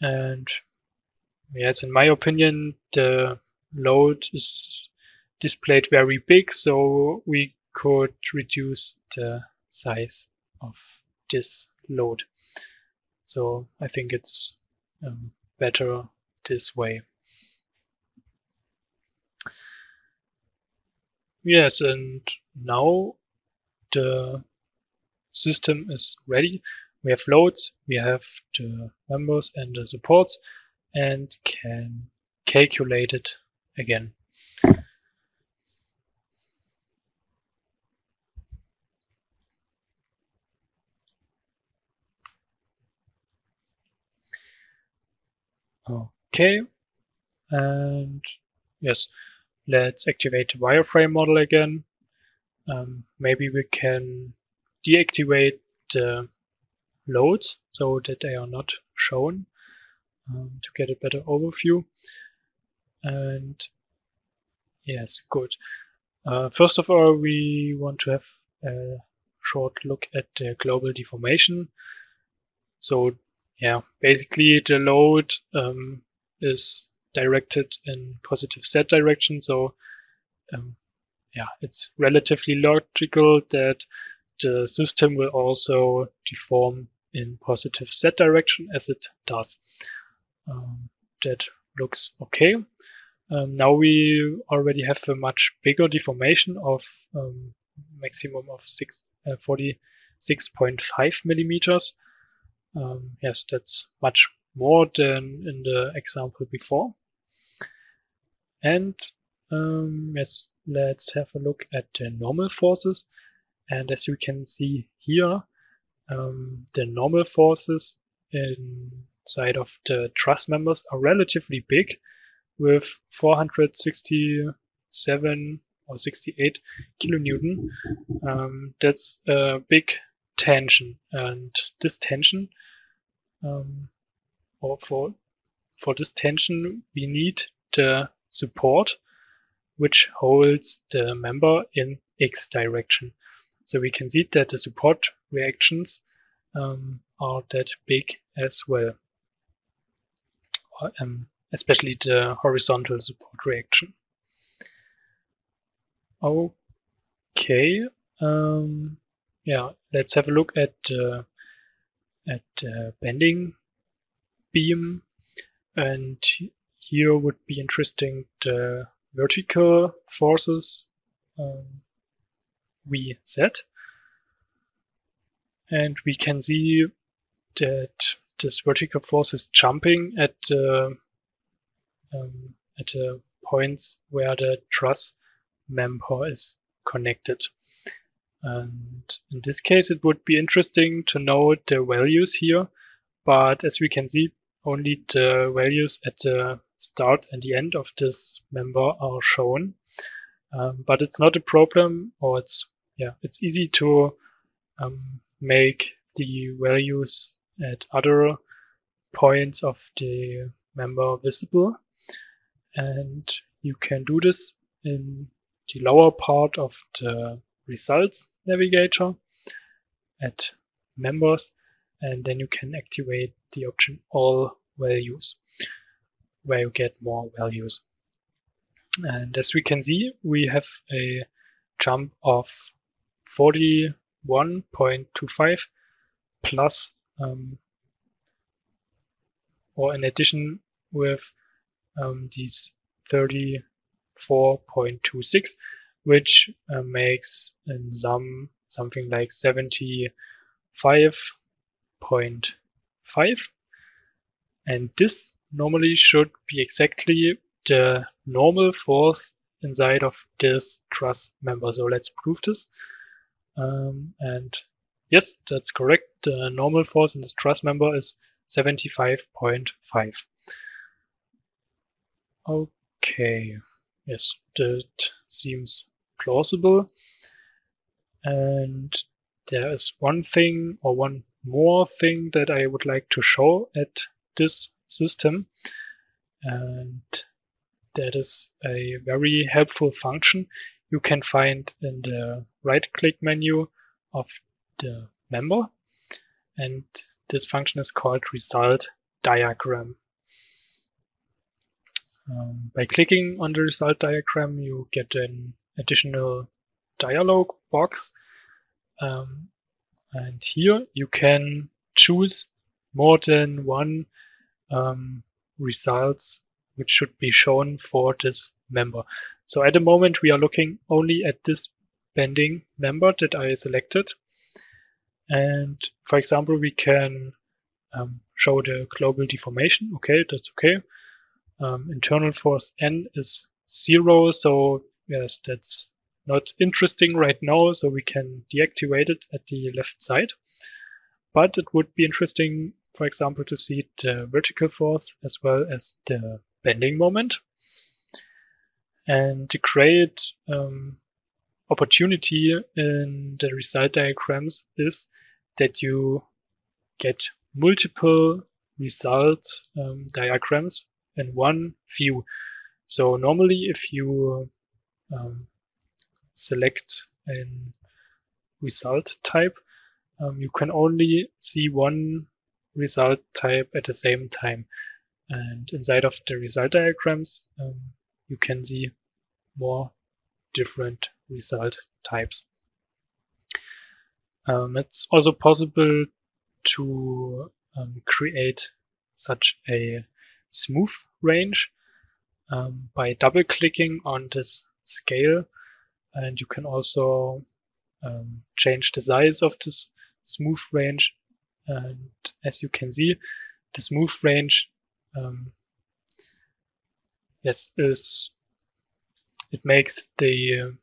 And yes, in my opinion, the load is displayed very big, so we could reduce the size of this load. So I think it's better this way. Yes, and now the system is ready. We have loads, we have the members and the supports, and can calculate it again. Okay, and yes, let's activate the wireframe model again. Maybe we can deactivate the loads so that they are not shown to get a better overview. And yes, good. First of all, we want to have a short look at the global deformation. So yeah, basically the load is directed in positive z direction. So yeah, it's relatively logical that the system will also deform in positive z direction as it does. That looks okay. Now we already have a much bigger deformation of maximum of 46.5 millimeters. Yes, that's much more than in the example before. And yes, let's have a look at the normal forces. And as you can see here, the normal forces inside of the truss members are relatively big, with 467 or 68 kilonewton. That's a big tension, and this tension, or for this tension, we need the support which holds the member in x direction. So we can see that the support reactions are that big as well, especially the horizontal support reaction. Okay, yeah, let's have a look at the bending beam, and here would be interesting the vertical forces we set, and we can see that this vertical force is jumping at the points where the truss member is connected. And in this case, it would be interesting to know the values here, but as we can see, only the values at the start and the end of this member are shown. But it's not a problem, or it's easy to make the values at other points of the member visible. And you can do this in the lower part of the results navigator at members, and then you can activate the option all values, where you get more values. And as we can see, we have a jump of 41.25 plus, or in addition with these 34.26, which makes in sum something like 75.5. And this normally should be exactly the normal force inside of this truss member. So let's prove this. And yes, that's correct. The normal force in this truss member is 75.5. Okay, yes, that seems plausible. And there is one thing, or one more thing, that I would like to show at this system, and that is a very helpful function you can find in the right-click menu of the member, and this function is called result diagram. By clicking on the result diagram, you get an additional dialog box, and here you can choose more than one results which should be shown for this member. So at the moment we are looking only at this bending member that I selected, and for example we can show the global deformation. Okay, that's okay. Internal force N is 0. So yes, that's not interesting right now. So we can deactivate it at the left side. But it would be interesting, for example, to see the vertical force as well as the bending moment. And the great opportunity in the result diagrams is that you get multiple result diagrams in one view. So normally if you select a result type, you can only see one result type at the same time. And inside of the result diagrams, you can see more different result types. It's also possible to create such a smooth range by double-clicking on this scale, and you can also change the size of this smooth range. And as you can see, the smooth range it makes the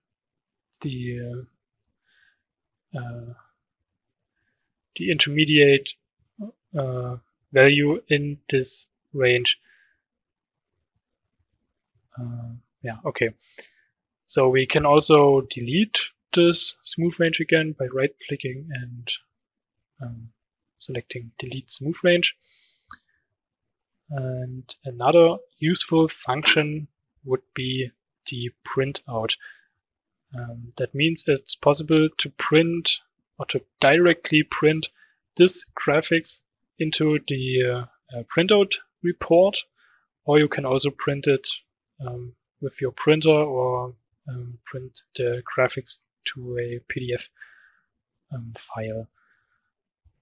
intermediate value in this range. Okay. So we can also delete this smooth range again by right-clicking and selecting delete smooth range. And another useful function would be the printout. That means it's possible to print or to directly print this graphics into the printout report, or you can also print it with your printer or print the graphics to a PDF file.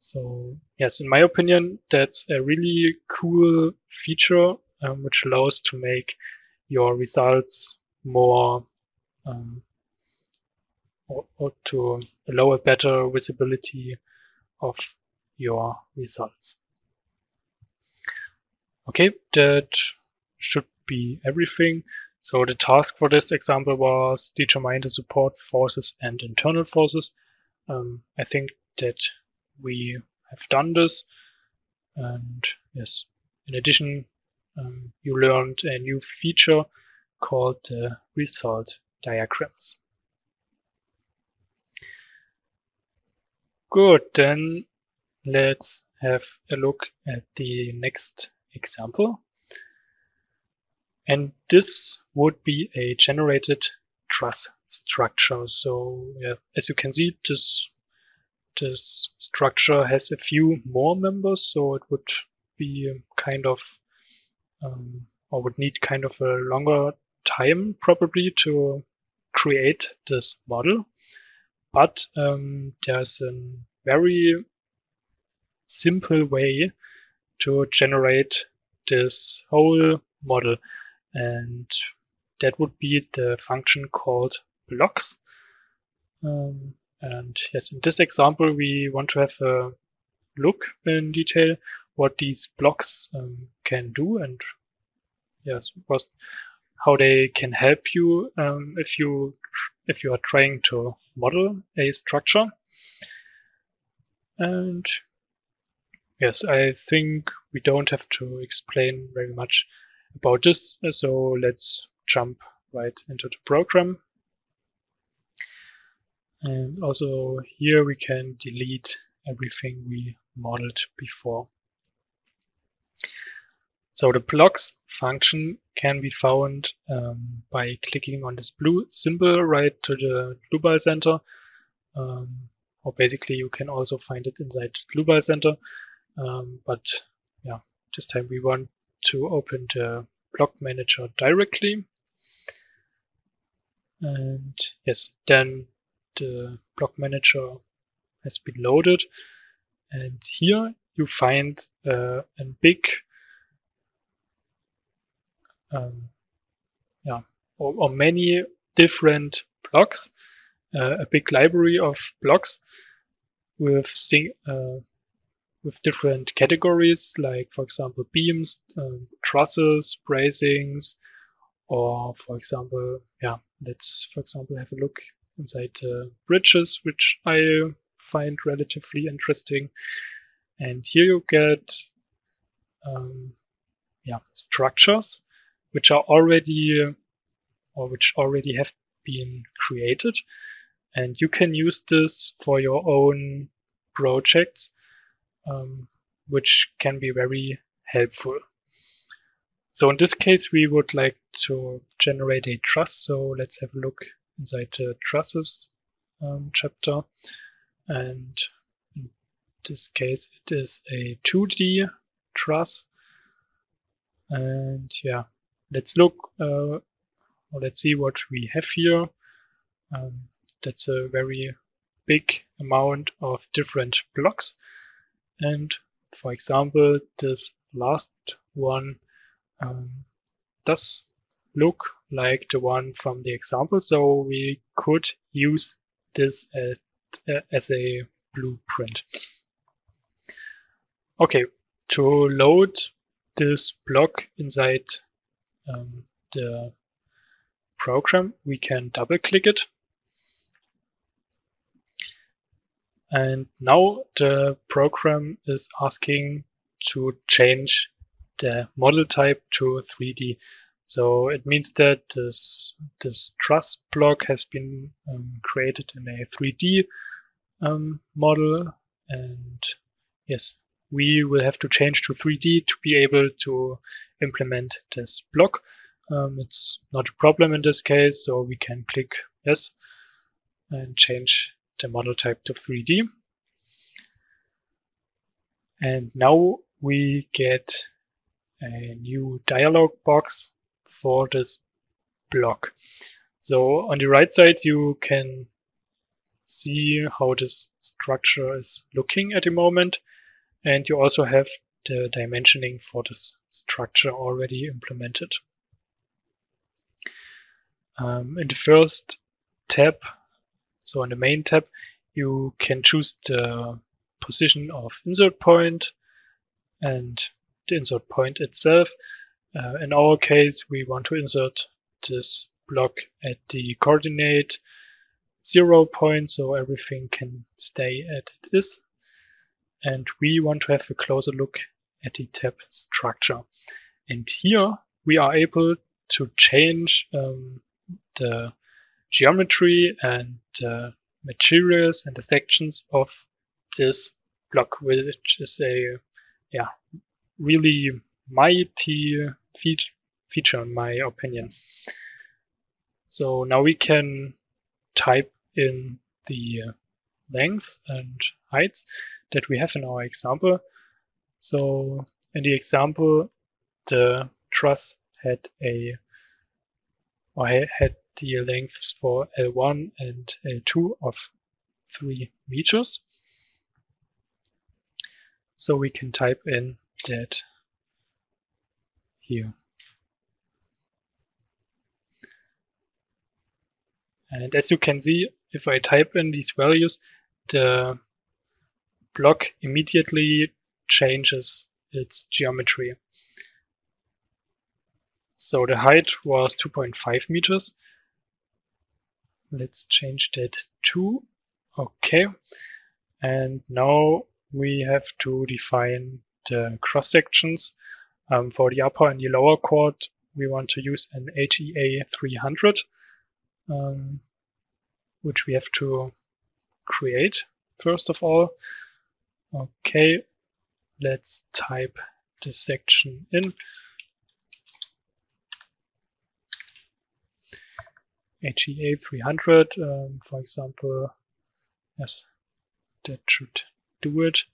So yes, in my opinion, that's a really cool feature which allows to make your results more or to allow a better visibility of your results. Okay, that should be everything. So the task for this example was determine the support forces and internal forces. I think that we have done this. And yes, in addition, you learned a new feature called the result diagrams. Good, then let's have a look at the next example. And this would be a generated truss structure. So yeah, as you can see, this structure has a few more members, so it would be kind of or would need kind of a longer time probably to create this model. But there's a very simple way to generate this whole model, and that would be the function called blocks. And yes, in this example, we want to have a look in detail what these blocks can do, and yes, how they can help you if you are trying to model a structure. And yes, I think we don't have to explain very much about this, so let's jump right into the program. And also here we can delete everything we modeled before. So the blocks function can be found by clicking on this blue symbol right to the Dlubal center. Or basically you can also find it inside Dlubal center. But yeah, this time we want to open the block manager directly. And yes, then the block manager has been loaded. And here you find a big or many different blocks, a big library of blocks with different categories, like for example beams, trusses, bracings, Or for example, let's for example have a look inside bridges, which I find relatively interesting. And here you get structures which are already which already have been created, and you can use this for your own projects, which can be very helpful. So in this case, we would like to generate a truss. So let's have a look inside the trusses chapter. And in this case, it is a 2D truss. And let's look, let's see what we have here. That's a very big amount of different blocks. And for example, this last one does look like the one from the example, so we could use this as a blueprint. Okay, to load this block inside the program, we can double click it. And now the program is asking to change the model type to 3D. So it means that this truss block has been created in a 3D model. And yes, we will have to change to 3D to be able to implement this block. It's not a problem in this case, so we can click yes and change the model type to 3D. And now we get a new dialog box for this block. So on the right side, you can see how this structure is looking at the moment. And you also have the dimensioning for this structure already implemented. In the first tab, so on the main tab, you can choose the position of insert point and the insert point itself. In our case, we want to insert this block at the coordinate 0 point, so everything can stay as it is. And we want to have a closer look at the tab structure. And here we are able to change the geometry and the materials and the sections of this block, which is a really mighty feature in my opinion. So now we can type in the lengths and heights that we have in our example. So in the example, the truss had the lengths for L1 and L2 of 3 meters. So we can type in that here. And as you can see, if I type in these values, the block immediately changes its geometry. So the height was 2.5 meters. Let's change that to OK. And now we have to define the cross sections. For the upper and the lower chord, we want to use an HEA 300, which we have to create first of all. Okay, let's type this section in. HEA 300, for example. Yes, that should do it.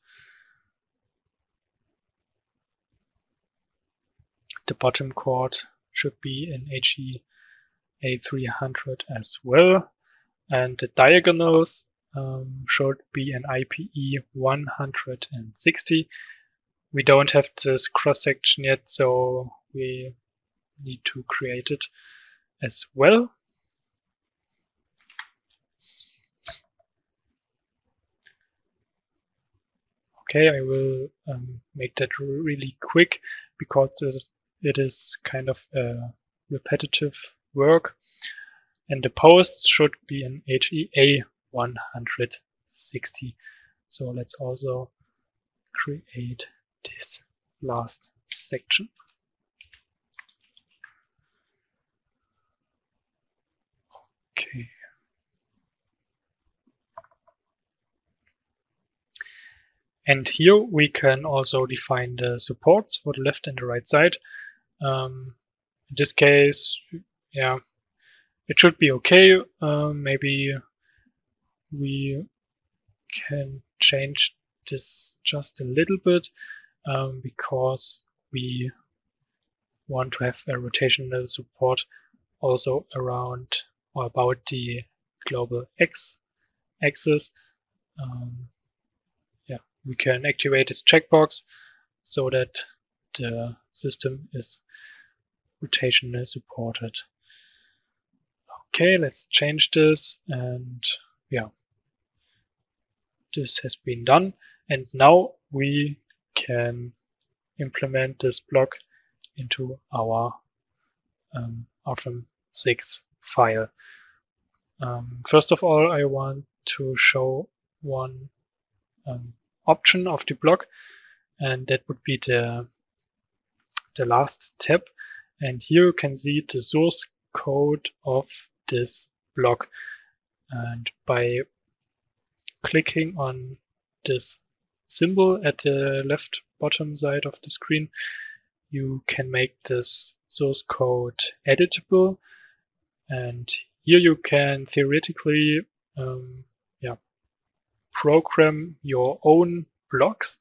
The bottom chord should be in HEA 300 as well. And the diagonals should be an IPE 160. We don't have this cross section yet, so we need to create it as well. Okay, I will make that really quick because it is kind of a repetitive work. And the post should be in HEA 160. So let's also create this last section. Okay. And here we can also define the supports for the left and the right side. In this case, yeah, it should be okay. Maybe we can change this just a little bit because we want to have a rotational support also around or about the global x-axis. We can activate this checkbox so that the system is rotationally supported. Okay, let's change this, and yeah, this has been done. And now we can implement this block into our Rfem 6 file. First of all, I want to show one option of the block, and that would be the last tab. And here you can see the source code of this block. And by clicking on this symbol at the left bottom side of the screen, you can make this source code editable. And here you can theoretically program your own blocks.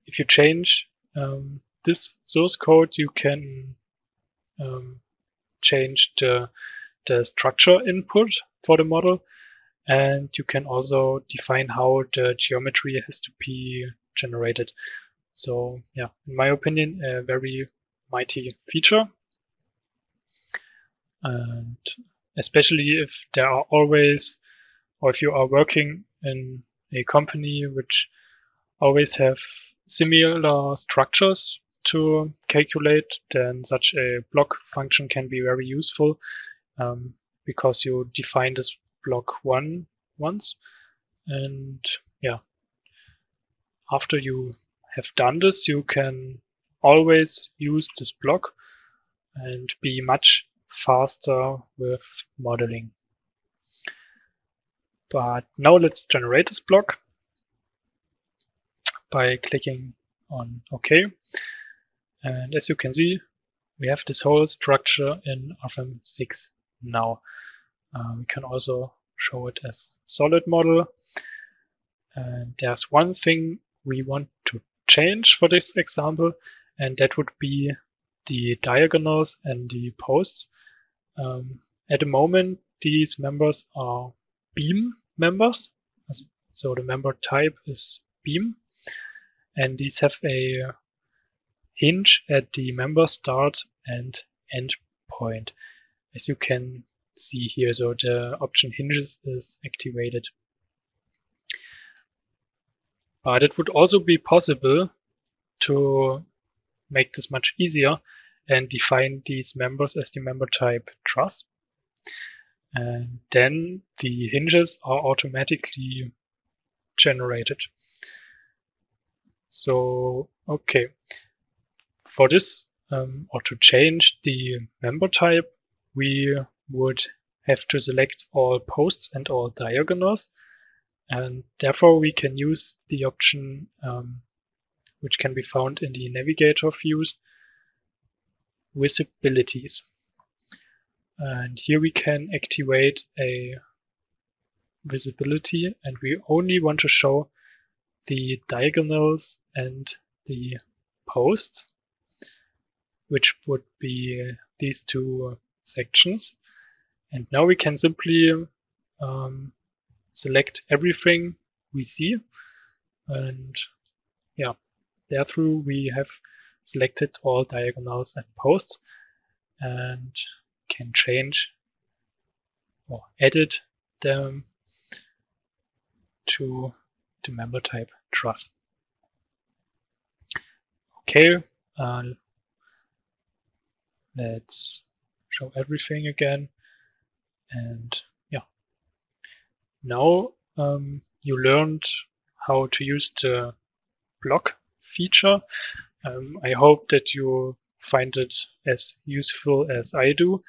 If you change this source code, you can change the structure input for the model, and you can also define how the geometry has to be generated. So yeah, in my opinion, a very mighty feature. And especially if there are always, or if you are working in a company which always have similar structures to calculate, then such a block function can be very useful because you define this block once. And yeah, after you have done this, you can always use this block and be much faster with modeling. But now let's generate this block by clicking on OK. And as you can see, we have this whole structure in Rfem 6 now. We can also show it as solid model. And there's one thing we want to change for this example, and that would be the diagonals and the posts. At the moment, these members are beam members. So the member type is beam, and these have a hinge at the member start and end point, as you can see here. So the option hinges is activated. But it would also be possible to make this much easier and define these members as the member type truss. And then the hinges are automatically generated. So, okay. For this, or to change the member type, we would have to select all posts and all diagonals. And therefore, we can use the option which can be found in the navigator views, visibilities. And here we can activate a visibility, and we only want to show the diagonals and the posts, which would be these two sections. And now we can simply select everything we see, and yeah, therefore we have selected all diagonals and posts and can change or edit them to the member type truss. Okay, let's show everything again. And yeah, now you learned how to use the block feature. I hope that you find it as useful as I do.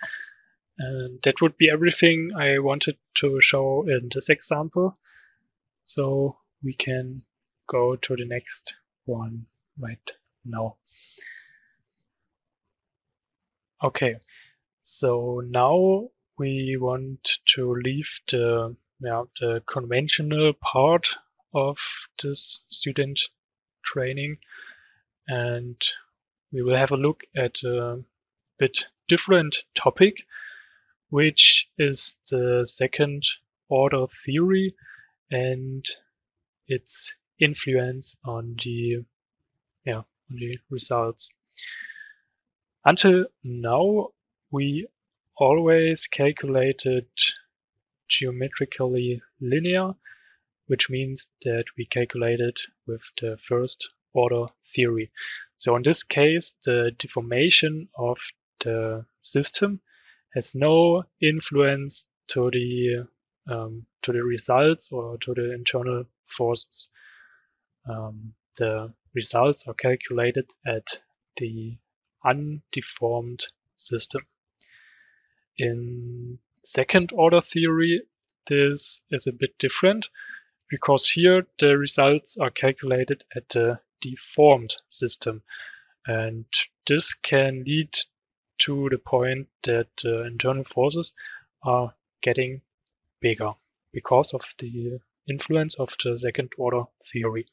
And that would be everything I wanted to show in this example. So we can go to the next one right now. Okay, so now we want to leave the conventional part of this student training, and we will have a look at a bit different topic, which is the second order theory and its influence on the results. Until now, we always calculated geometrically linear, which means that we calculated with the first order theory. So in this case, the deformation of the system has no influence to the results or to the internal forces. The results are calculated at the undeformed system. In second order theory, this is a bit different because here the results are calculated at the deformed system, and this can lead to the point that the internal forces are getting bigger because of the influence of the second order theory.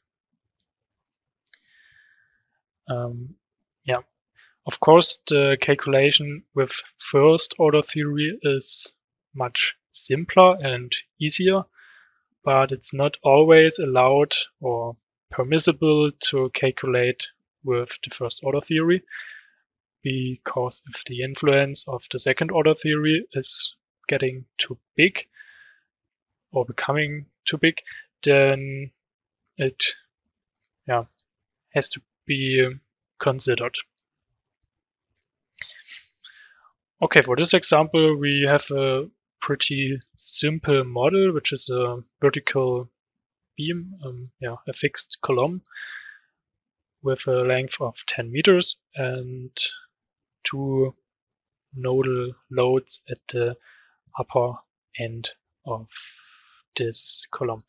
Of course, the calculation with first order theory is much simpler and easier, but it's not always allowed or permissible to calculate with the first order theory, because if the influence of the second order theory is getting too big or becoming too big, then it has to be considered. Okay, for this example, we have a pretty simple model, which is a vertical beam, a fixed column with a length of 10 meters and 2 nodal loads at the upper end of this column.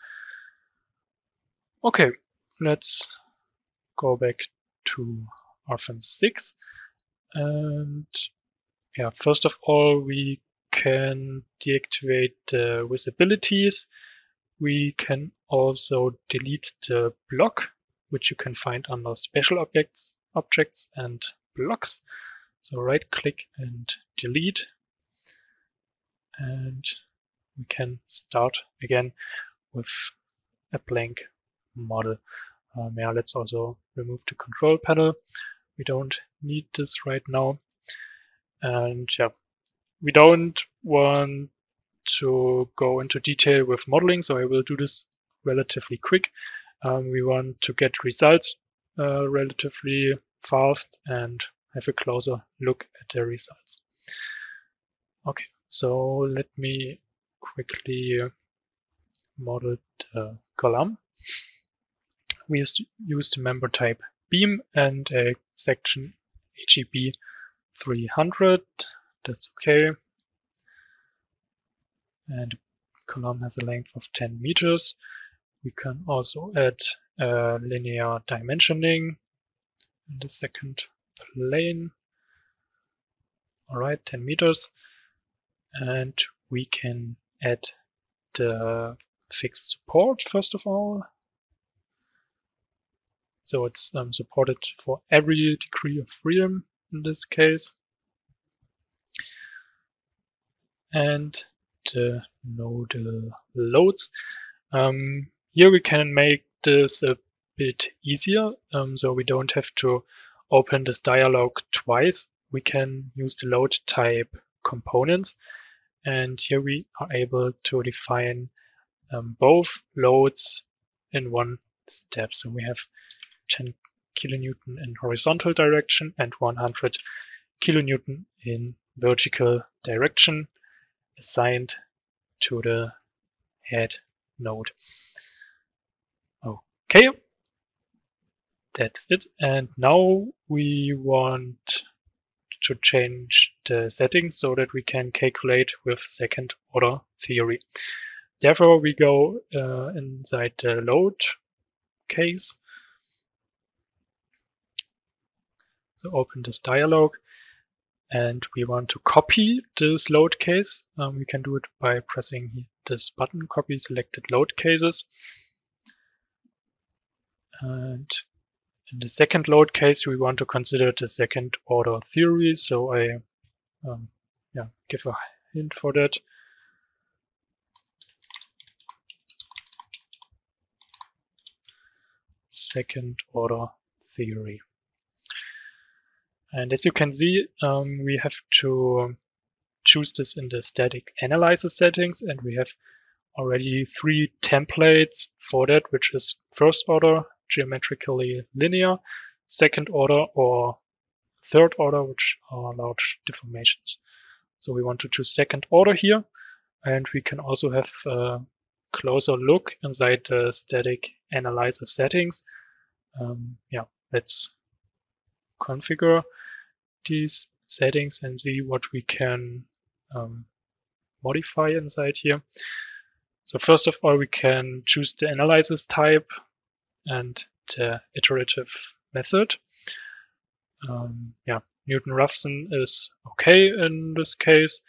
Okay, let's go back to Rfem 6. And first of all, we can deactivate the visibilities. We can also delete the block, which you can find under special objects and blocks. So right click and delete. And we can start again with a blank model. Let's also remove the control panel. We don't need this right now. And we don't want to go into detail with modeling, so I will do this relatively quick. We want to get results relatively fast and have a closer look at the results. Okay, so let me quickly model the column. We used the member type beam and a section HEB 300. That's okay. And the column has a length of 10 meters. We can also add linear dimensioning in the second plane. All right, 10 meters. And we can add the fixed support first of all. So it's supported for every degree of freedom in this case. And the nodal loads. Here we can make this a bit easier, so we don't have to open this dialog twice. We can use the load type components, and here we are able to define both loads in one step. So we have 10 kilonewton in horizontal direction and 100 kilonewton in vertical direction assigned to the head node. Okay, that's it. And now we want to change the settings so that we can calculate with second order theory. Therefore, we go inside the load case. So open this dialog, and we want to copy this load case. We can do it by pressing this button, copy selected load cases. And in the second load case, we want to consider the second order theory. So I give a hint for that. Second order theory. And as you can see, we have to choose this in the static analyzer settings, and we have already 3 templates for that, which is first order, geometrically linear, second order, or third order, which are large deformations. So we want to choose second order here, and we can also have a closer look inside the static analyzer settings. Let's configure these settings and see what we can modify inside here. So first of all, we can choose the analysis type and the iterative method. Newton-Raphson is okay in this case.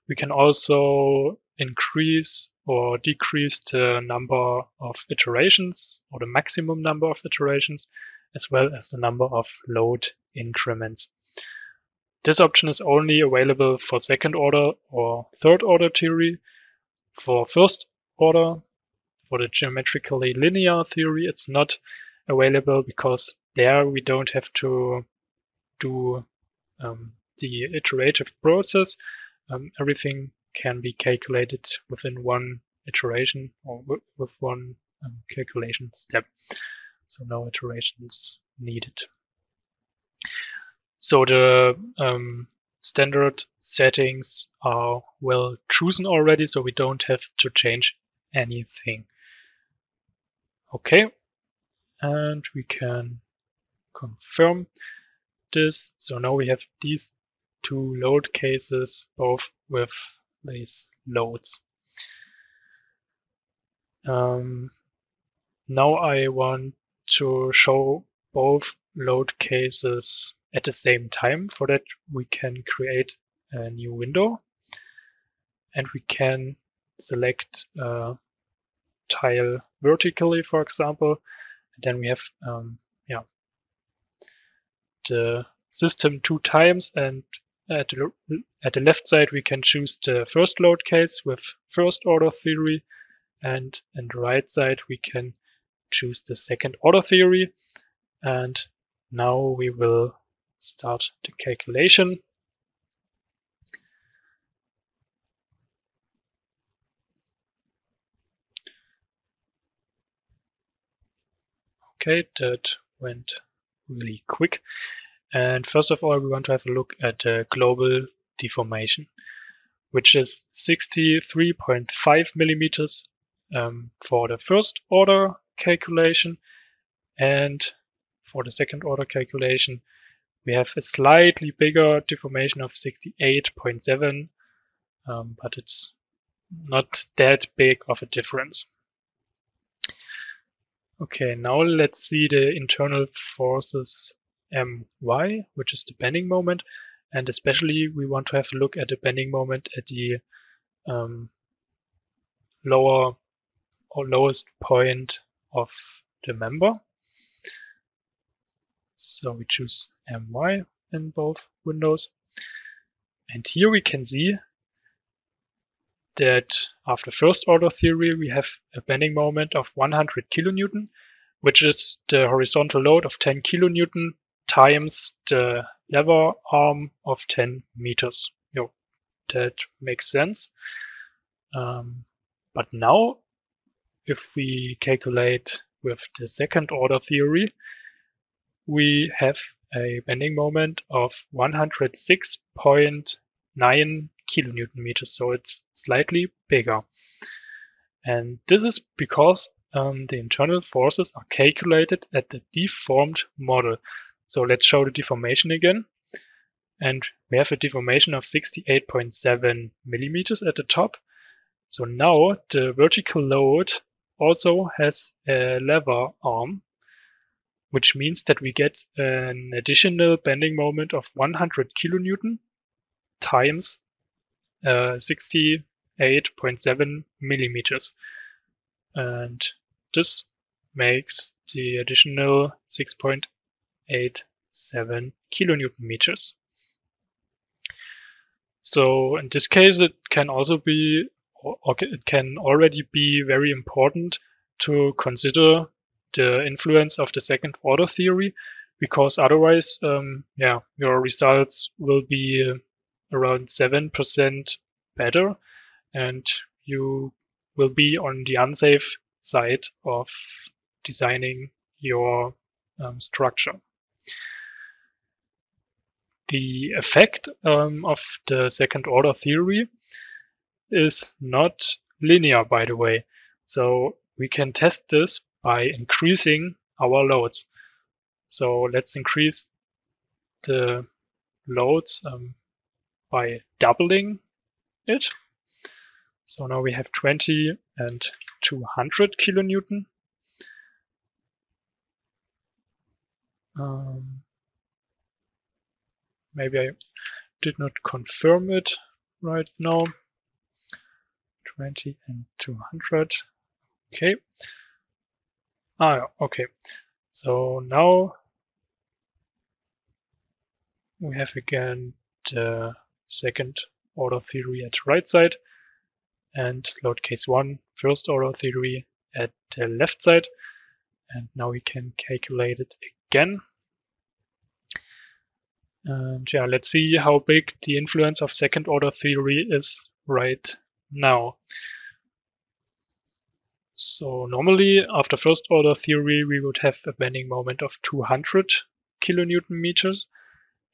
We can also increase or decrease the number of iterations, or the maximum number of iterations, as well as the number of load increments. This option is only available for second order or third order theory. For first order, for the geometrically linear theory, it's not available because there we don't have to do the iterative process. Everything can be calculated within one iteration or with one calculation step. So no iterations needed. So the standard settings are well chosen already, so we don't have to change anything. Okay, and we can confirm this. So now we have these 2 load cases, both with these loads. Now I want to show both load cases at the same time. For that, we can create a new window, and we can select a tile vertically, for example. And then we have the system 2 times, and at the left side we can choose the first load case with first order theory, and on the right side we can choose the second order theory. And now we will start the calculation. Okay, that went really quick. And first of all, we want to have a look at the global deformation, which is 63.5 millimeters for the first order calculation. And for the second order calculation, we have a slightly bigger deformation of 68.7, but it's not that big of a difference. Okay, now let's see the internal forces My, which is the bending moment, and especially we want to have a look at the bending moment at the lower or lowest point of the member. So we choose My in both windows, and here we can see that after first order theory we have a bending moment of 100 kilonewton, which is the horizontal load of 10 kilonewton times the lever arm of 10 meters. That makes sense. But now, if we calculate with the second order theory, we have a bending moment of 106.9 kilonewton meters, so it's slightly bigger. And this is because the internal forces are calculated at the deformed model. So let's show the deformation again. And we have a deformation of 68.7 millimeters at the top. So now the vertical load also has a lever arm, which means that we get an additional bending moment of 100 kilonewton times 68.7 millimeters. And this makes the additional 6.87 kilonewton meters. So in this case, it can also be, or it can already be very important to consider the influence of the second order theory, because otherwise, your results will be around 7% better, and you will be on the unsafe side of designing your structure. The effect of the second order theory is not linear, by the way. So we can test this by increasing our loads. So let's increase the loads by doubling it. So now we have 20 and 200 kilonewton. Maybe I did not confirm it right now. 20 and 200. Okay. Okay. So now we have again the second order theory at the right side and load case 1 first order theory at the left side. And now we can calculate it again. And yeah, let's see how big the influence of second order theory is right now. So normally after first order theory, we would have a bending moment of 200 kilonewton meters.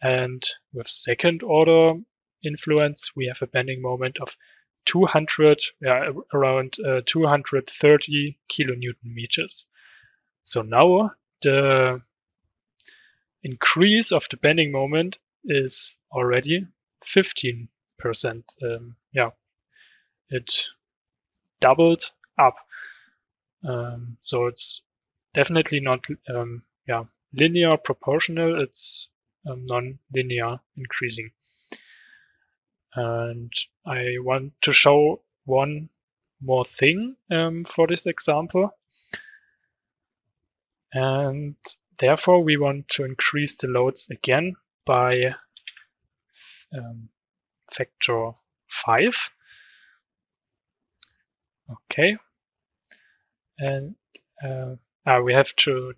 And with second order influence, we have a bending moment of around 230 kilonewton meters. So now the increase of the bending moment is already 15%. It doubled up. So it's definitely not linear proportional. It's non-linear increasing. And I want to show one more thing for this example. And therefore, we want to increase the loads again by factor 5. Okay. And we have to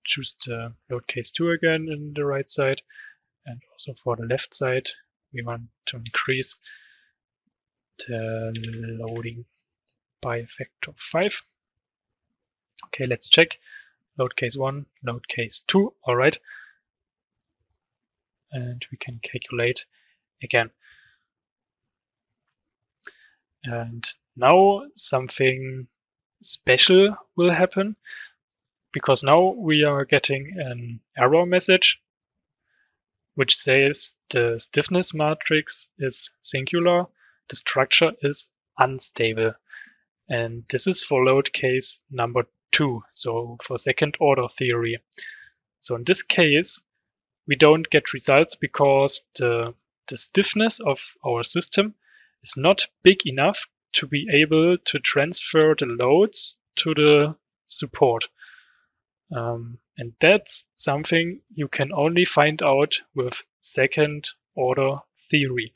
choose the load case 2 again in the right side. And also for the left side, we want to increase the loading by factor 5. Okay, let's check. Load case 1, load case 2, all right. And we can calculate again. And now something special will happen, because now we are getting an error message which says the stiffness matrix is singular, the structure is unstable. And this is for load case number 2, so for second order theory. So in this case, we don't get results because the stiffness of our system is not big enough to be able to transfer the loads to the support. And that's something you can only find out with second order theory.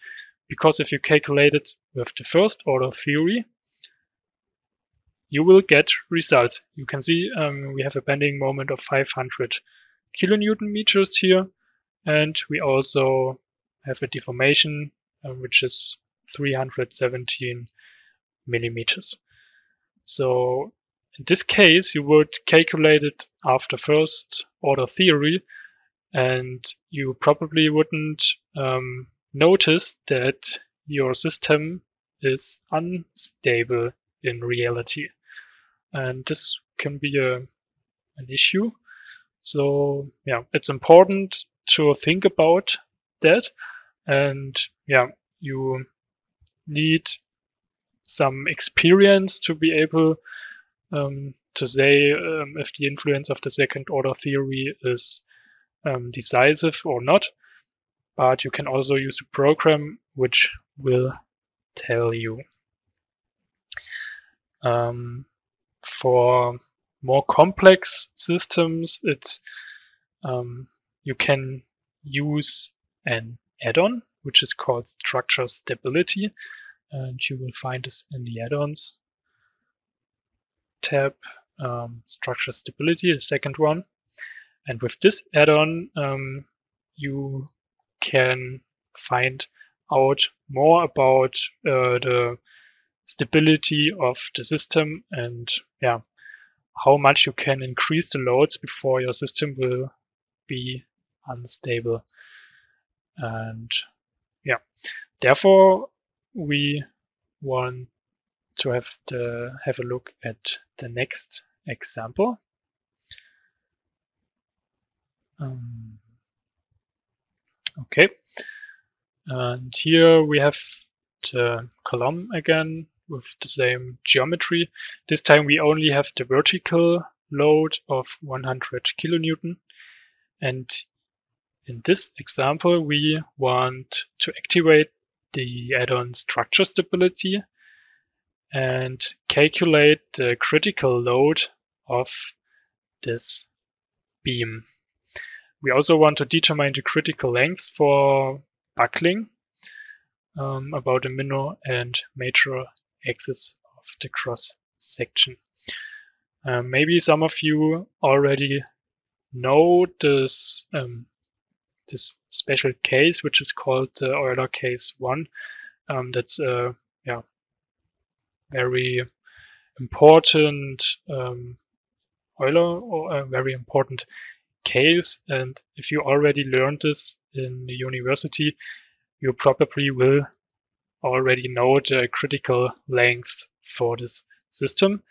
Because if you calculate it with the first order theory, you will get results. You can see we have a bending moment of 500 kilonewton meters here. And we also have a deformation, which is 317 millimeters. So in this case, you would calculate it after first order theory. and you probably wouldn't notice that your system is unstable in reality. And this can be an issue. So yeah, it's important to think about that. And yeah, you need some experience to be able to say if the influence of the second order theory is decisive or not. But you can also use a program which will tell you. For more complex systems, you can use an add-on which is called structure stability, and you will find this in the add-ons tab. Structure stability, the second one, and with this add-on you can find out more about the stability of the system and yeah, how much you can increase the loads before your system will be unstable. And yeah, therefore we want to have a look at the next example. Okay, and here we have the column again with the same geometry. This time we only have the vertical load of 100 kilonewton, and in this example we want to activate the add-on structure stability and calculate the critical load of this beam. We also want to determine the critical length for buckling about the minor and major axis of the cross section. Maybe some of you already know this this special case, which is called the Euler case 1. That's a very important Euler, or a very important case. And if you already learned this in the university, you probably will already know the critical length for this system.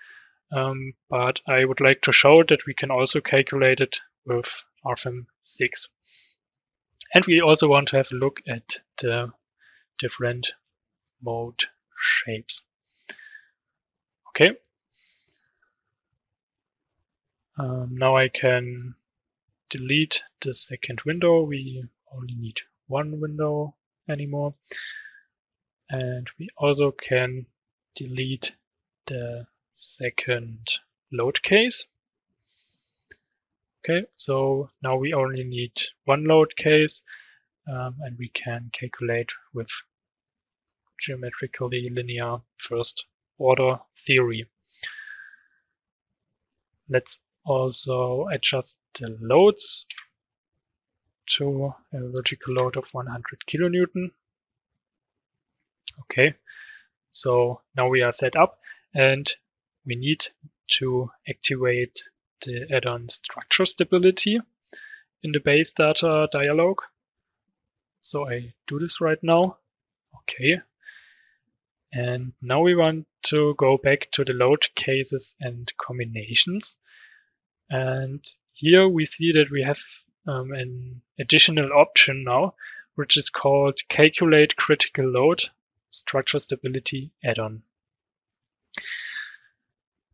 But I would like to show that we can also calculate it with Rfem 6. And we also want to have a look at the different mode shapes. Okay. Now I can delete the second window. We only need one window anymore. And we also can delete the second load case. Okay, so now we only need one load case, and we can calculate with geometrically linear first order theory. Let's also adjust the loads to a vertical load of 100 kilonewton. Okay, so now we are set up and we need to activate the add-on structure stability in the base data dialog. So I do this right now. Okay. And now we want to go back to the load cases and combinations. And here we see that we have an additional option now, which is called Calculate Critical Load Structure Stability Add-on.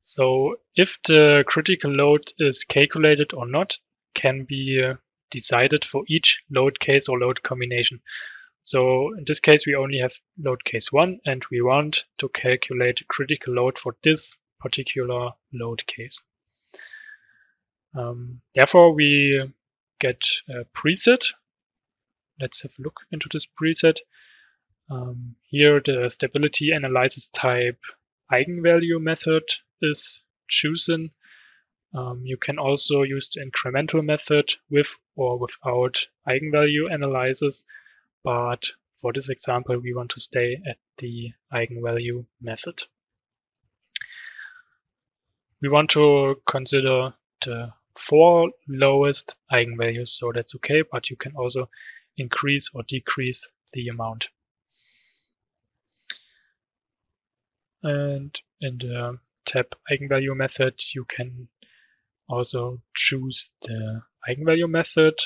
So if the critical load is calculated or not can be decided for each load case or load combination. So in this case, we only have load case 1, and we want to calculate the critical load for this particular load case. Therefore, we get a preset. Let's have a look into this preset. Here, the stability analysis type eigenvalue method is chosen. You can also use the incremental method with or without eigenvalue analysis, but for this example, we want to stay at the eigenvalue method. We want to consider the 4 lowest eigenvalues, so that's okay, but you can also increase or decrease the amount. And in the tab eigenvalue method, you can also choose the eigenvalue method.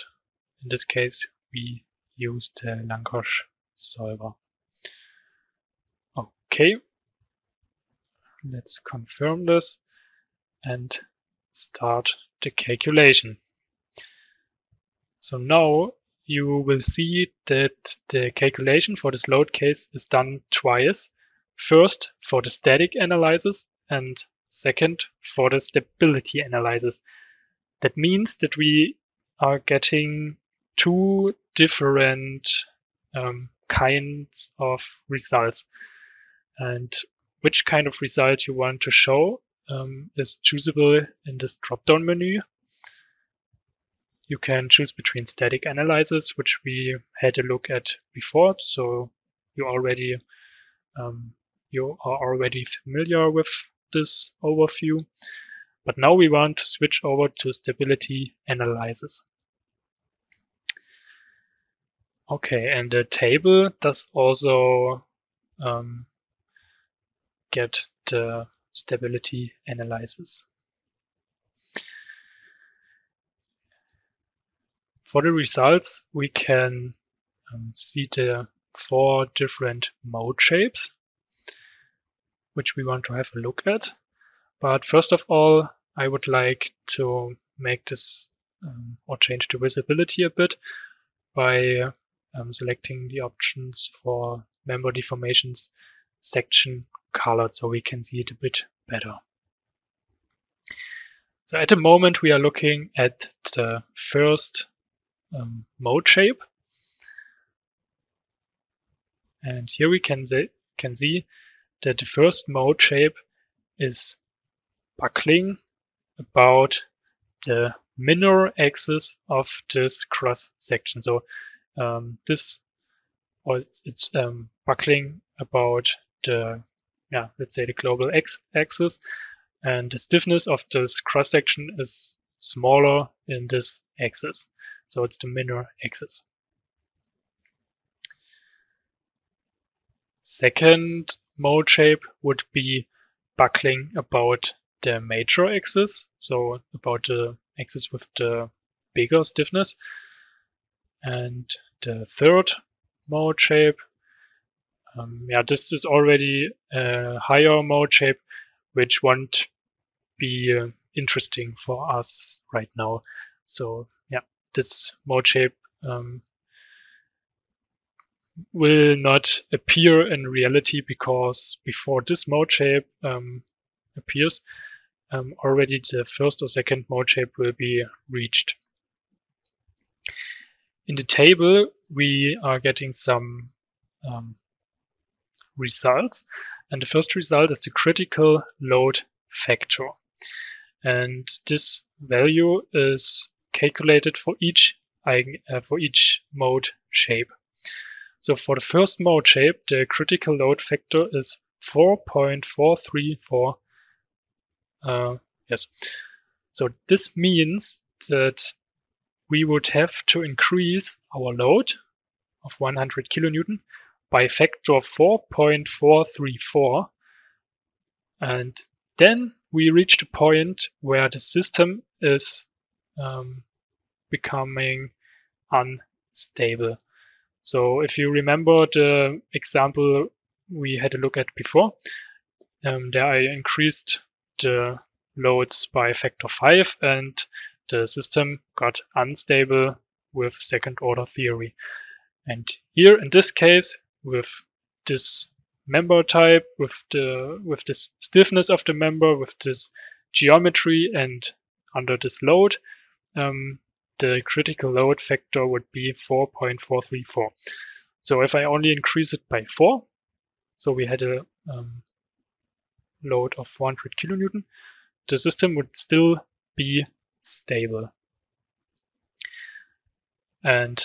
In this case, we use the Lankosh solver. Okay, let's confirm this and start the calculation. So now you will see that the calculation for this load case is done twice. First for the static analysis and second for the stability analysis. That means that we are getting two different kinds of results. And which kind of result you want to show is choosable in this drop-down menu. You can choose between static analysis, which we had a look at before, so you are already familiar with this overview. But now we want to switch over to stability analysis. Okay, and the table does also get the stability analysis. For the results, we can see the 4 different mode shapes, which we want to have a look at. But first of all, I would like to make this or change the visibility a bit by selecting the options for member deformations section colored, so we can see it a bit better. So at the moment we are looking at the first mode shape, and here we can see that the first mode shape is buckling about the minor axis of this cross section. So it's buckling about the, let's say the global axis, and the stiffness of this cross section is smaller in this axis. So it's the minor axis. Second mode shape would be buckling about the major axis, so about the axis with the bigger stiffness. And the third mode shape, this is already a higher mode shape, which won't be interesting for us right now. So this mode shape will not appear in reality, because before this mode shape appears, already the first or second mode shape will be reached. In the table, we are getting some results, and the first result is the critical load factor. And this value is calculated for each mode shape. So for the first mode shape, the critical load factor is 4.434. So this means that we would have to increase our load of 100 kilonewton by a factor of 4.434. And then we reach the point where the system is becoming unstable. So if you remember the example we had a look at before, there I increased the loads by a factor 5 and the system got unstable with second order theory. And here in this case, with this member type, with this stiffness of the member, with this geometry, and under this load, the critical load factor would be 4.434. So if I only increase it by 4, so we had a load of 400 kilonewton, the system would still be stable. And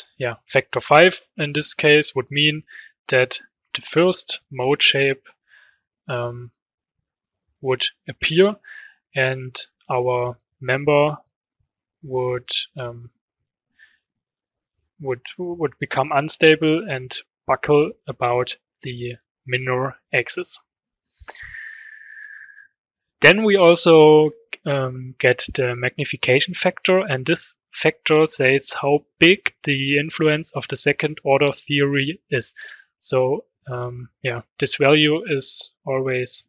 factor 5 in this case would mean that the first mode shape would appear and our member would become unstable and buckle about the minor axis. Then we also get the magnification factor, and this factor says how big the influence of the second order theory is. So this value is always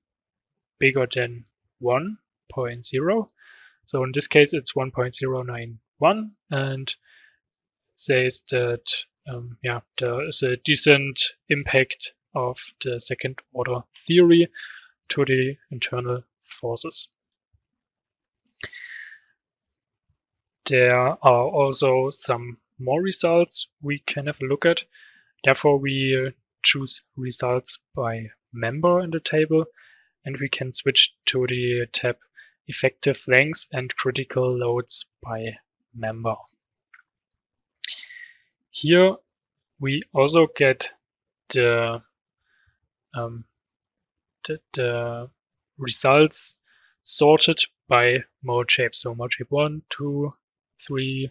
bigger than 1.0. So in this case, it's 1.091, and says that there is a decent impact of the second order theory to the internal forces. There are also some more results we can have a look at. Therefore, we choose results by member in the table, and we can switch to the tab effective lengths and critical loads by member. Here we also get the results sorted by mode shape. So mode shape 1, 2, 3,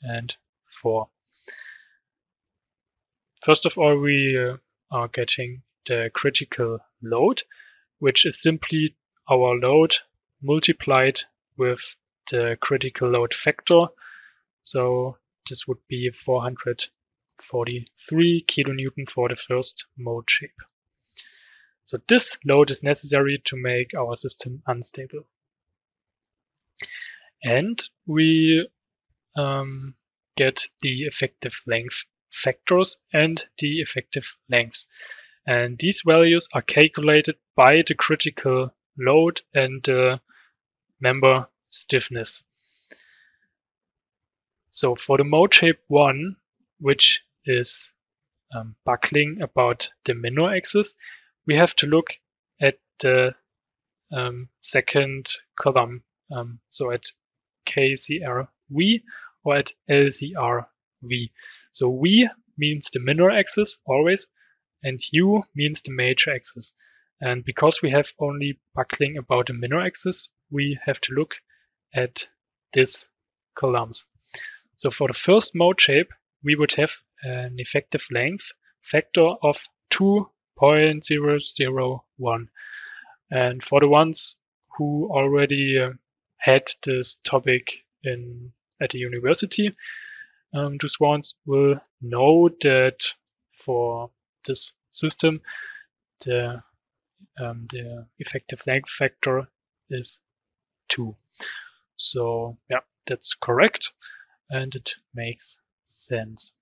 and 4. First of all, we are getting the critical load, which is simply our load multiplied with the critical load factor. So this would be 443 kilonewton for the first mode shape. So this load is necessary to make our system unstable. And we get the effective length factors and the effective lengths. And these values are calculated by the critical load and the member stiffness. So for the mode shape 1, which is buckling about the minor axis, we have to look at the second column, so at KCRV or at LCRV. So V means the minor axis always, and U means the major axis. And because we have only buckling about the minor axis, we have to look at these columns. So for the first mode shape, we would have an effective length factor of 2.001. And for the ones who already had this topic at the university, those ones will know that for this system, the effective length factor is 2. So yeah, that's correct, and it makes sense.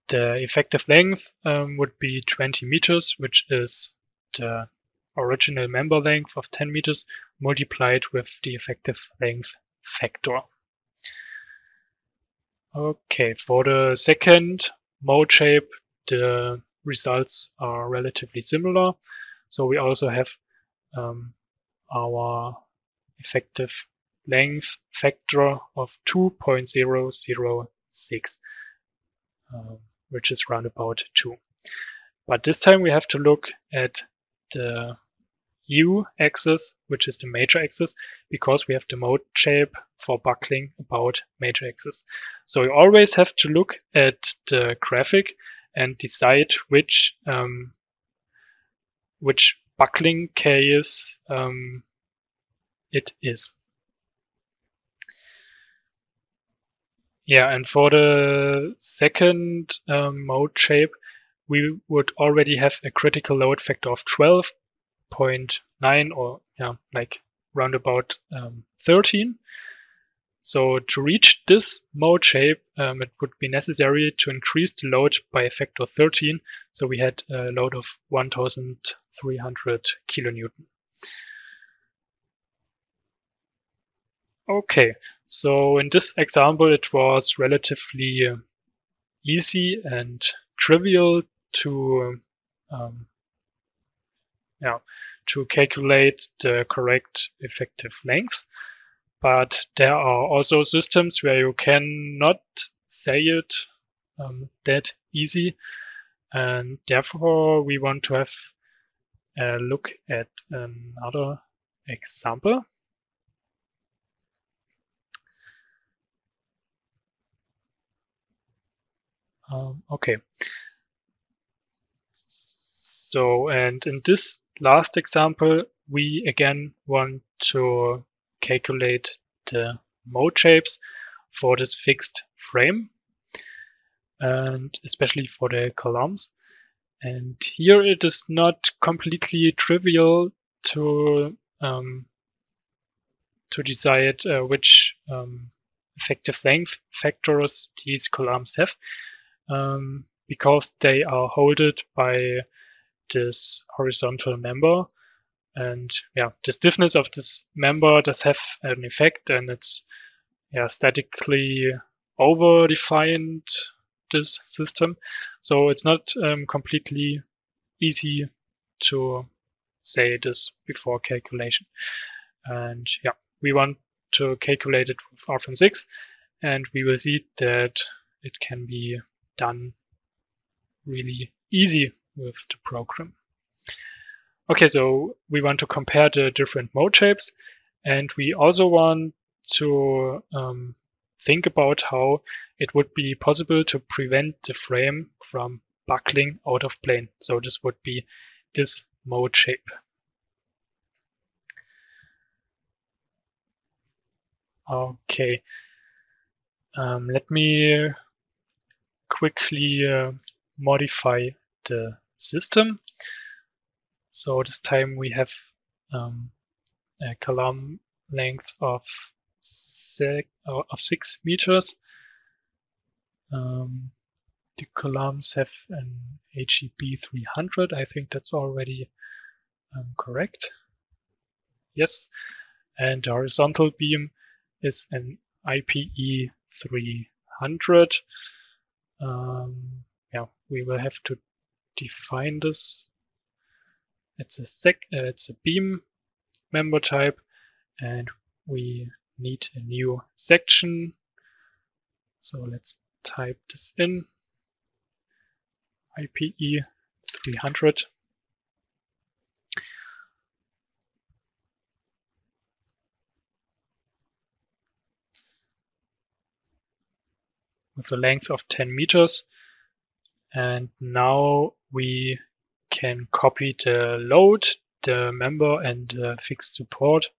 The effective length would be 20 meters, which is the original member length of 10 meters multiplied with the effective length factor. Okay, for the second mode shape, the results are relatively similar. So we also have our effective length factor of 2.006, which is round about 2. But this time we have to look at the U axis, which is the major axis, because we have the mode shape for buckling about major axis. So you always have to look at the graphic and decide which buckling case it is. Yeah, and for the second mode shape, we would already have a critical load factor of 12.9, or like round about 13. So to reach this mode shape, it would be necessary to increase the load by a factor 13. So we had a load of 1,300 kilonewton. Okay, so in this example, it was relatively easy and trivial to calculate the correct effective length. But there are also systems where you cannot say it that easy, and therefore we want to have a look at another example. Okay. So, and in this last example, we again want to calculate the mode shapes for this fixed frame, and especially for the columns. And here it is not completely trivial to decide which effective length factors these columns have, because they are held by this horizontal member. And yeah, the stiffness of this member does have an effect, and it's statically over-defined, this system. So it's not completely easy to say this before calculation. And yeah, we want to calculate it with Rfem 6, and we will see that it can be done really easy with the program. Okay, so we want to compare the different mode shapes, and we also want to think about how it would be possible to prevent the frame from buckling out of plane. So this would be this mode shape. Okay, let me quickly modify the system. So this time we have a column length of 6 meters. The columns have an HEB 300. I think that's already correct. Yes. And the horizontal beam is an IPE 300. Yeah, we will have to define this. It's a beam member type, and we need a new section. So let's type this in, IPE 300. With a length of 10 meters. And now we can copy the load, the member, and the fixed support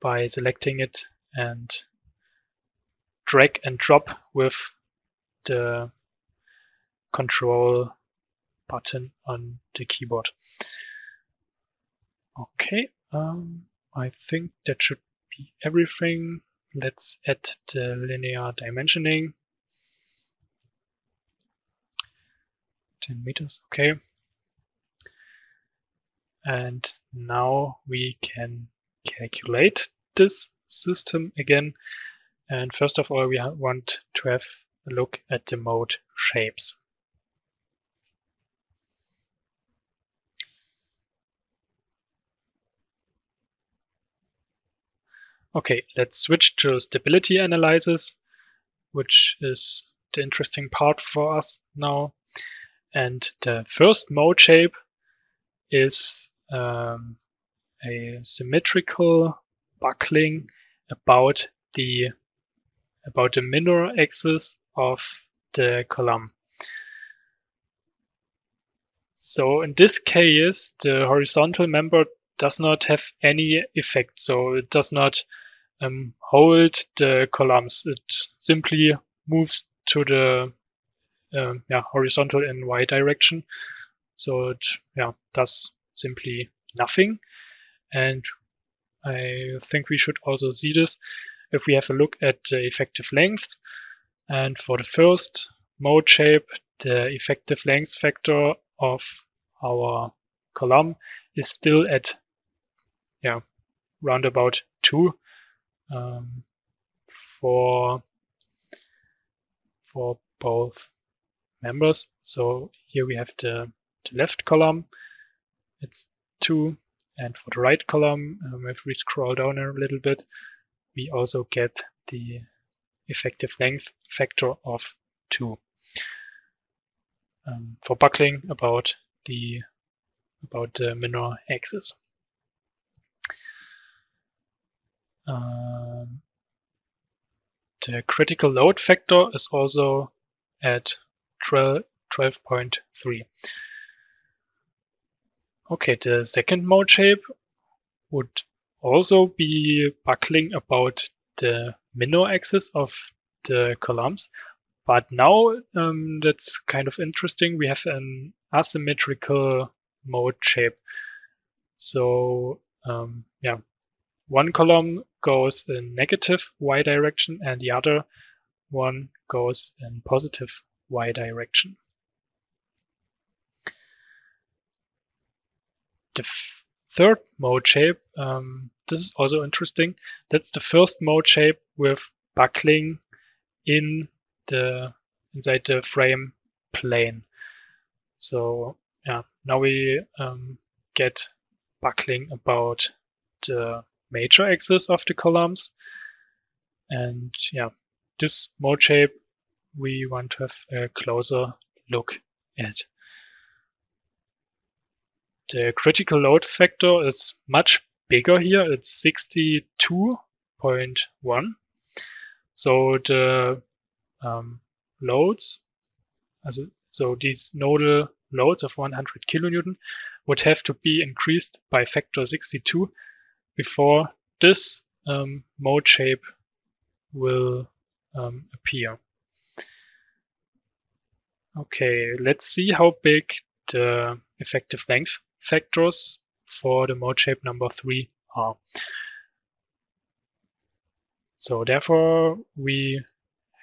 by selecting it and drag and drop with the control button on the keyboard. Okay, I think that should be everything. Let's add the linear dimensioning. 10 meters, okay. And now we can calculate this system again. And first of all, we want to have a look at the mode shapes. Okay, let's switch to stability analysis, which is the interesting part for us now. And the first mode shape is a symmetrical buckling about the minor axis of the column. So in this case, the horizontal member does not have any effect. So it does not hold the columns. It simply moves to the horizontal and y direction. So it does simply nothing. And I think we should also see this if we have a look at the effective length. And for the first mode shape, the effective length factor of our column is still at round about 2 for both members. So here we have the left column, it's 2, and for the right column, if we scroll down a little bit, we also get the effective length factor of 2 for buckling about the minor axis. The critical load factor is also at 12.3. Okay, the second mode shape would also be buckling about the minor axis of the columns. But now that's kind of interesting. We have an asymmetrical mode shape. So yeah, one column goes in negative y direction and the other one goes in positive y direction. The third mode shape, this is also interesting. That's the first mode shape with buckling inside the frame plane. So yeah, now we get buckling about the major axis of the columns. And yeah, this mode shape we want to have a closer look at. The critical load factor is much bigger here. It's 62.1. So the loads, so these nodal loads of 100 kilonewton would have to be increased by factor 62 before this mode shape will appear. Okay, let's see how big the effective length factors for the mode shape number 3 are. So therefore we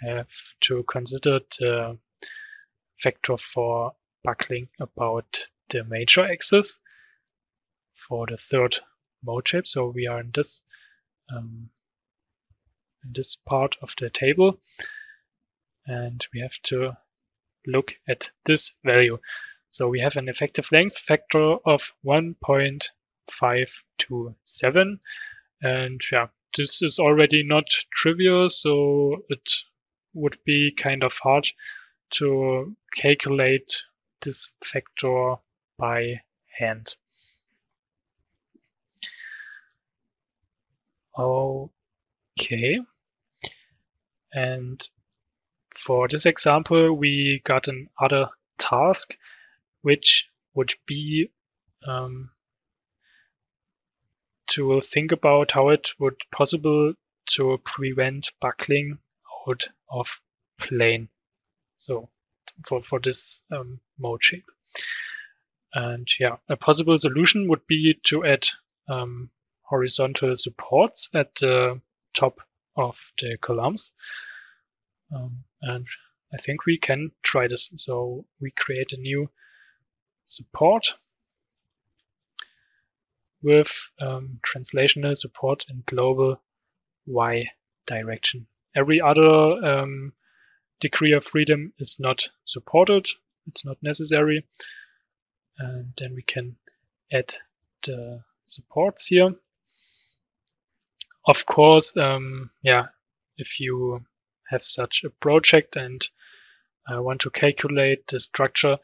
have to consider the factor for buckling about the major axis for the third mode shape. So we are in this part of the table, and we have to look at this value. So we have an effective length factor of 1.527, and yeah, this is already not trivial, so it would be kind of hard to calculate this factor by hand. Okay, and for this example we got another task, which would be to think about how it would be possible to prevent buckling out of plane. So for this mode shape. And yeah, a possible solution would be to add horizontal supports at the top of the columns. And I think we can try this. So we create a new support with translational support in global y direction. Every other degree of freedom is not supported. It's not necessary. And then we can add the supports here. Of course, yeah, if you have such a project and want to calculate the structure,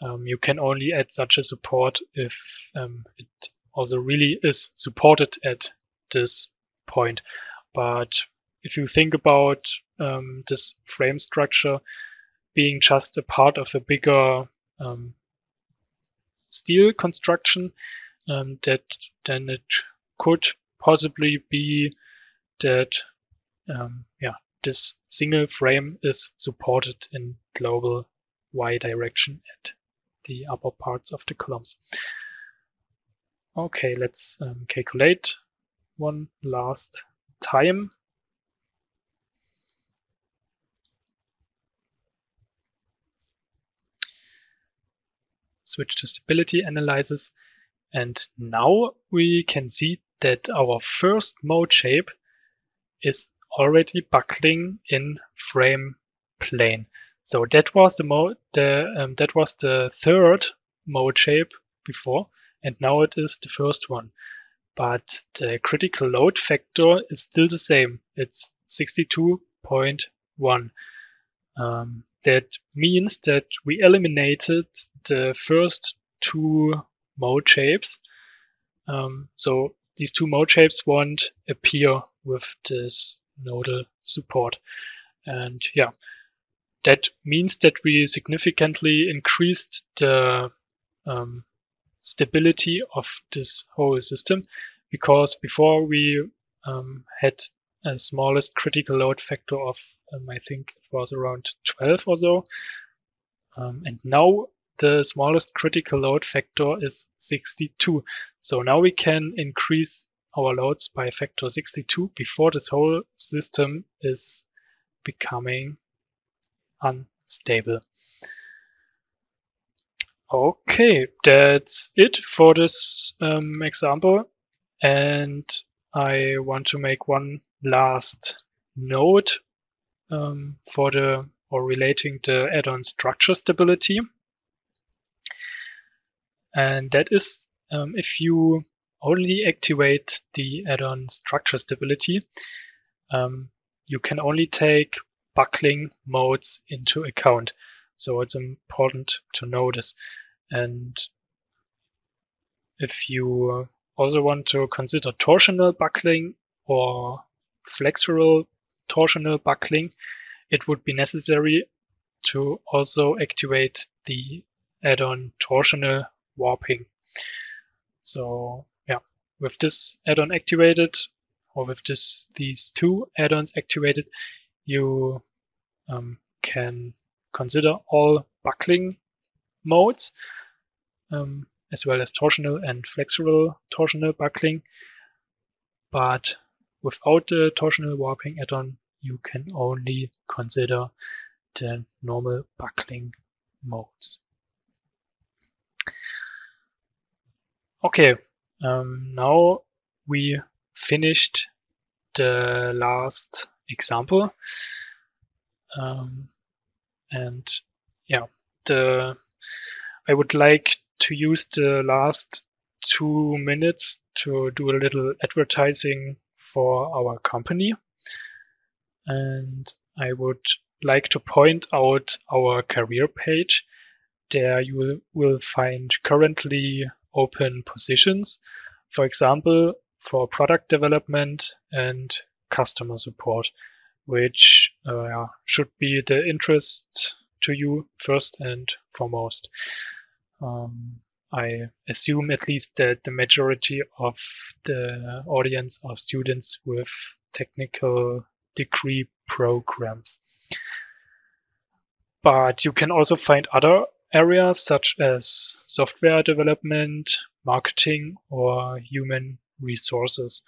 you can only add such a support if it also really is supported at this point. But if you think about this frame structure being just a part of a bigger steel construction, then it could possibly be that yeah, this single frame is supported in global y direction at the upper parts of the columns. Okay, let's calculate one last time. Switch to stability analysis, and now we can see that our first mode shape is already buckling in frame plane. So that was that was the third mode shape before, and now it is the first one. But the critical load factor is still the same. It's 62.1. That means that we eliminated the first two mode shapes. So these two mode shapes won't appear with this nodal support. And yeah, that means that we significantly increased the stability of this whole system, because before we had a smallest critical load factor of I think it was around 12 or so, and now the smallest critical load factor is 62. So now we can increase our loads by a factor 62 before this whole system is becoming unstable. Okay, that's it for this example. And I want to make one last note relating the add-on structure stability. And that is if you only activate the add-on structure stability, you can only take buckling modes into account. So it's important to know this. And if you also want to consider torsional buckling or flexural torsional buckling, it would be necessary to also activate the add-on torsional warping. So yeah, with this add-on activated, or with these two add-ons activated, you can consider all buckling modes, as well as torsional and flexural torsional buckling. But without the torsional warping add-on, you can only consider the normal buckling modes. Okay, now we finished the last example. And yeah, I would like to use the last 2 minutes to do a little advertising for our company. And I would like to point out our career page. There you will find currently open positions, for example, for product development and customer support, which should be the interest to you first and foremost. I assume at least that the majority of the audience are students with technical degree programs. But you can also find other areas such as software development, marketing, or human resources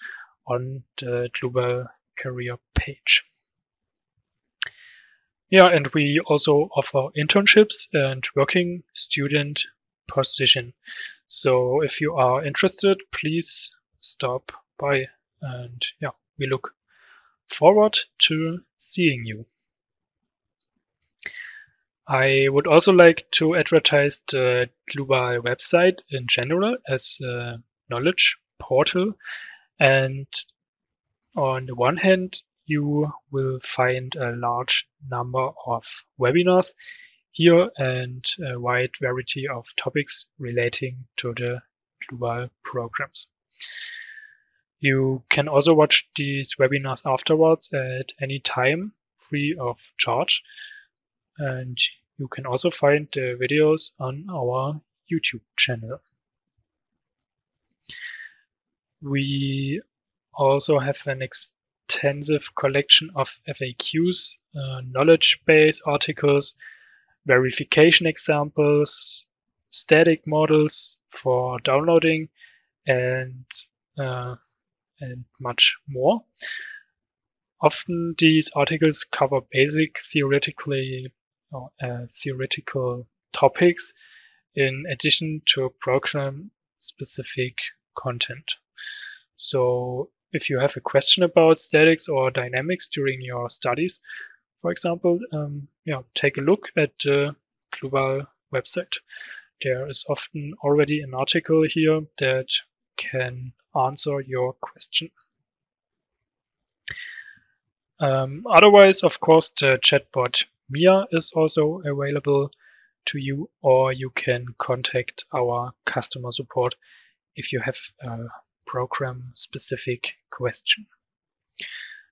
on the Dlubal career page. Yeah, and we also offer internships and working student position. So if you are interested, please stop by, and yeah, we look forward to seeing you. I would also like to advertise the Dlubal website in general as a knowledge portal. And on the one hand, you will find a large number of webinars here and a wide variety of topics relating to the Dlubal programs. You can also watch these webinars afterwards at any time, free of charge. And you can also find the videos on our YouTube channel. We also have an extensive collection of FAQs, knowledge base articles, verification examples, static models for downloading, and much more. Often these articles cover basic theoretical topics in addition to program-specific content. So if you have a question about statics or dynamics during your studies, for example, take a look at the Dlubal website. There is often already an article here that can answer your question. Otherwise, of course, the chatbot Mia is also available to you, or you can contact our customer support if you have a program-specific question.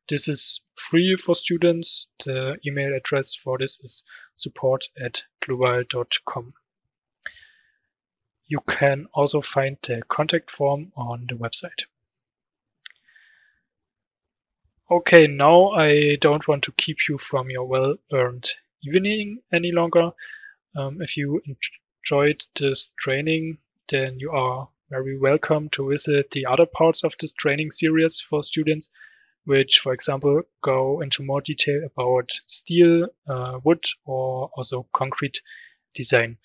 this is free for students. The email address for this is support@dlubal.com. You can also find the contact form on the website. Okay, now I don't want to keep you from your well-earned evening any longer. If you enjoyed this training, then you are very welcome to visit the other parts of this training series for students, which, for example, go into more detail about steel, wood, or also concrete design,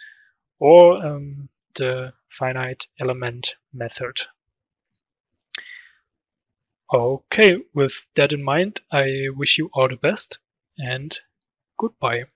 or the finite element method. Okay, with that in mind, I wish you all the best and goodbye.